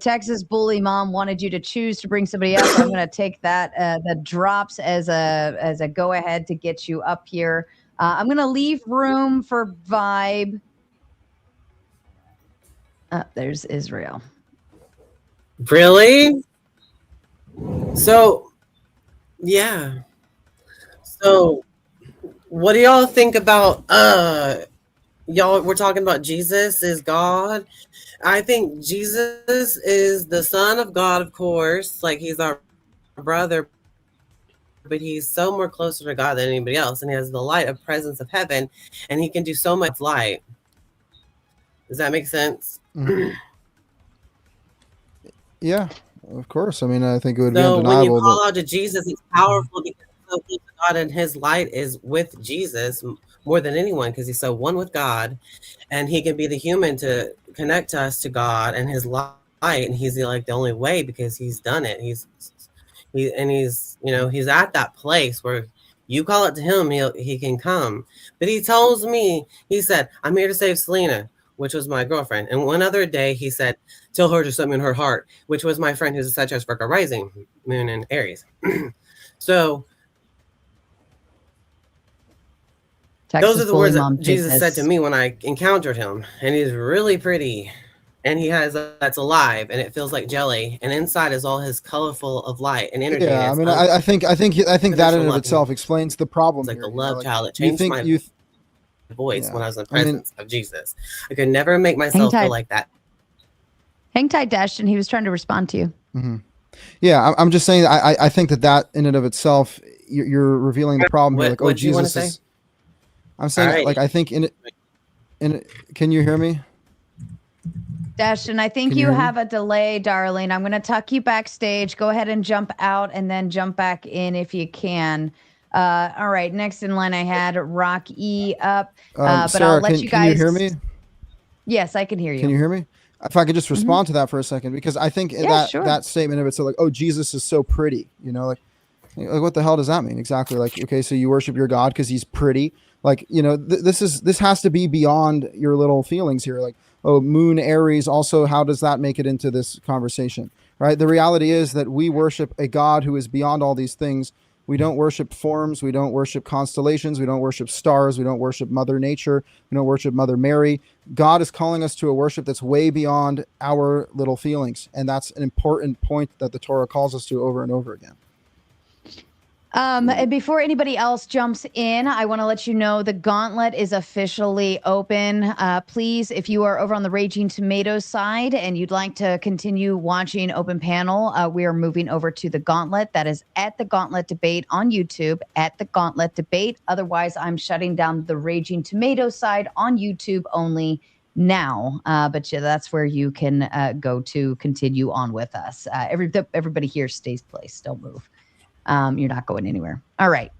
Texas bully mom wanted you to choose to bring somebody up. I'm going to take that the drops as a go ahead to get you up here. I'm going to leave room for Vibe. There's Israel. Really? So, yeah. So, what do y'all think about y'all? We're talking about Jesus is God. I think Jesus is the Son of God, of course. Like, he's our brother, but he's so more closer to God than anybody else, and he has the light of presence of heaven, and he can do so much light. Does that make sense? Mm-hmm. Yeah, of course. I mean, I think it would be So undeniable. when you call out to Jesus, it's powerful because he's so close to God, and his light is with Jesus more than anyone, because he's so one with God, and he can be the human to connect us to God and his light, and he's the only way, because he's done it. He's he's at that place where you call it to him, he can come. But he tells me, he said, I'm here to save Selena, which was my girlfriend. And one other day he said, tell her to set me in her heart, which was my friend who's a Sagittarius Virgo rising, moon in Aries. So those are the words that Jesus said to me when I encountered him. And he's really pretty. And he has that's alive, and it feels like jelly, and inside is all his colorful of light and energy. Yeah, I mean, I think that in and of itself explains the problem. It's like a love like, child. It changed my voice when I was in the presence of Jesus. I could never make myself feel like that. Hang tight, Dashton. He was trying to respond to you. Mm-hmm. Yeah, I'm just saying. I think that in and of itself, you're revealing the problem. Like, oh, Jesus is. I'm saying, like, I think in it. Can you hear me? Destin, I think Can you you hear me? have a delay, darling. I'm going to tuck you backstage. Go ahead and jump out and then jump back in if you can. All right. Next in line, I had Rock E up, but Sarah, I'll let you can you guys. hear me? Yes, I can hear you. Can you hear me? If I could just respond to that for a second, because I think that statement of it, so like, oh, Jesus is so pretty, like what the hell does that mean exactly? Like, okay, so you worship your God because he's pretty. Like, this has to be beyond your little feelings here. Like, oh, Moon Aries. Also, how does that make it into this conversation? Right. The reality is that we worship a God who is beyond all these things. We don't worship forms. We don't worship constellations. We don't worship stars. We don't worship Mother Nature. We don't worship Mother Mary. God is calling us to a worship that's way beyond our little feelings. And that's an important point that the Torah calls us to over and over again. And before anybody else jumps in, I want to let you know the gauntlet is officially open. Please, if you are over on the Raging Tomatoes side and you'd like to continue watching Open Panel, we are moving over to the gauntlet. That is at the Gauntlet Debate on YouTube, at the Gauntlet Debate. Otherwise, I'm shutting down the Raging Tomatoes side on YouTube only now. But yeah, that's where you can go to continue on with us. Everybody here stays placed. Don't move. You're not going anywhere. All right.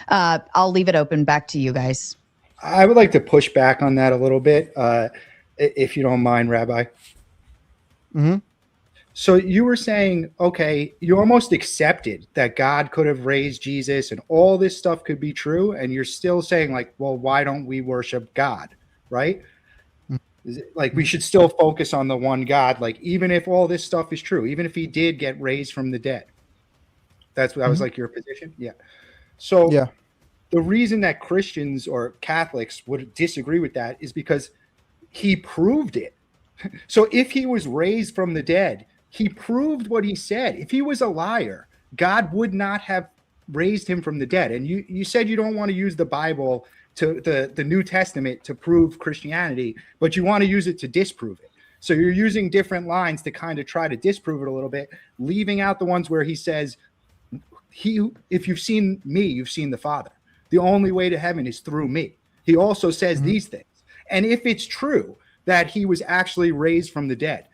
I'll leave it open. Back to you guys. I would like to push back on that a little bit, if you don't mind, Rabbi. Mm-hmm. So you were saying, okay, you almost accepted that God could have raised Jesus and all this stuff could be true. And you're still saying like, well, why don't we worship God? Right? Is it, like, we should still focus on the one God, like, even if all this stuff is true, even if he did get raised from the dead. That was like your position? Yeah. So the reason that Christians or Catholics would disagree with that is because he proved it. So if he was raised from the dead, he proved what he said. If he was a liar, God would not have raised him from the dead. And you said you don't want to use the Bible, to the New Testament, to prove Christianity, but you want to use it to disprove it. So you're using different lines to kind of try to disprove it a little bit, leaving out the ones where he says, if you've seen me, you've seen the Father. The only way to heaven is through me. He also says these things. And if it's true that he was actually raised from the dead,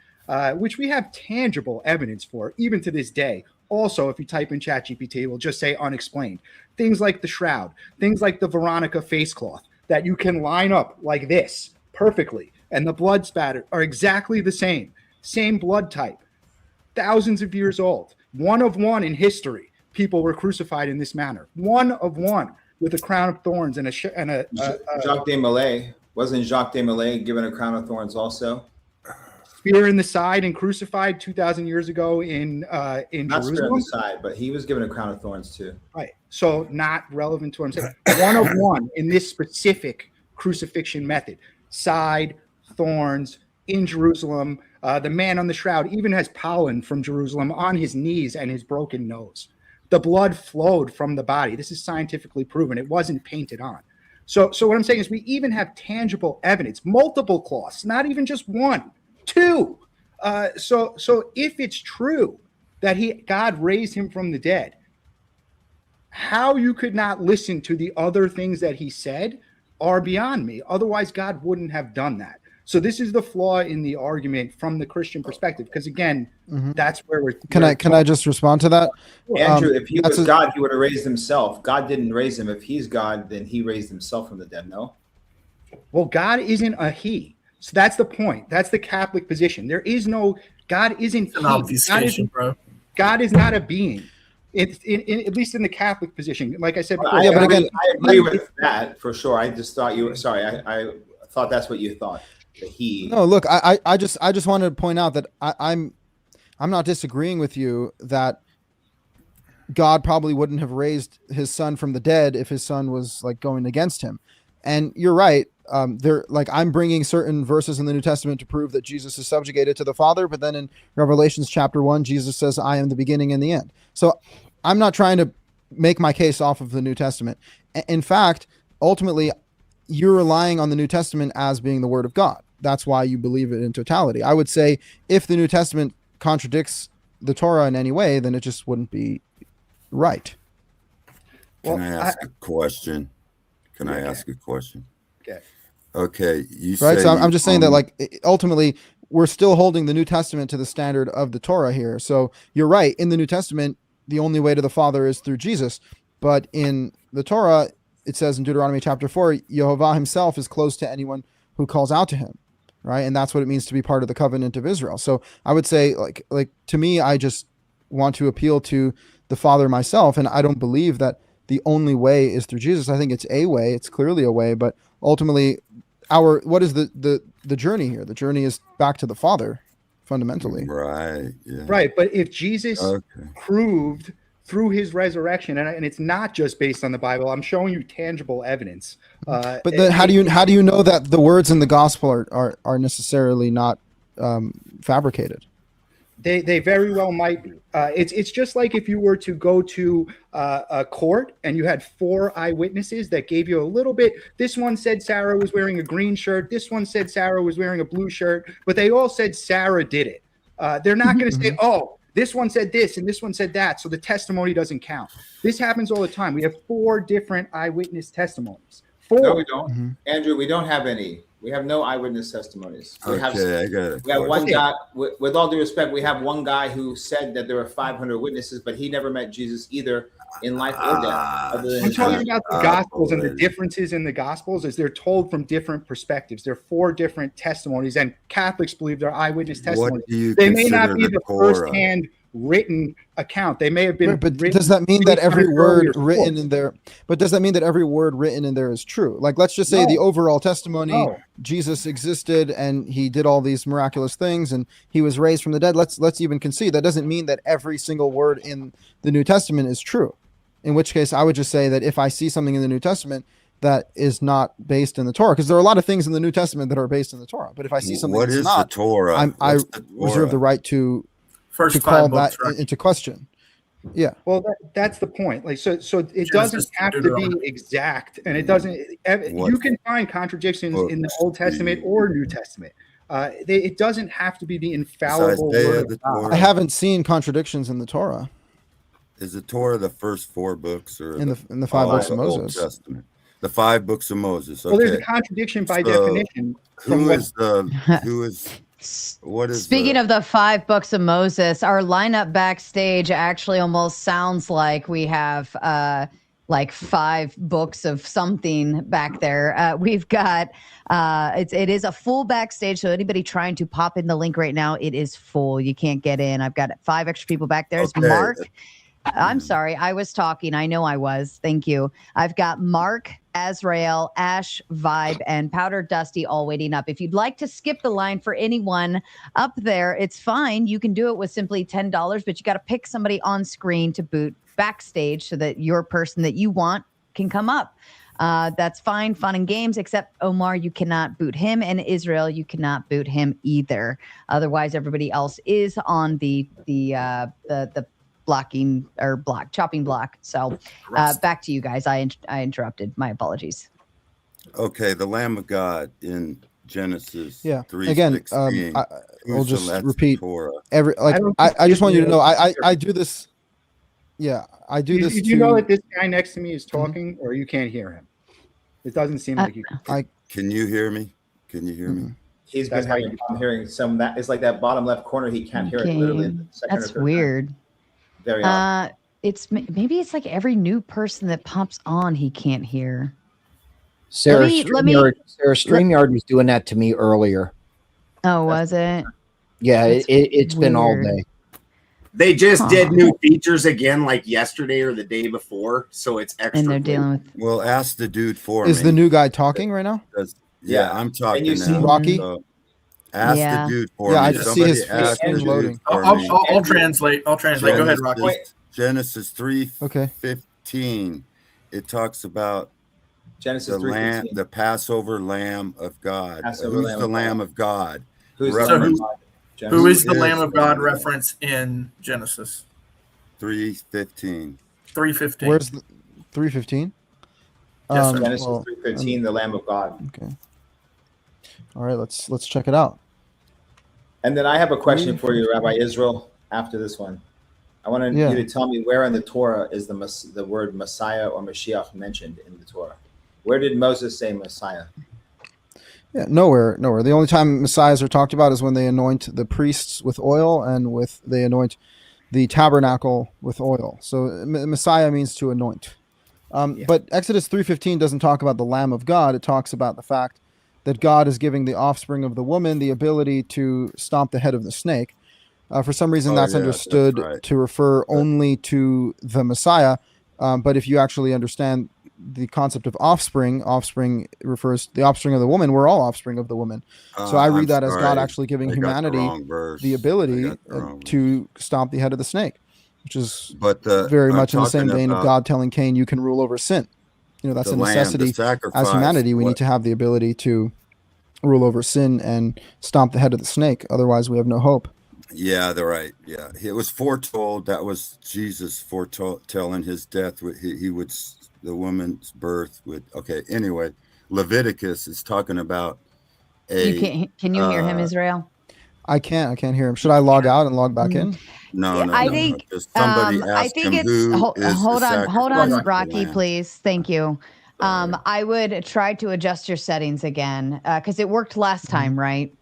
which we have tangible evidence for, even to this day. Also, if you type in ChatGPT, it will just say unexplained. Things like the shroud, things like the Veronica face cloth that you can line up like this perfectly. And the blood spatter are exactly the same blood type, thousands of years old. One of one in history. People were crucified in this manner. One of one with a crown of thorns and a Jacques Desmoulins. Wasn't Jacques Desmoulins given a crown of thorns also? Spear in the side and crucified 2,000 years ago in Not Jerusalem. spear in the side, but he was given a crown of thorns too. Right. So not relevant to what I'm saying. One of one in this specific crucifixion method. Side, thorns, in Jerusalem. The man on the shroud even has pollen from Jerusalem on his knees and his broken nose. The blood flowed from the body. This is scientifically proven. It wasn't painted on. So what I'm saying is we even have tangible evidence, multiple cloths, not even just one, two. So if it's true that God raised him from the dead, how you could not listen to the other things that he said are beyond me. Otherwise, God wouldn't have done that. So this is the flaw in the argument from the Christian perspective, because again, that's where we're. Can I just respond to that? Andrew, if he was God, he would have raised himself. God didn't raise him. If he's God, then he raised himself from the dead. No. Well, God isn't a he. So that's the point. That's the Catholic position. There is no God. Isn't an obfuscation, bro? God is not a being. It's at least in the Catholic position. Like I said before, I agree with that for sure. I just thought you were sorry. I thought that's what you thought. No, look, I just wanted to point out that I'm not disagreeing with you that God probably wouldn't have raised his son from the dead if his son was like going against him. And you're right. I'm bringing certain verses in the New Testament to prove that Jesus is subjugated to the Father. But then in Revelations chapter 1, Jesus says, I am the beginning and the end. So I'm not trying to make my case off of the New Testament. In fact, ultimately, you're relying on the New Testament as being the word of God. That's why you believe it in totality. I would say if the New Testament contradicts the Torah in any way, then it just wouldn't be right. Can I ask a question? Can I ask a question? Okay. Okay, you right? say So I'm just saying that, um, like, ultimately, we're still holding the New Testament to the standard of the Torah here. So you're right. In the New Testament, the only way to the Father is through Jesus. But in the Torah, it says in Deuteronomy chapter 4, Yehovah himself is close to anyone who calls out to him, right? And that's what it means to be part of the covenant of Israel. So I would say, like to me, I just want to appeal to the Father myself, and I don't believe that the only way is through Jesus. I think it's a way. It's clearly a way, but ultimately, what is the journey here? The journey is back to the Father, fundamentally. right, yeah. Right, but if Jesus Okay. proved through his resurrection, and it's not just based on the Bible, I'm showing you tangible evidence. But then how do you know that the words in the gospel are necessarily not fabricated? They very well might be. It's just like if you were to go to a court and you had 4 eyewitnesses that gave you a little bit. This one said Sarah was wearing a green shirt. This one said Sarah was wearing a blue shirt, but they all said Sarah did it. They're not going to say, oh, this one said this and this one said that, so the testimony doesn't count. This happens all the time. We have 4 different eyewitness testimonies. 4. No, we don't. Andrew, we don't have any. We have no eyewitness testimonies. We have one guy, with all due respect, we have one guy who said that there were 500 witnesses, but he never met Jesus either in life or death. I'm talking about the Gospels, and the differences in the Gospels is they're told from different perspectives. There are 4 different testimonies, and Catholics believe they're eyewitness testimonies. They may not be the first-hand written account. They may have been. But does that mean that every word written in there? But does that mean that every word written in there is true? Like, let's just say the overall testimony: Jesus existed and he did all these miraculous things and he was raised from the dead. Let's even concede that doesn't mean that every single word in the New Testament is true. In which case, I would just say that if I see something in the New Testament that is not based in the Torah, because there are a lot of things in the New Testament that are based in the Torah, but if I see something that's not, the Torah? I reserve the right to call that into question. Yeah. Well, that's the point. Like, so it doesn't have to be exact, and it doesn't. You can find contradictions in the Old Testament or New Testament. It doesn't have to be the infallible word of God. I haven't seen contradictions in the Torah. Is the Torah the first 4 books, or in the 5 books of Moses? Old Testament? The 5 books of Moses. Okay. Well, there's a contradiction by definition. Speaking of the 5 books of Moses, our lineup backstage actually almost sounds like we have like 5 books of something back there. We've got it is a full backstage, so anybody trying to pop in the link right now, it is full. You can't get in. I've got 5 extra people back there. Okay. Mark. I'm sorry, I was talking. I know I was. Thank you. I've got Mark, Azrael, Ash, Vibe, and Powder Dusty all waiting up. If you'd like to skip the line for anyone up there, it's fine. You can do it with simply $10, but you got to pick somebody on screen to boot backstage so that your person that you want can come up. That's fine, fun and games, except Omar, you cannot boot him, and Israel, you cannot boot him either. Otherwise, everybody else is on the blocking or chopping block. So back to you guys. I interrupted. My apologies. Okay, the Lamb of God in Genesis 3:16. Again, we'll just repeat every. Like, I just want you to know, I do this. Yeah, I do this. Did you know that this guy next to me is talking, or you can't hear him? It doesn't seem like you can. Can you hear me? Can you hear me? He's been having hearing some that. It's like that bottom left corner. He can't hear it literally. In the second That's weird. Very odd. Maybe it's like every new person that pops on, he can't hear. Sarah StreamYard was doing that to me earlier. Oh, was it? Yeah, it's been all day. They just did new features again, like yesterday or the day before, so it's extra. And they're dealing with. Well, ask the dude for me. Is the new guy talking right now? Yeah, I'm talking now. Rocky? So ask the dude for me. Yeah, I just see his screen loading. I'll translate. Go ahead, Rocky. Genesis 3:15. It talks about Genesis the Passover Lamb of God. Who's the Lamb of God? Who is the Lamb of God reference in Genesis? 3:15. 3:15. Where's the 3:15? Yes, Genesis 3:15, the Lamb of God. Okay. All right, let's check it out. And then I have a question for you, Rabbi Israel, after this one. I want you to tell me where in the Torah is the word Messiah or Mashiach mentioned in the Torah. Where did Moses say Messiah? Yeah, nowhere. The only time messiahs are talked about is when they anoint the priests with oil and they anoint the tabernacle with oil. So messiah means to anoint. But Exodus 3:15 doesn't talk about the Lamb of God. It talks about the fact that God is giving the offspring of the woman the ability to stomp the head of the snake. For some reason, that's understood to refer only to the Messiah. But if you actually understand the concept of offspring refers to the offspring of the woman. We're all offspring of the woman. So I read that as God actually giving humanity the ability to stomp the head of the snake, which is very much in the same vein of God telling Cain, you can rule over sin. That's a necessity. As humanity, we need to have the ability to rule over sin and stomp the head of the snake. Otherwise, we have no hope. Yeah, they're right. Yeah, it was foretold. That was Jesus foretelling his death. He would, the woman's birth would. Okay. Anyway, Leviticus is talking about Can you hear him, Israel? I can't hear him. Should I log out and log back in? No. I think somebody asked I think him it's hold on, Rocky, lamb. please. Thank you. I would try to adjust your settings again because it worked last time, right?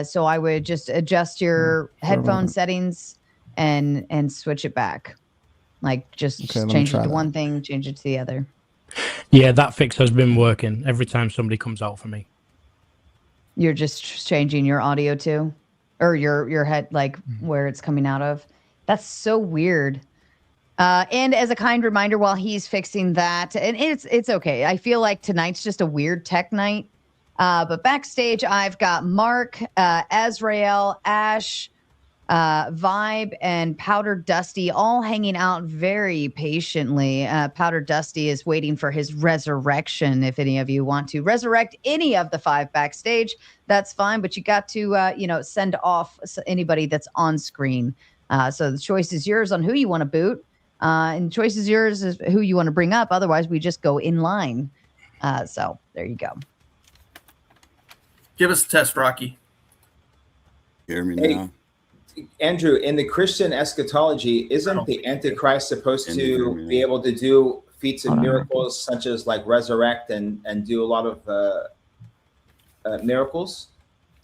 So I would just adjust your headphone settings and switch it back. Like just change it to one thing, change it to the other. Yeah, that fix has been working every time somebody comes out for me. You're just changing your audio too, or your head, like where it's coming out of. That's so weird. And as a kind reminder, while he's fixing that, and it's okay. I feel like tonight's just a weird tech night. But backstage, I've got Mark, Azrael, Ash, Vibe, and Powder Dusty all hanging out very patiently. Powder Dusty is waiting for his resurrection. If any of you want to resurrect any of the 5 backstage, that's fine. But you got to, send off anybody that's on screen. So the choice is yours on who you want to boot. And the choice is yours is who you want to bring up. Otherwise, we just go in line. So there you go. Give us a test, Rocky. Hear me now? Andrew, in the Christian eschatology, isn't the Antichrist supposed to be able to do feats and miracles such as like resurrect and do a lot of miracles?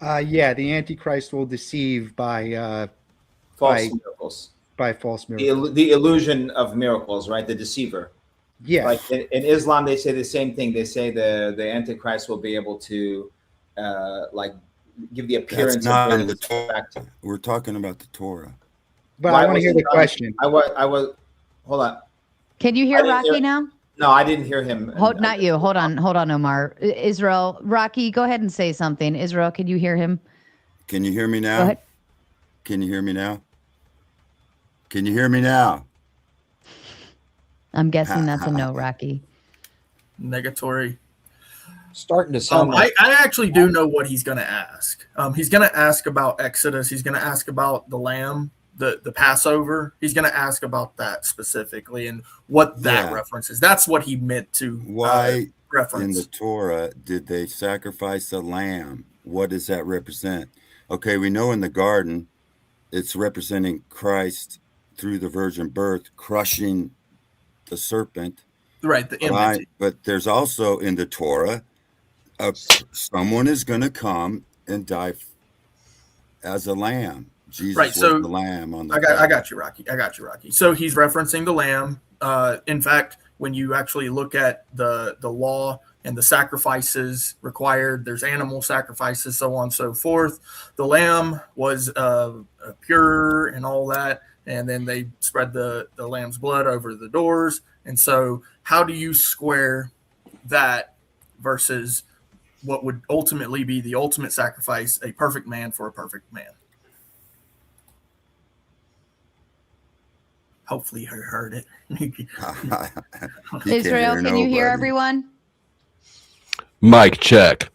Yeah, the Antichrist will deceive by false miracles. By false miracles. The illusion of miracles, right? The deceiver. Yeah. Like in Islam, they say the same thing. They say the Antichrist will be able to give the appearance That's not of the Torah. We're talking about the Torah. But I want to hear the question. I was hold on. Can you hear Rocky now? No, I didn't hear him. Not you. Hold on, Omar. Israel, Rocky, go ahead and say something. Israel, can you hear him? Can you hear me now? Go ahead. Can you hear me now? Can you hear me now? I'm guessing that's a no, Rocky. Negatory. Starting to sound I actually do know what he's going to ask. He's going to ask about Exodus. He's going to ask about the lamb, the Passover. He's going to ask about that specifically and what that references. That's what he meant to reference. In the Torah did they sacrifice a lamb? What does that represent? Okay, we know in the garden it's representing Christ through the virgin birth crushing the serpent. Right, the image. But there's also in the Torah someone is going to come and die as a lamb. Jesus was the lamb on the I got you, Rocky. So he's referencing the lamb. In fact, when you actually look at the law and the sacrifices required, there's animal sacrifices, so on and so forth. The lamb was pure and all that, and then they spread the lamb's blood over the doors. And so how do you square that versus what would ultimately be the ultimate sacrifice, a perfect man for a perfect man? Hopefully you heard it. Israel, can you hear everyone? Mic check.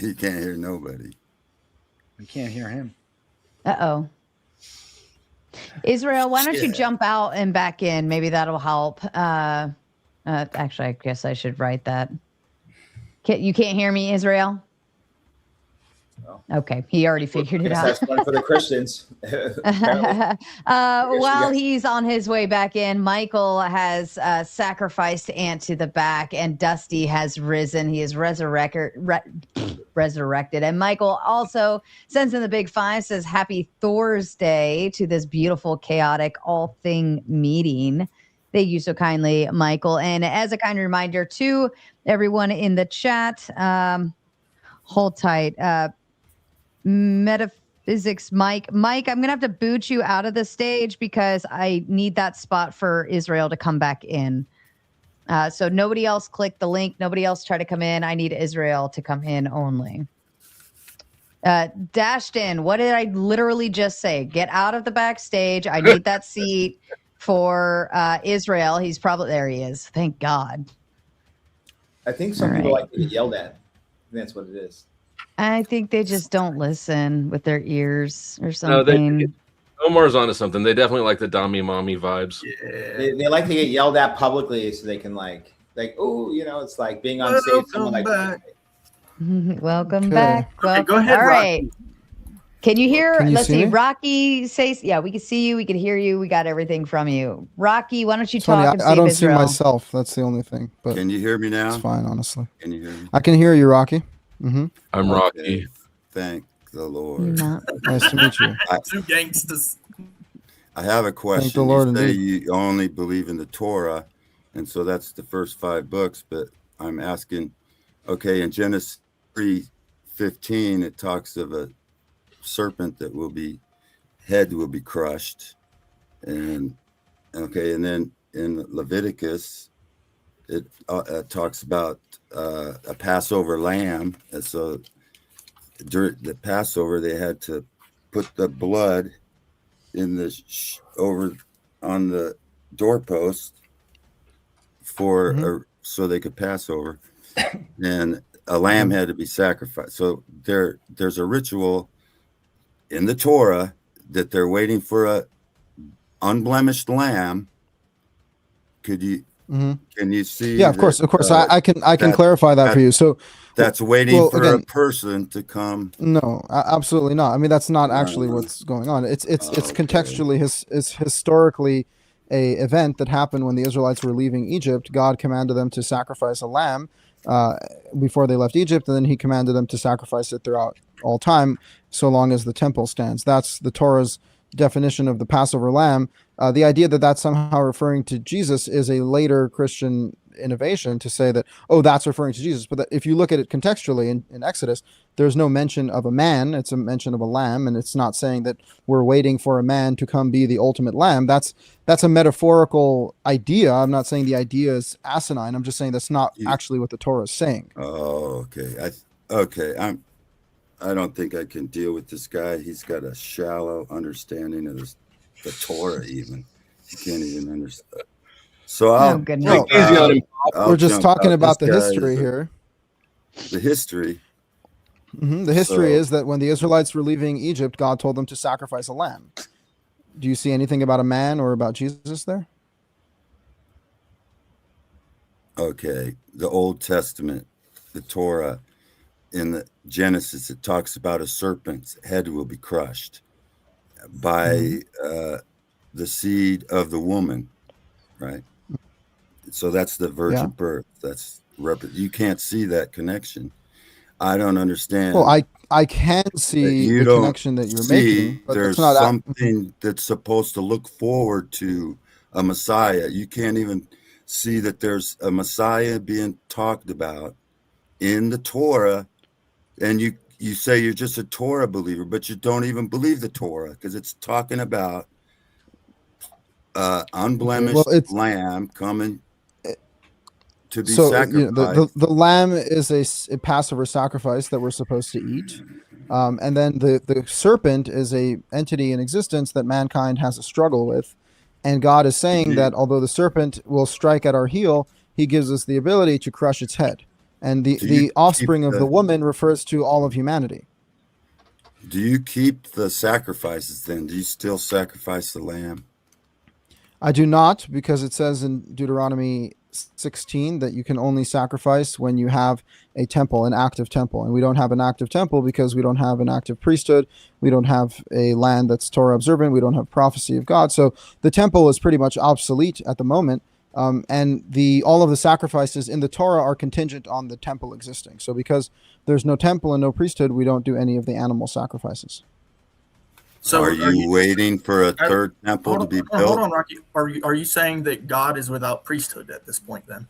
He can't hear nobody. We can't hear him. Uh-oh. Israel, why don't you jump out and back in? Maybe that'll help. Actually, I guess I should write that. You can't hear me, Israel? Okay, he already figured it out. That's one for the Christians. While he's on his way back in, Michael has sacrificed Ant to the back, and Dusty has risen. He is resurrected. And Michael also sends in the big 5, says happy Thursday to this beautiful, chaotic, all thing meeting. Thank you so kindly, Michael. And as a kind reminder to everyone in the chat, hold tight. Metaphysics, Mike, I'm gonna have to boot you out of the stage because I need that spot for Israel to come back in. So nobody else click the link. Nobody else try to come in. I need Israel to come in only. Dashed in. What did I literally just say? Get out of the backstage. I need that seat for Israel. He's probably there. He is. Thank God. I think some people like to get yelled at. That's what it is. I think they just don't listen with their ears or something. Omar's onto something. They definitely like the Dami Mommy vibes. Yeah. They like to get yelled at publicly so they can like, oh, it's like being on stage. Someone Welcome back. Okay, go ahead, All right. Rocky. Can you hear? Can you Let's see see. me? Rocky says, yeah, we can see you. We can hear you. We got everything from you. Rocky, why don't you It's funny, talk and I don't see Israel? myself. That's the only thing. But can you hear me now? It's fine, honestly. Can you hear me? I can hear you, Rocky. Mm-hmm. I'm Rocky. Thank the Lord. Nice to meet you. Two gangsters. I have a question. Thank the Lord You say indeed. you only believe in the Torah, and so that's the first 5 books. But I'm asking, okay, in Genesis 3:15, it talks of a serpent that head will be crushed, and then in Leviticus, it talks about a Passover lamb, and so during the Passover they had to put the blood in the over on the doorpost for so they could pass over, and a lamb had to be sacrificed. So there's a ritual in the Torah that they're waiting for a unblemished lamb. Could you can you see? Yeah, of course. I can clarify that for you. So that's waiting for a person to come. No, absolutely not. I mean, that's not actually what's going on. It's contextually historically a event that happened when the Israelites were leaving Egypt. God commanded them to sacrifice a lamb before they left Egypt, and then he commanded them to sacrifice it throughout all time, so long as the temple stands. That's the Torah's definition of the Passover lamb. The idea that that's somehow referring to Jesus is a later Christian innovation to say that, that's referring to Jesus. But if you look at it contextually in Exodus, there's no mention of a man. It's a mention of a lamb, and it's not saying that we're waiting for a man to come be the ultimate lamb. That's a metaphorical idea. I'm not saying the idea is asinine. I'm just saying that's not actually what the Torah is saying. Oh, okay. I don't think I can deal with this guy. He's got a shallow understanding of the Torah even. He can't even understand. So we're just talking about the history here. The history. The history is that when the Israelites were leaving Egypt, God told them to sacrifice a lamb. Do you see anything about a man or about Jesus there? Okay. The Old Testament, the Torah, in the Genesis, it talks about a serpent's head will be crushed by the seed of the woman, right? So that's the virgin birth. You can't see that connection. I don't understand. Well, I can see the connection that you're making, but there's it's not something that's supposed to look forward to a Messiah. You can't even see that there's a Messiah being talked about in the Torah, and you say you're just a Torah believer, but you don't even believe the Torah because it's talking about unblemished lamb coming to be sacrificed. The lamb is a Passover sacrifice that we're supposed to eat, and then the serpent is a entity in existence that mankind has a struggle with, and God is saying that although the serpent will strike at our heel, he gives us the ability to crush its head. And the offspring of the woman refers to all of humanity. Do you keep the sacrifices then? Do you still sacrifice the lamb? I do not, because it says in Deuteronomy 16 that you can only sacrifice when you have a temple, an active temple. And we don't have an active temple because we don't have an active priesthood. We don't have a land that's Torah observant. We don't have prophecy of God. So the temple is pretty much obsolete at the moment. And all of the sacrifices in the Torah are contingent on the temple existing. So because there's no temple and no priesthood, we don't do any of the animal sacrifices. So are you waiting for a third temple to be built? Hold on, Rocky. Are you saying that God is without priesthood at this point then?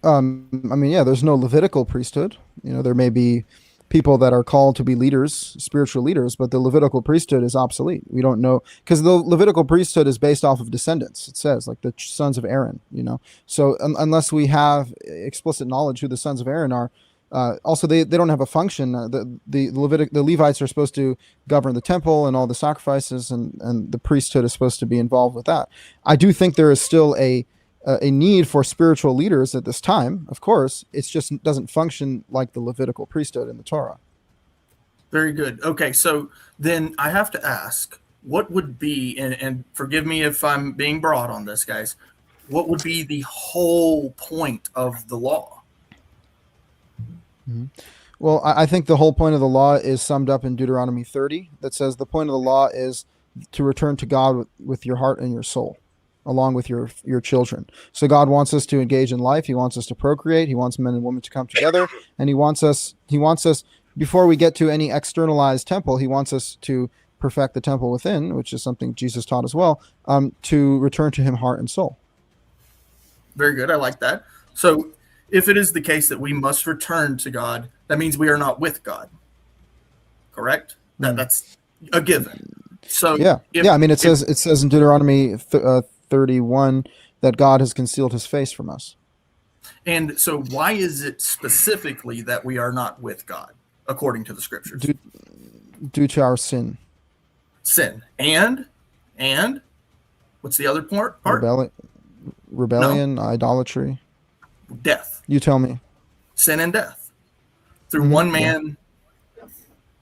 I mean, yeah, there's no Levitical priesthood. There may be people that are called to be leaders, spiritual leaders, but the Levitical priesthood is obsolete. We don't know, because the Levitical priesthood is based off of descendants. It says like the sons of Aaron, So unless we have explicit knowledge who the sons of Aaron are, also they don't have a function. The Levites are supposed to govern the temple and all the sacrifices, and the priesthood is supposed to be involved with that. I do think there is still a need for spiritual leaders at this time. Of course, it just doesn't function like the Levitical priesthood in the Torah. Very good. Okay, so then I have to ask, what would be, and forgive me if I'm being broad on this, guys, what would be the whole point of the law? Mm-hmm. Well, I think the whole point of the law is summed up in Deuteronomy 30, that says the point of the law is to return to God with your heart and your soul, along with your children. So God wants us to engage in life. He wants us to procreate. He wants men and women to come together. And he wants us, before we get to any externalized temple, he wants us to perfect the temple within, which is something Jesus taught as well, to return to him heart and soul. Very good. I like that. So if it is the case that we must return to God, that means we are not with God. Correct? That's a given. So I mean, it says in Deuteronomy 31 that God has concealed his face from us. And so why is it specifically that we are not with God, according to the scriptures? Due to our sin. Sin. And what's the other part? Rebellion, idolatry. Death. You tell me. Sin and death. Through one man,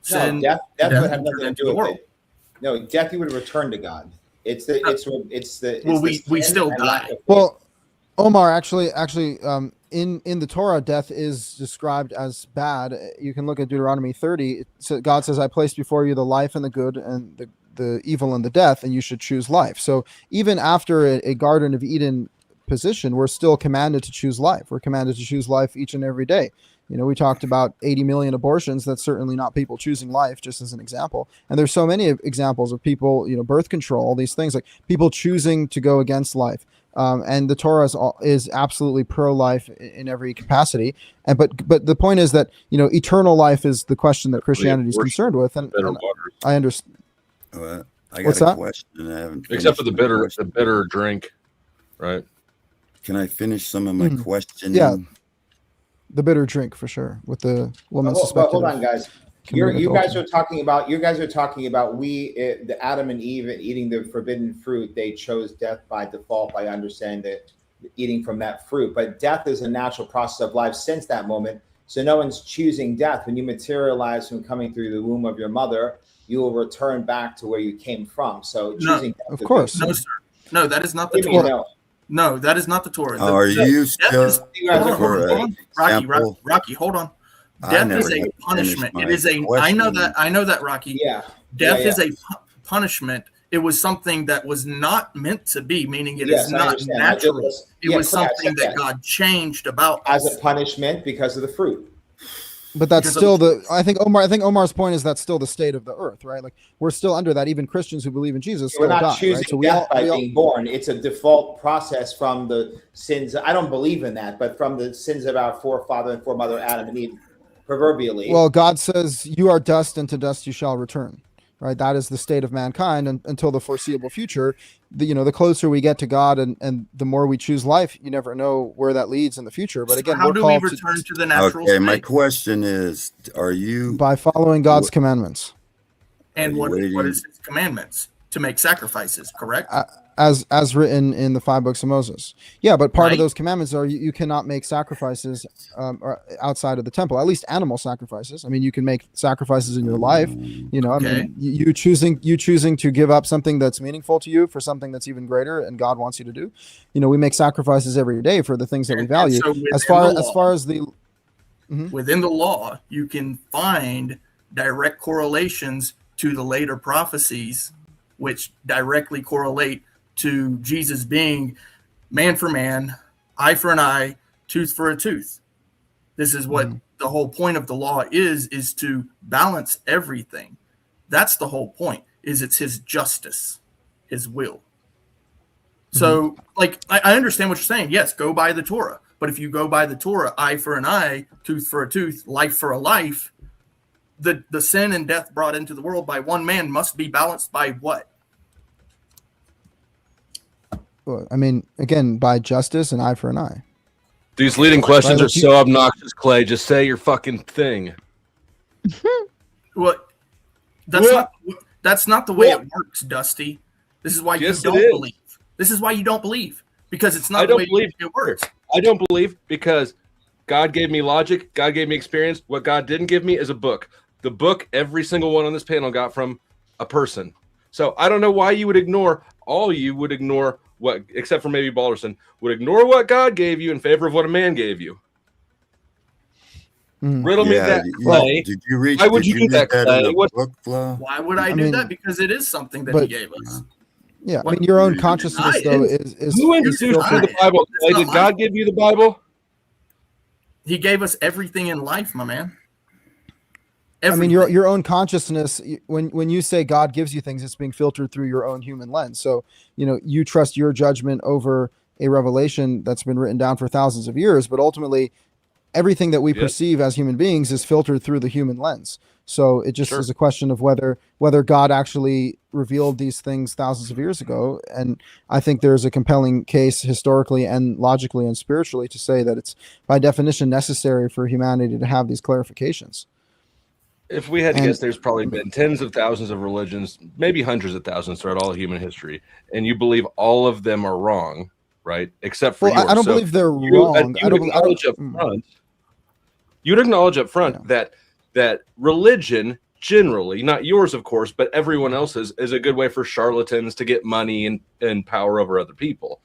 sin. No, death would have nothing to do with it. No, death, you would return to God. It's the we still die. Well, Omar, actually, in the Torah, death is described as bad. You can look at Deuteronomy 30. God says, "I placed before you the life and the good, and the evil and the death, and you should choose life." So even after a Garden of Eden position, we're still commanded to choose life. We're commanded to choose life each and every day. We talked about 80 million abortions. That's certainly not people choosing life, just as an example. And there's so many examples of people, birth control, all these things, like people choosing to go against life. And the Torah is absolutely pro-life in every capacity. But the point is that, eternal life is the question that Christianity is concerned with. And I understand. I got a question. I haven't except for the bitter drink, right? Can I finish some of my questioning? Yeah. The bitter drink, for sure, with the woman suspected. Hold on, guys. You guys are talking about the Adam and Eve eating the forbidden fruit. They chose death by default by understanding that eating from that fruit. But death is a natural process of life since that moment. So no one's choosing death. When you materialize from coming through the womb of your mother, you will return back to where you came from. So choosing death. Of course. No, sir. No, that is not the Torah. No, that is not the Torah. Are you still Rocky, hold on. Death is a punishment. It is a I know that, Rocky. Yeah. Death is a punishment. It was something that was not meant to be, meaning it is not natural. It was something that God changed about as a punishment because of the fruit. But that's still I think Omar's point is that's still the state of the earth, right? Like we're still under that. Even Christians who believe in Jesus we're not die, choosing right? So death by being born. It's a default process from the sins. I don't believe in that, but from the sins of our forefather and foremother Adam and Eve, proverbially. Well, God says, "You are dust, and to dust you shall return." Right? That is the state of mankind until the foreseeable future. The closer we get to God and the more we choose life, you never know where that leads in the future. But again, how do we return to the natural state? My question is, are you by following God's commandments? And what is his commandments? to make sacrifices, correct? As written in the 5 books of Moses. Yeah, but part of those commandments are you cannot make sacrifices outside of the temple, at least animal sacrifices. I mean, you can make sacrifices in your life, you know. Okay. I mean, you choosing to give up something that's meaningful to you for something that's even greater and God wants you to do. You know, we make sacrifices every day for the things that we value. So as far as the within the law, you can find direct correlations to the later prophecies, which directly correlate to Jesus being man for man, eye for an eye, tooth for a tooth. This is what the whole point of the law is to balance everything. That's the whole point, is it's his justice, his will. So, like, I understand what you're saying. Yes, go by the Torah. But if you go by the Torah, eye for an eye, tooth for a tooth, life for a life, the sin and death brought into the world by one man must be balanced by what? I mean, again, by justice and eye for an eye. These leading questions are so obnoxious, Clay. Just say your fucking thing. Well, that's not the way it works, Dusty. This is why you don't believe. This is why you don't believe, because it's not the way it works. I don't believe because God gave me logic. God gave me experience. What God didn't give me is a book. The book every single one on this panel got from a person. So I don't know why you would ignore. All you would ignore what, except for maybe Balderson, would ignore what God gave you in favor of what a man gave you. Riddle me that, Clay. Did you read? Why would you do that, Clay? Why would I do that? Because it is something that he gave us. Yeah, I mean, your own consciousness, though, is who introduced you to the Bible? Clay? Did God give you the Bible? He gave us everything in life, my man. Everything. I mean, your own consciousness, when you say God gives you things, it's being filtered through your own human lens. So, you know, you trust your judgment over a revelation that's been written down for thousands of years, but ultimately everything that we perceive as human beings is filtered through the human lens. So it just is a question of whether God actually revealed these things thousands of years ago. And I think there's a compelling case historically and logically and spiritually to say that it's by definition necessary for humanity to have these clarifications. If we had to guess, there's probably been tens of thousands of religions, maybe hundreds of thousands throughout all of human history. And you believe all of them are wrong, right? Except for yours. I don't believe they're wrong. You'd acknowledge up front that religion generally, not yours, of course, but everyone else's, is a good way for charlatans to get money and power over other people.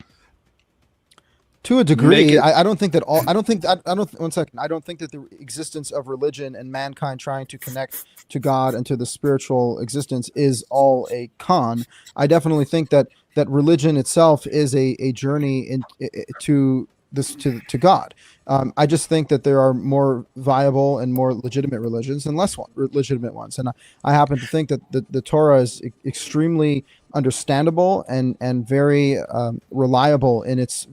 To a degree, I don't think that the existence of religion and mankind trying to connect to God and to the spiritual existence is all a con. I definitely think that religion itself is a journey to God. I just think that there are more viable and more legitimate religions and less legitimate ones. And I happen to think that the Torah is extremely understandable and very reliable in its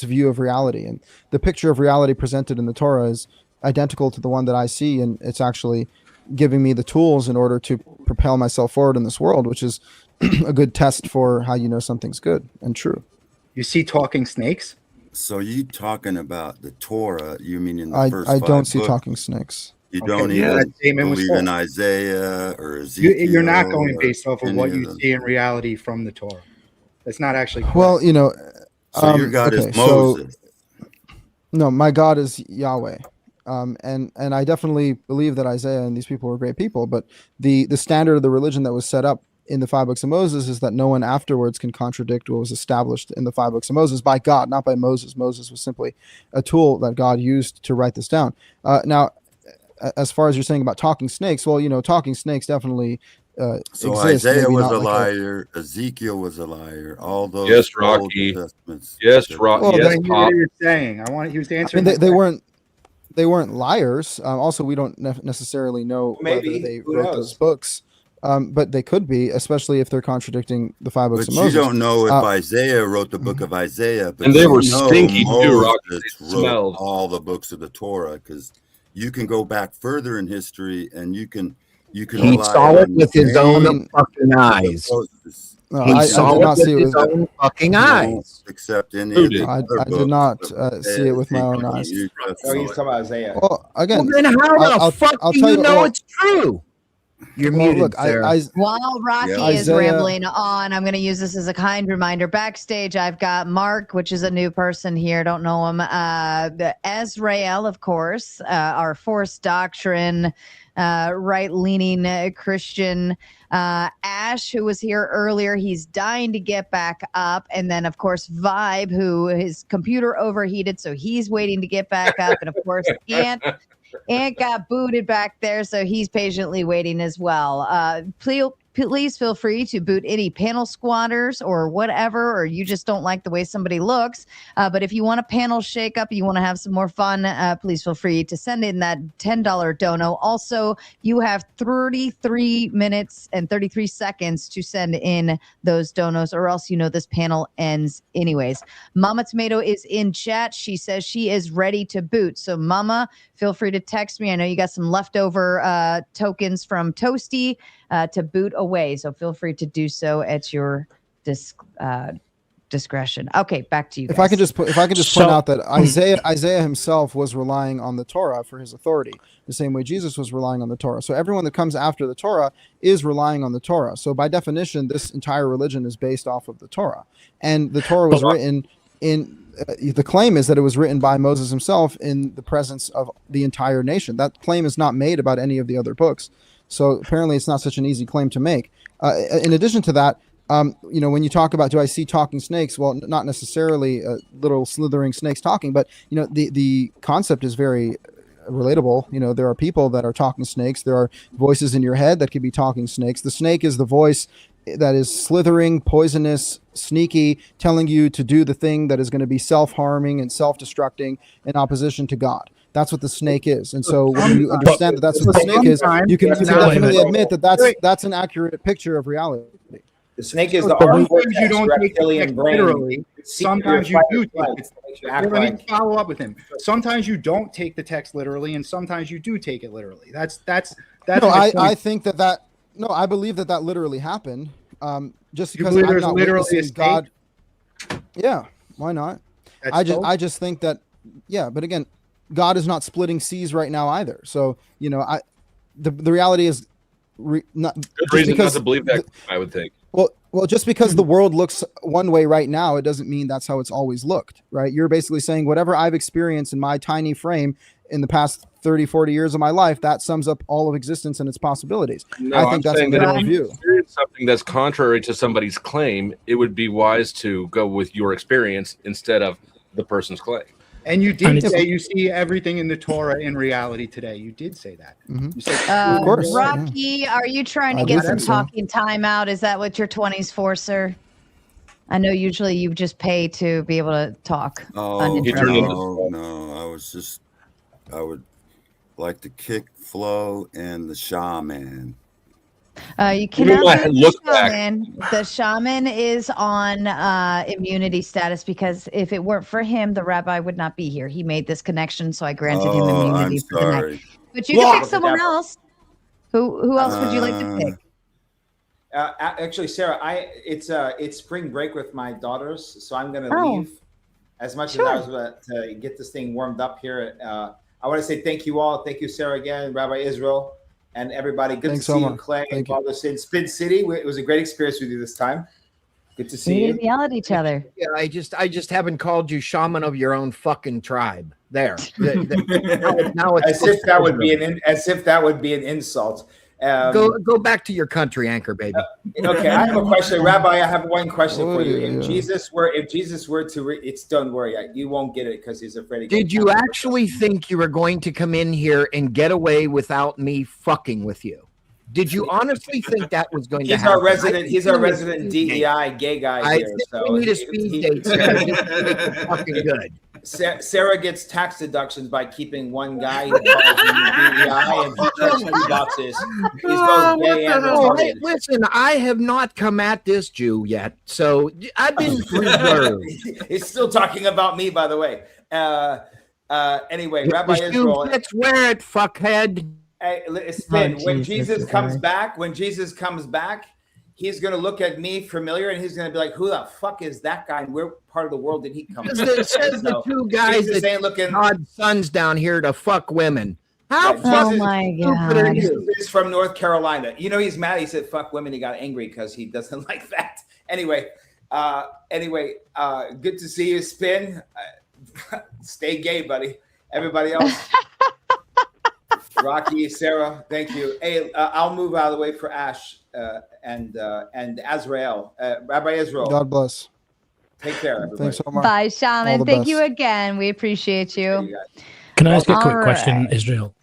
view of reality. And the picture of reality presented in the Torah is identical to the one that I see. And it's actually giving me the tools in order to propel myself forward in this world, which is a good test for how you know something's good and true. You see talking snakes? So you talking about the Torah? You mean in the first? I don't see talking snakes. You don't even believe in Isaiah or Ezekiel? You're not going based off of what you see in reality from the Torah. That's not actually correct. Well, you know. So your God is Moses. No, my God is Yahweh. And I definitely believe that Isaiah and these people were great people, but the standard of the religion that was set up in the 5 books of Moses is that no one afterwards can contradict what was established in the 5 books of Moses by God, not by Moses. Moses was simply a tool that God used to write this down. Now, as far as you're saying about talking snakes, well, you know, talking snakes definitely so exist. Isaiah was a liar. Ezekiel was a liar. All those. Yes, Rocky. Yes, Rocky. Well, yes, Pop. What you're saying. He was answering. I mean, they weren't liars. Also, we don't necessarily know whether they wrote those books. But they could be, especially if they're contradicting the 5 books of Moses. You don't know if Isaiah wrote the book of Isaiah. But and they were stinky too, Rocky. Wrote all the books of the Torah, because you can go back further in history and you can he saw it with his own fucking eyes. He saw it with his own fucking eyes. Except in I did not see it with my own eyes. Oh, he's talking about Isaiah. Well, again, then how the fuck do you know it's true? You're Well, muted, look, Sarah. While Rocky is rambling on, I'm going to use this as a kind reminder. Backstage, I've got Mark, which is a new person here. Don't know him. The Ezrael, of course, our Force Doctrine, right-leaning Christian. Ash, who was here earlier, he's dying to get back up. And then, of course, Vibe, who his computer overheated, so he's waiting to get back up. And, of course, Ant got booted back there, so he's patiently waiting as well. Please feel free to boot any panel squatters or whatever, or you just don't like the way somebody looks. But if you want a panel shakeup, you want to have some more fun, please feel free to send in that $10 dono. Also, you have 33 minutes and 33 seconds to send in those donos, or else this panel ends anyways. Mama Tomato is in chat. She says she is ready to boot. So, Mama, feel free to text me. I know you got some leftover tokens from Toasty to boot away. So feel free to do so at your discretion. Okay, back to you guys. If I could just point out that Isaiah himself was relying on the Torah for his authority, the same way Jesus was relying on the Torah. So everyone that comes after the Torah is relying on the Torah. So by definition, this entire religion is based off of the Torah. And the Torah was written in the claim is that it was written by Moses himself in the presence of the entire nation. That claim is not made about any of the other books. So apparently it's not such an easy claim to make. In addition to that, when you talk about, do I see talking snakes? Well, not necessarily little slithering snakes talking, but the concept is very relatable. There are people that are talking snakes. There are voices in your head that could be talking snakes. The snake is the voice that is slithering, poisonous, sneaky, telling you to do the thing that is going to be self-harming and self-destructing in opposition to God. That's what the snake is. And so when you understand that that's what the snake is, you can definitely admit that that's an accurate picture of reality. The snake is the art form you don't take reptilian brain. Literally. Sometimes you do take it. Let me follow up with him. Sometimes you don't take the text literally, and sometimes you do take it literally. That's no, I think that no, I believe that literally happened. Just because I'm not witnessing God. Yeah, why not? I just think that, yeah, but again, God is not splitting seas right now either. So, the reality is not good reason not to believe that, I would think. Well, just because the world looks one way right now, it doesn't mean that's how it's always looked, right? You're basically saying whatever I've experienced in my tiny frame in the past 30, 40 years of my life, that sums up all of existence and its possibilities. No, I think that's a literal view. If you experience something that's contrary to somebody's claim, it would be wise to go with your experience instead of the person's claim. And you did say you see everything in the Torah in reality today. You did say that. Mm-hmm. You said, of course. Rocky, are you trying to get some talking time out? Is that what your 20s for, sir? I know usually you just pay to be able to talk. No. I would like the kick flow and the shaman. You cannot do the shaman. The shaman is on immunity status because if it weren't for him, the rabbi would not be here. He made this connection, so I granted him immunity for the night. But you can pick someone else. Who else would you like to pick? Actually, Sarah, it's spring break with my daughters, so I'm going to leave. As much as I was about to get this thing warmed up here, I want to say thank you all. Thank you, Sarah, again, Rabbi Israel. And everybody, good to see you, Clay, and Carlos in Spin City. It was a great experience with you this time. Good to see you. We yell at each other. Yeah, I just haven't called you shaman of your own fucking tribe. There. Now it's as if that would be an insult. Go back to your country, anchor baby. Okay, I have a question, Rabbi. I have one question for you. If Jesus were to, it's don't worry, you won't get it because he's afraid. Did you actually think you were going to come in here and get away without me fucking with you? Did you honestly think that was going to happen? He's our resident DEI gay guy here. We need a speed date. Fucking good. Sarah gets tax deductions by keeping one guy who calls him DEI and he checks 2 boxes. He's both gay and retarded. Listen, I have not come at this Jew yet, so I've been preserved. He's still talking about me, by the way. Anyway, Rabbi Israel. Let's wear it, fuckhead. Hey, Spin. When Jesus comes back, he's going to look at me familiar and he's going to be like, who the fuck is that guy? And where part of the world did he come from? It says the 2 guys that God's sons down here to fuck women. How Oh my God. Jesus is from North Carolina. You know, he's mad. He said, fuck women. He got angry because he doesn't like that. Anyway, good to see you, Spin. Stay gay, buddy. Everybody else. Rocky, Sarah, thank you. Hey, I'll move out of the way for Ash and Azrael. Rabbi Israel. God bless. Take care, everybody. Thanks so much. Bye, Shaman. Thank you again. We appreciate you. Can I ask a All quick right. question, Israel?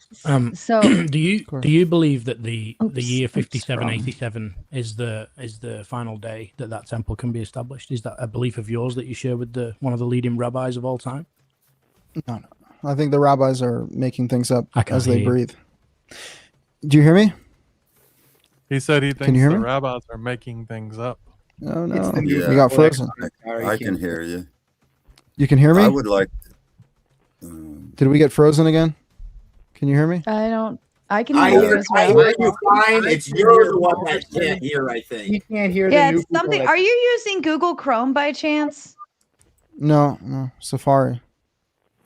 So do you believe that the year 5787 is the final day that temple can be established? Is that a belief of yours that you share with one of the leading rabbis of all time? No. I think the rabbis are making things up as they hear you. breathe. Do you hear me? He said he Can thinks you hear the me? rabbis are making things up. Oh no, Yeah. we got frozen. I can hear you. You can hear me? I would like. Did we get frozen again? Can you hear me? I can I hear you hear, as I well. hear you fine. It's you're the one that can't hear, I think. You can't hear Yeah, the new it's something. people. Are you using Google Chrome by chance? No, Safari.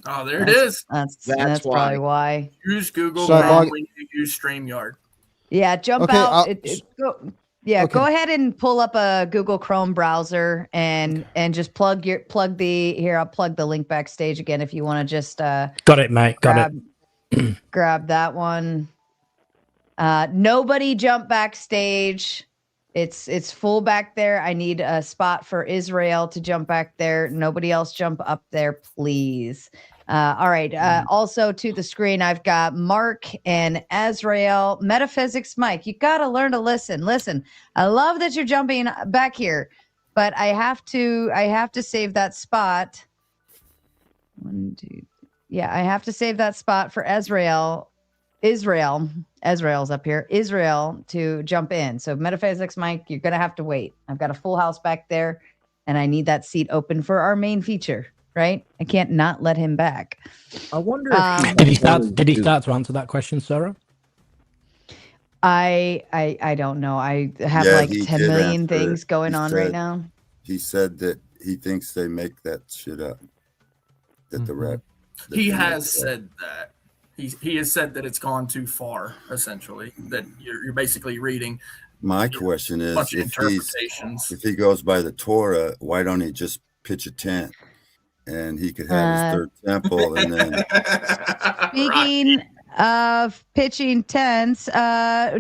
Oh, there it is. That's probably why. Use Google Should I Chrome log- when you use StreamYard. Yeah, jump Okay, out. I'll- Go ahead and pull up a Google Chrome browser and just I'll plug the link backstage again if you want to just Got it, mate. Got it. grab that one. Nobody jump backstage. It's full back there. I need a spot for Israel to jump back there. Nobody else jump up there, please. All right. Also to the screen, I've got Mark and Azrael. Metaphysics Mike, you got to learn to listen. Listen, I love that you're jumping back here, but I have to save that spot. I have to save that spot for Azrael's up here. Israel to jump in. So Metaphysics Mike, you're going to have to wait. I've got a full house back there, and I need that seat open for our main feature. Right? I can't not let him back. I wonder if Did he start to answer that question, Sarah? I don't know. I have Yeah, like he 10 did million answer. things going He on said- right now. He said that he thinks they make that shit up. That the rep. that He they has make said that. He has said that it's gone too far, essentially. That you're basically reading. My question is, bunch of if interpretations. if he goes by the Torah, why don't he just pitch a tent and he could have his third temple and then Speaking of pitching tents,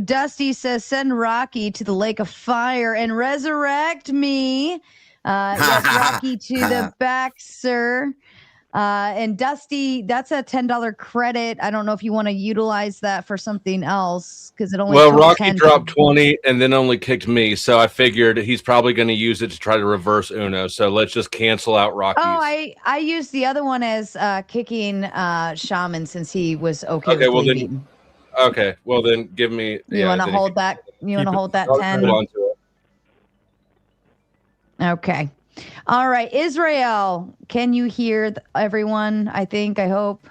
Dusty says, send Rocky to the lake of fire and resurrect me. Yes, Rocky to the back, sir. And Dusty, that's a $10 credit. I don't know if you want to utilize that for something else because it only Well, took Rocky 10 dropped 20 and then only kicked me, so I figured he's probably going to use it to try to reverse Uno. So let's just cancel out Rocky's. Oh, I used the other one as kicking Shaman since he was okay Okay, with well leaving. then. Okay, well then give me. You want to hold that? You want to hold that 10? Hold on to it. Okay. All right, Israel. Can you hear everyone? I hope.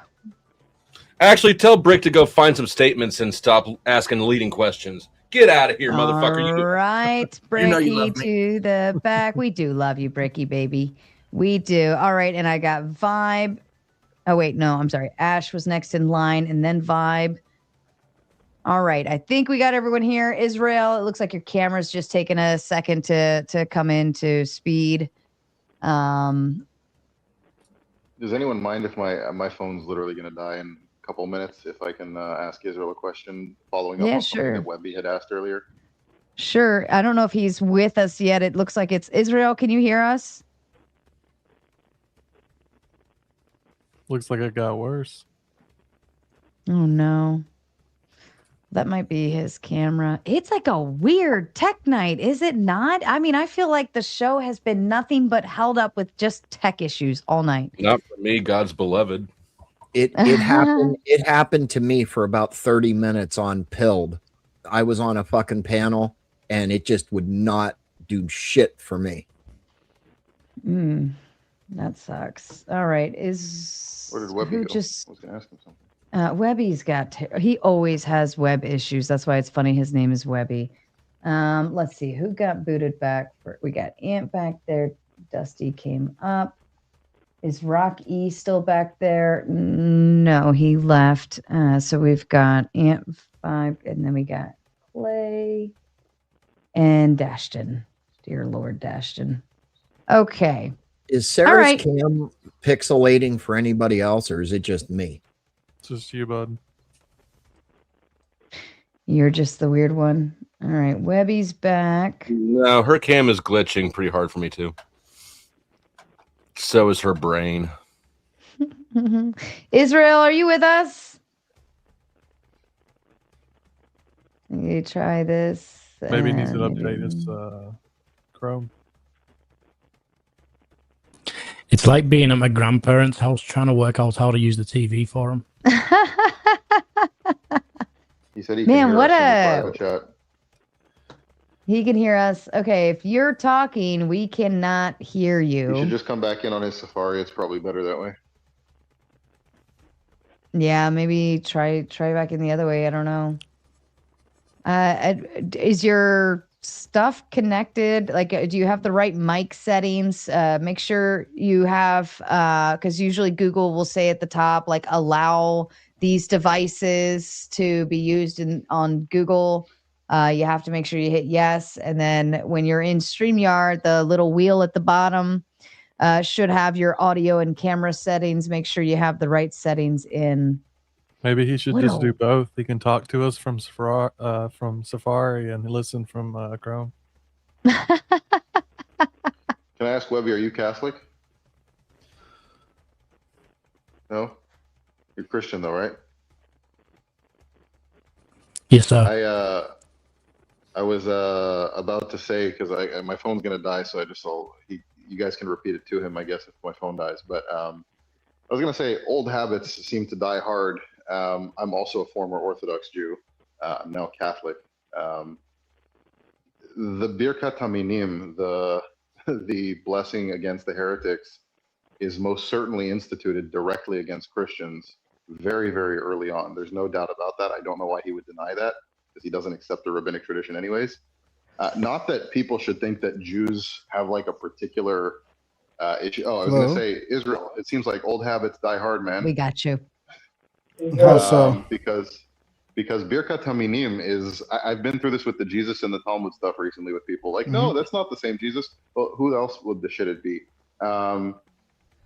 Actually, tell Brick to go find some statements and stop asking leading questions. Get out of here, motherfucker. All right, Bricky to the back. We do love you, Bricky, baby. We do. All right, and I got Vibe. Oh, wait, no, I'm sorry. Ash was next in line, and then Vibe. All right, I think we got everyone here. Israel, it looks like your camera's just taking a second to come into speed. Does anyone mind if my phone's literally going to die in a couple minutes? If I can ask Israel a question following up on something that Webby had asked earlier. Sure. I don't know if he's with us yet. It looks like it's Israel. Can you hear us? Looks like it got worse. Oh no. That might be his camera. It's like a weird tech night, is it not? I mean, I feel like the show has been nothing but held up with just tech issues all night. Not for me, God's beloved. It happened. It happened to me for about 30 minutes on Pilled. I was on a fucking panel, and it just would not do shit for me. That sucks. All right, Where did Webby go? I was going to ask him something. Webby's got. He always has web issues. That's why it's funny. His name is Webby. Let's see who got booted back. We got Ant back there. Dusty came up. Is Rock E still back there? No, he left. So we've got Ant 5, and then we got Clay and Dashton. Dear Lord, Dashton. Okay. Is Sarah's cam pixelating for anybody else, or is it just me? It's just you, bud. You're just the weird one. All right, Webby's back. No, her cam is glitching pretty hard for me too. So is her brain. Israel, are you with us? You try this. Maybe he needs to update his Chrome. It's like being at my grandparents' house trying to work out how to use the TV for them. He said he Man, can hear what us in the a- private chat. He can hear us. Okay, if you're talking, we cannot hear you. He should just come back in on his Safari. It's probably better that way. Yeah, maybe try back in the other way. I don't know. Is your stuff connected? Like, do you have the right mic settings? Make sure you have, because usually Google will say at the top, like, allow these devices to be used on Google. You have to make sure you hit yes. And then when you're in StreamYard, the little wheel at the bottom should have your audio and camera settings. Make sure you have the right settings in. Maybe he should What just a- do both. He can talk to us from Safari and listen from Chrome. Can I ask Webby, are you Catholic? No? You're Christian though, right? Yes, sir. I was about to say, because my phone's gonna die, so you guys can repeat it to him, I guess, if my phone dies. But I was gonna say, old habits seem to die hard. I'm also a former Orthodox Jew. I'm now Catholic. The Birkat Haminim, the blessing against the heretics, is most certainly instituted directly against Christians very, very early on. There's no doubt about that. I don't know why he would deny that, because he doesn't accept the rabbinic tradition anyways. Not that people should think that Jews have like a particular issue. Oh, I was going to say, Israel, it seems like old habits die hard, man. We got you. How so? Because Birkat Haminim is, I've been through this with the Jesus and the Talmud stuff recently with people. Like, no, that's not the same Jesus. Well, who else would the shit it be?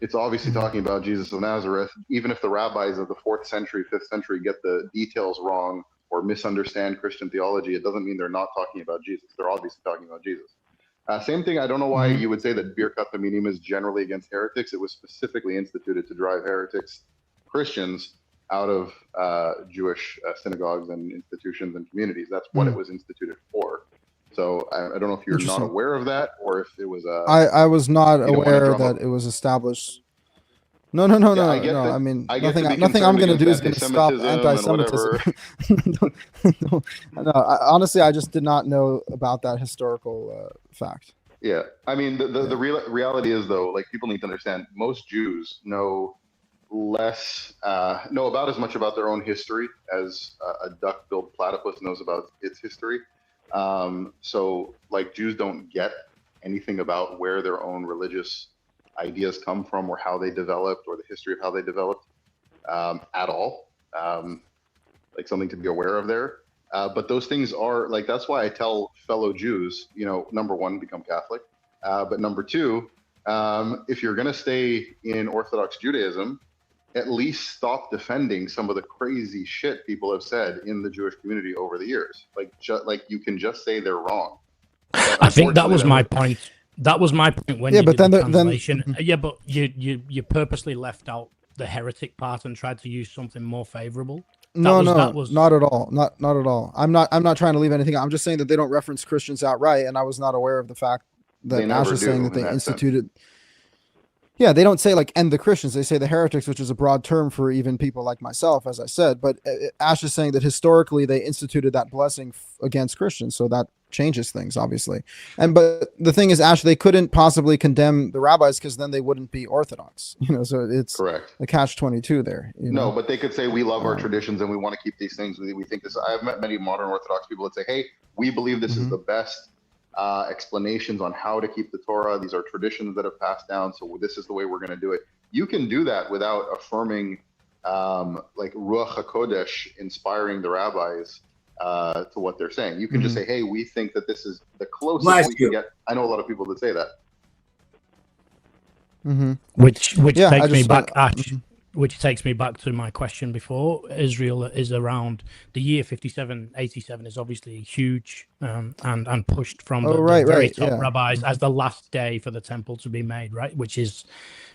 It's obviously talking about Jesus of Nazareth. Even if the rabbis of the 4th century, 5th century get the details wrong or misunderstand Christian theology, it doesn't mean they're not talking about Jesus. They're obviously talking about Jesus. Same thing, I don't know why you would say that Birkat Haminim is generally against heretics. It was specifically instituted to drive heretics, Christians, out of Jewish synagogues and institutions and communities. That's what it was instituted for. So I don't know if you're not aware of that, or if it was I was not you don't wanna aware drum that up- it was established. No. I get that- I mean, I get to nothing. be Nothing I'm concerned going to do is against going to stop anti-Semitism anti-Semitism. No, honestly, I just did not know about that historical fact. Yeah, I mean, the reality is, though, like, people need to understand, most Jews know about as much about their own history as a duck-billed platypus knows about its history. So, like, Jews don't get anything about where their own religious ideas come from or how they developed or the history of how they developed at all. Like, something to be aware of there. But those things are, like, that's why I tell fellow Jews, number one, become Catholic. But number two, if you're going to stay in Orthodox Judaism, at least stop defending some of the crazy shit people have said in the Jewish community over the years. Like you can just say they're wrong. But I think that was unfortunately, my point. That was my point when Yeah, you but did the then- translation. Yeah, but you purposely left out the heretic part and tried to use something more favorable. Not at all. Not at all. I'm not trying to leave anything out. I'm just saying that they don't reference Christians outright, and I was not aware of the fact that They never Ash is do saying that in they that sense. instituted. Yeah, they don't say like end the Christians. They say the heretics, which is a broad term for even people like myself, as I said. But Ash is saying that historically they instituted that blessing against Christians, so that changes things, obviously. But the thing is, Ash, they couldn't possibly condemn the rabbis because then they wouldn't be Orthodox. So it's correct. The catch-22 there. No, but they could say we love our traditions and we want to keep these things. We think this. I've met many modern Orthodox people that say, "Hey, we believe this is the best explanations on how to keep the Torah. These are traditions that have passed down, so this is the way we're going to do it." you can do that without affirming like Ruach HaKodesh inspiring the rabbis to what they're saying. You can just say, hey, we think that this is the closest we can get. I know a lot of people that say that. Which Yeah, takes me back which takes me back to my question before. Israel is around the year 5787 is obviously huge and pushed from the very top rabbis as the last day for the temple to be made, right? Which is,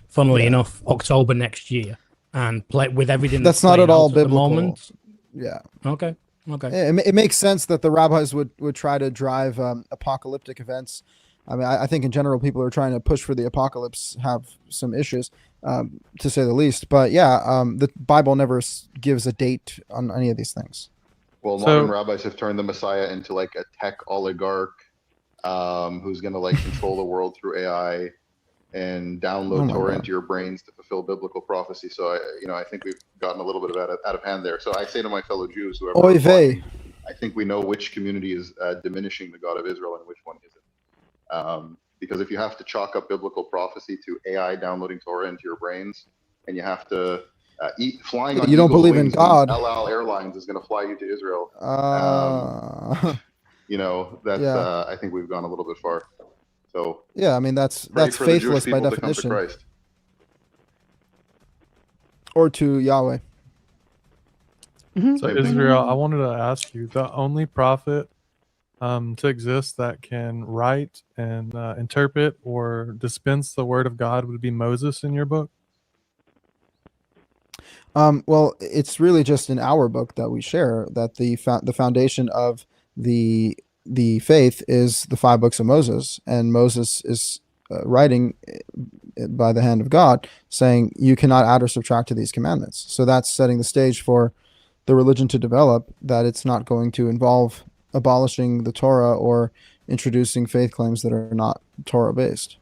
funnily enough, October next year, and with everything that's not at all biblical. The moment. Yeah. Okay. It makes sense that the rabbis would try to drive apocalyptic events. I mean, I think in general, people who are trying to push for the apocalypse have some issues, to say the least. But yeah, the Bible never gives a date on any of these things. Well, modern rabbis have turned the Messiah into like a tech oligarch who's going to like control the world through AI and download Torah into your brains to fulfill biblical prophecy. So I think we've gotten a little bit out of hand there. So I say to my fellow Jews, whoever, Oy vey. I think we know which community is diminishing the God of Israel and which one isn't. Because if you have to chalk up biblical prophecy to AI downloading Torah into your brains, and you have to flying on, you don't believe in God. El Al Airlines is going to fly you to Israel. That's I think we've gone a little bit far. So yeah, I mean that's faithless by definition. Or to Yahweh. So Israel, I wanted to ask you, the only prophet to exist that can write and interpret or dispense the word of God would be Moses in your book? Well, it's really just in our book that we share that the foundation of the faith is the 5 books of Moses, and Moses is writing by the hand of God saying you cannot add or subtract to these commandments. So that's setting the stage for the religion to develop, that it's not going to involve abolishing the Torah or introducing faith claims that are not Torah based.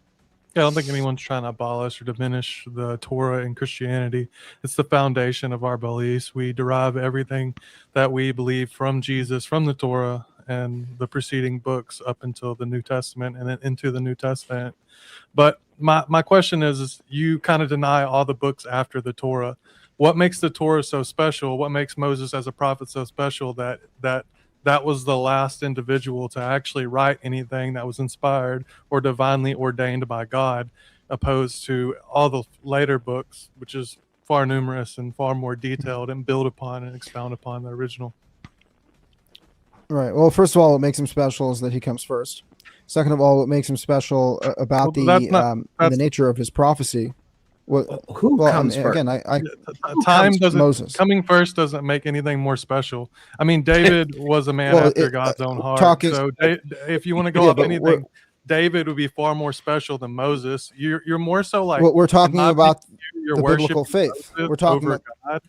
Yeah, I don't think anyone's trying to abolish or diminish the Torah in Christianity. It's the foundation of our beliefs. We derive everything that we believe from Jesus, from the Torah and the preceding books up until the New Testament and then into the New Testament. But my question is you kind of deny all the books after the Torah. What makes the Torah so special? What makes Moses as a prophet so special that was the last individual to actually write anything that was inspired or divinely ordained by God, opposed to all the later books, which is far numerous and far more detailed and build upon and expound upon the original? Right. Well, first of all, what makes him special is that he comes first. Second of all, what makes him special about the nature of his prophecy. Who comes first? Again, time doesn't. Moses. Coming first doesn't make anything more special. I mean, David was a man after God's own heart. So if you want to go off anything, David would be far more special than Moses. You're more so like. We're talking about the biblical faith. We're talking about God.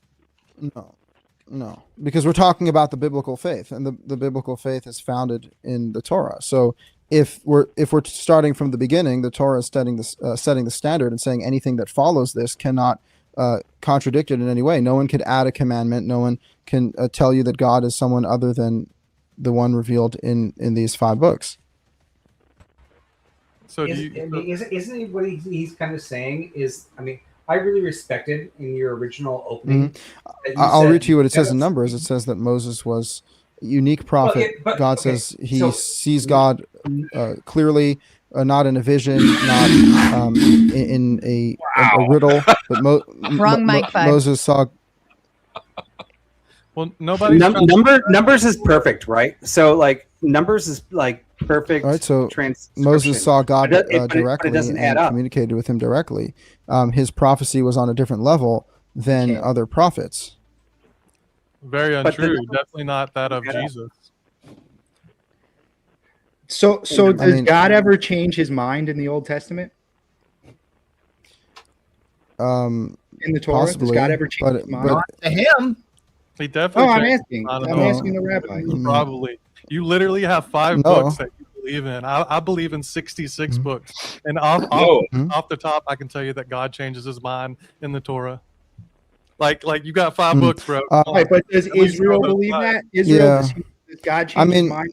No, because we're talking about the biblical faith, and the biblical faith is founded in the Torah. So if we're starting from the beginning, the Torah is setting the standard and saying anything that follows this cannot contradict it in any way. No one could add a commandment. No one can tell you that God is someone other than the one revealed in these 5 books. So isn't it what he's kind of saying is, I mean, I really respected in your original opening. I'll read to you what it says in Numbers. It says that Moses was a unique prophet. God says he sees God clearly, not in a vision, not in a riddle. But Wrong mic 5. Moses saw. Well, nobody. Numbers is perfect, right? So like Numbers is like perfect. Right. So Moses saw God directly and communicated with him directly. His prophecy was on a different level than other prophets. Very untrue. Definitely not that of Jesus. So does God ever change his mind in the Old Testament? In the Torah, possibly, does God ever change his mind? Not to him. He definitely. I'm asking the rabbi. Probably. You literally have 5 books that you believe in. I believe in 66 books, and off the top, I can tell you that God changes his mind in the Torah. Like you got 5 books, bro. Right, but does Israel believe that? Israel, does God change his mind?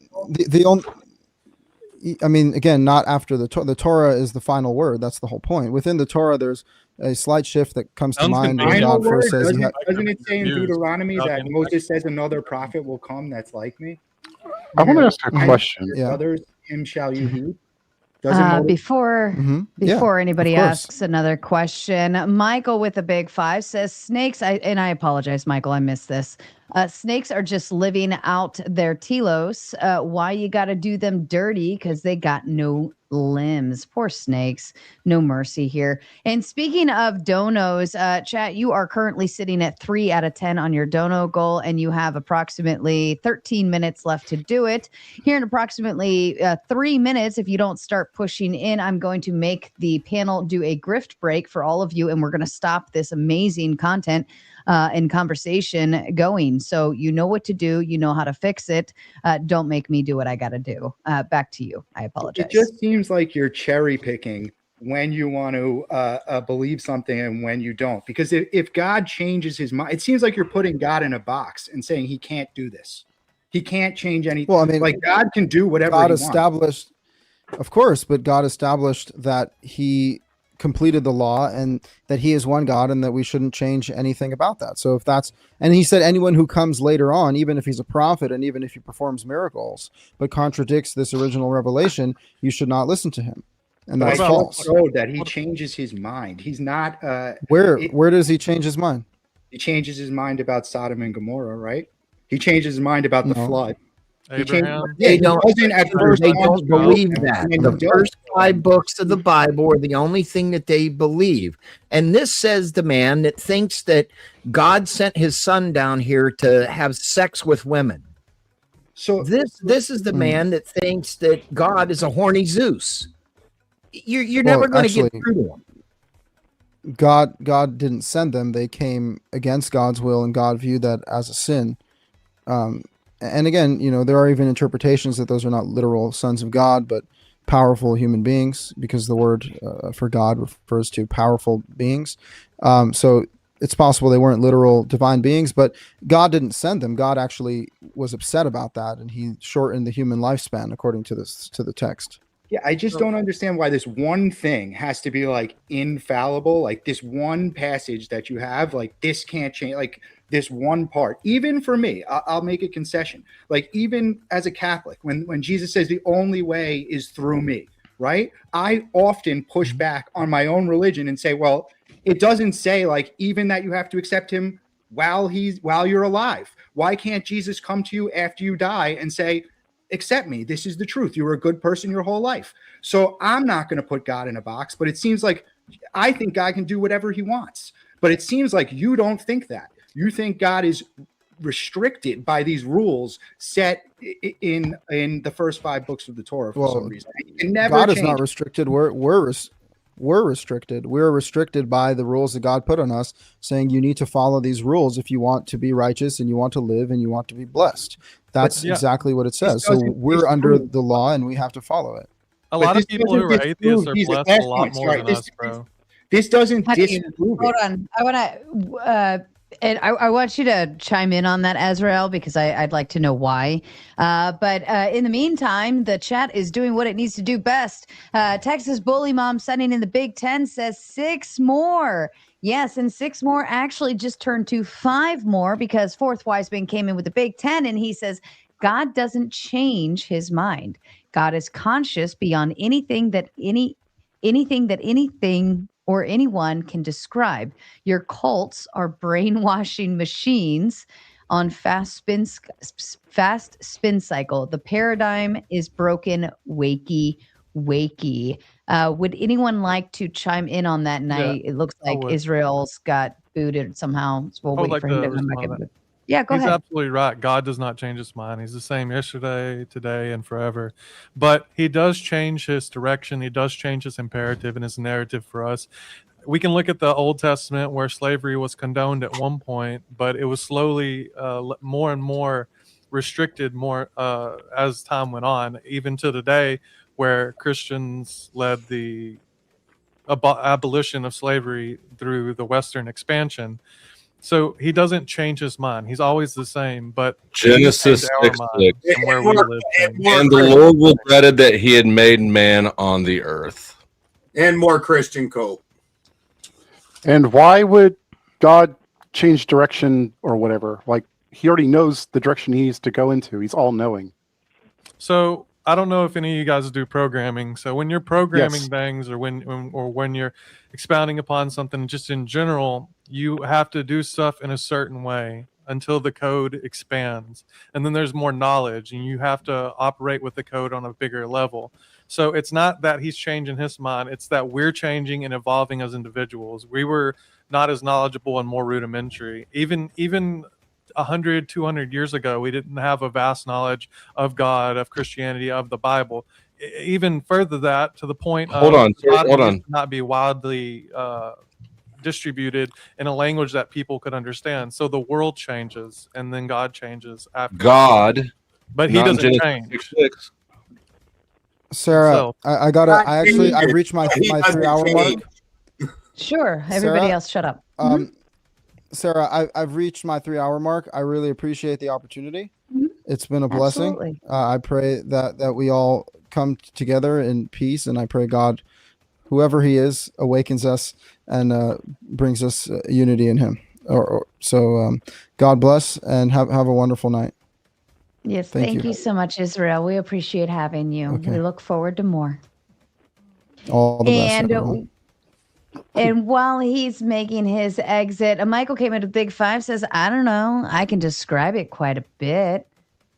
I mean, again, not after the Torah is the final word. That's the whole point. Within the Torah, there's a slight shift that comes to mind when Final God word, first says, doesn't it say in Deuteronomy that Moses says another prophet will come that's like me? I want to ask a question. Your brothers, him shall you heed. Doesn't Before Yeah, anybody of course. asks another question, Michael with a big 5 says snakes. I apologize, Michael, I missed this. Snakes are just living out their telos. Why you got to do them dirty? Because they got no limbs. Poor snakes. No mercy here. And speaking of donos, chat, you are currently sitting at 3 out of 10 on your dono goal, and you have approximately 13 minutes left to do it. Here in approximately 3 minutes, if you don't start pushing in, I'm going to make the panel do a grift break for all of you, and we're going to stop this amazing content and conversation going. So you know what to do. You know how to fix it. Don't make me do what I got to do. Back to you. I apologize. It just seems like you're cherry picking when you want to believe something and when you don't. Because if God changes his mind, it seems like you're putting God in a box and saying he can't do this. He can't change anything. Well, I mean, like God can do whatever God he established, of course, but God established that he completed the law and that he is one God and that we shouldn't change anything about that. So if that's, and he said anyone who comes later on, even if he's a prophet and even if he performs miracles, but contradicts this original revelation, you should not listen to him. And that's false. That he changes his mind. He's not. Where does he change his mind? He changes his mind about Sodom and Gomorrah, right? He changes his mind about the flood. They don't believe that. The first 5 books of the Bible are the only thing that they believe. And this says the man that thinks that God sent his son down here to have sex with women. So this is the man that thinks that God is a horny Zeus. You're never going to get through to him. God didn't send them. They came against God's will, and God viewed that as a sin. And again, there are even interpretations that those are not literal sons of God, but powerful human beings, because the word for God refers to powerful beings. So it's possible they weren't literal divine beings, but God didn't send them. God actually was upset about that, and he shortened the human lifespan according to the text. Yeah, I just don't understand why this one thing has to be like infallible. Like this one passage that you have, like this can't change. Like this one part, even for me, I'll make a concession. Like even as a Catholic, when Jesus says the only way is through me, right? I often push back on my own religion and say, well, it doesn't say like even that you have to accept him while you're alive. Why can't Jesus come to you after you die and say, accept me, this is the truth, you were a good person your whole life? So I'm not going to put God in a box, but it seems like I think God can do whatever he wants. But it seems like you don't think that. You think God is restricted by these rules set in the first 5 books of the Torah for some reason. God is not restricted. We're restricted. We're restricted by the rules that God put on us, saying you need to follow these rules if you want to be righteous and you want to live and you want to be blessed. That's exactly what it says. So we're under the law and we have to follow it. A lot of people who are atheists are blessed a lot more than us, bro. This doesn't disprove Hold on. I want to... and I want you to chime in on that, Azrael, because I'd like to know why. But in the meantime, the chat is doing what it needs to do best. Texas Bully Mom sending in the Big Ten says 6 more. Yes, and 6 more actually just turned to 5 more because Fourth Wiseman came in with the Big Ten, and he says God doesn't change his mind. God is conscious beyond anything that anything or anyone can describe. Your cults are brainwashing machines on fast spin cycle. The paradigm is broken. Wakey. Would anyone like to chime in on that night? It looks like Israel's got booted somehow. So we'll wait for him to come back in. Yeah, go ahead. He's absolutely right. God does not change his mind. He's the same yesterday, today, and forever. But he does change his direction. He does change his imperative and his narrative for us. We can look at the Old Testament where slavery was condoned at one point, but it was slowly more and more restricted as time went on, even to today where Christians led the abolition of slavery through the Western expansion. So he doesn't change his mind. He's always the same, but Genesis he changed our 6:6. mind from where we live. And the Lord regretted that he had made man on the earth. And more Christian cope. And why would God change direction or whatever? Like, he already knows the direction he needs to go into. He's all knowing. So I don't know if any of you guys do programming. So when you're programming Yes. things, or when you're expounding upon something, just in general, you have to do stuff in a certain way until the code expands, and then there's more knowledge, and you have to operate with the code on a bigger level. So it's not that he's changing his mind; it's that we're changing and evolving as individuals. We were not as knowledgeable and more rudimentary. Even 100, 200 years ago, we didn't have a vast knowledge of God, of Christianity, of the Bible. Even further that to the point Hold of on, sir, God hold used on. to not be widely distributed in a language that people could understand. So the world changes, and then God changes after. God, but he not in doesn't Genesis change. 6:6. Sarah, I've reached my 3-hour mark. Sure. Everybody Sarah, else, shut up. Sarah, I've reached my 3-hour mark. I really appreciate the opportunity. It's been a Absolutely. blessing. I pray that we all come together in peace, and I pray God, whoever He is, awakens us and brings us unity in Him. So God bless, and have a wonderful night. Yes, Thank thank you. you so much, Israel. We appreciate having you. Okay. We look forward to more. All the best, And everyone. and while he's making his exit, Michael came into Big Five, says, I don't know, I can describe it quite a bit.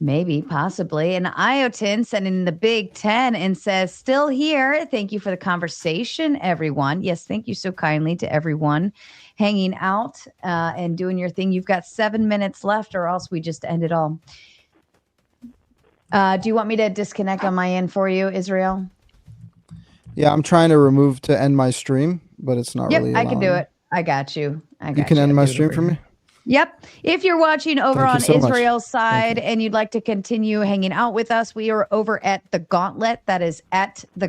Maybe, possibly. And Iotin sent in the Big 10 and says, still here. Thank you for the conversation, everyone. Yes, thank you so kindly to everyone hanging out and doing your thing. You've got 7 minutes left, or else we just end it all. Do you want me to disconnect on my end for you, Israel? Yeah, I'm trying to end my stream, but it's not Yep, really I can do allowing. it. I got you. You can end my stream for me? Yep. If you're watching over Thank you on so much. Israel's side and you'd like to continue hanging out with us, we are over at the Gauntlet. That is at the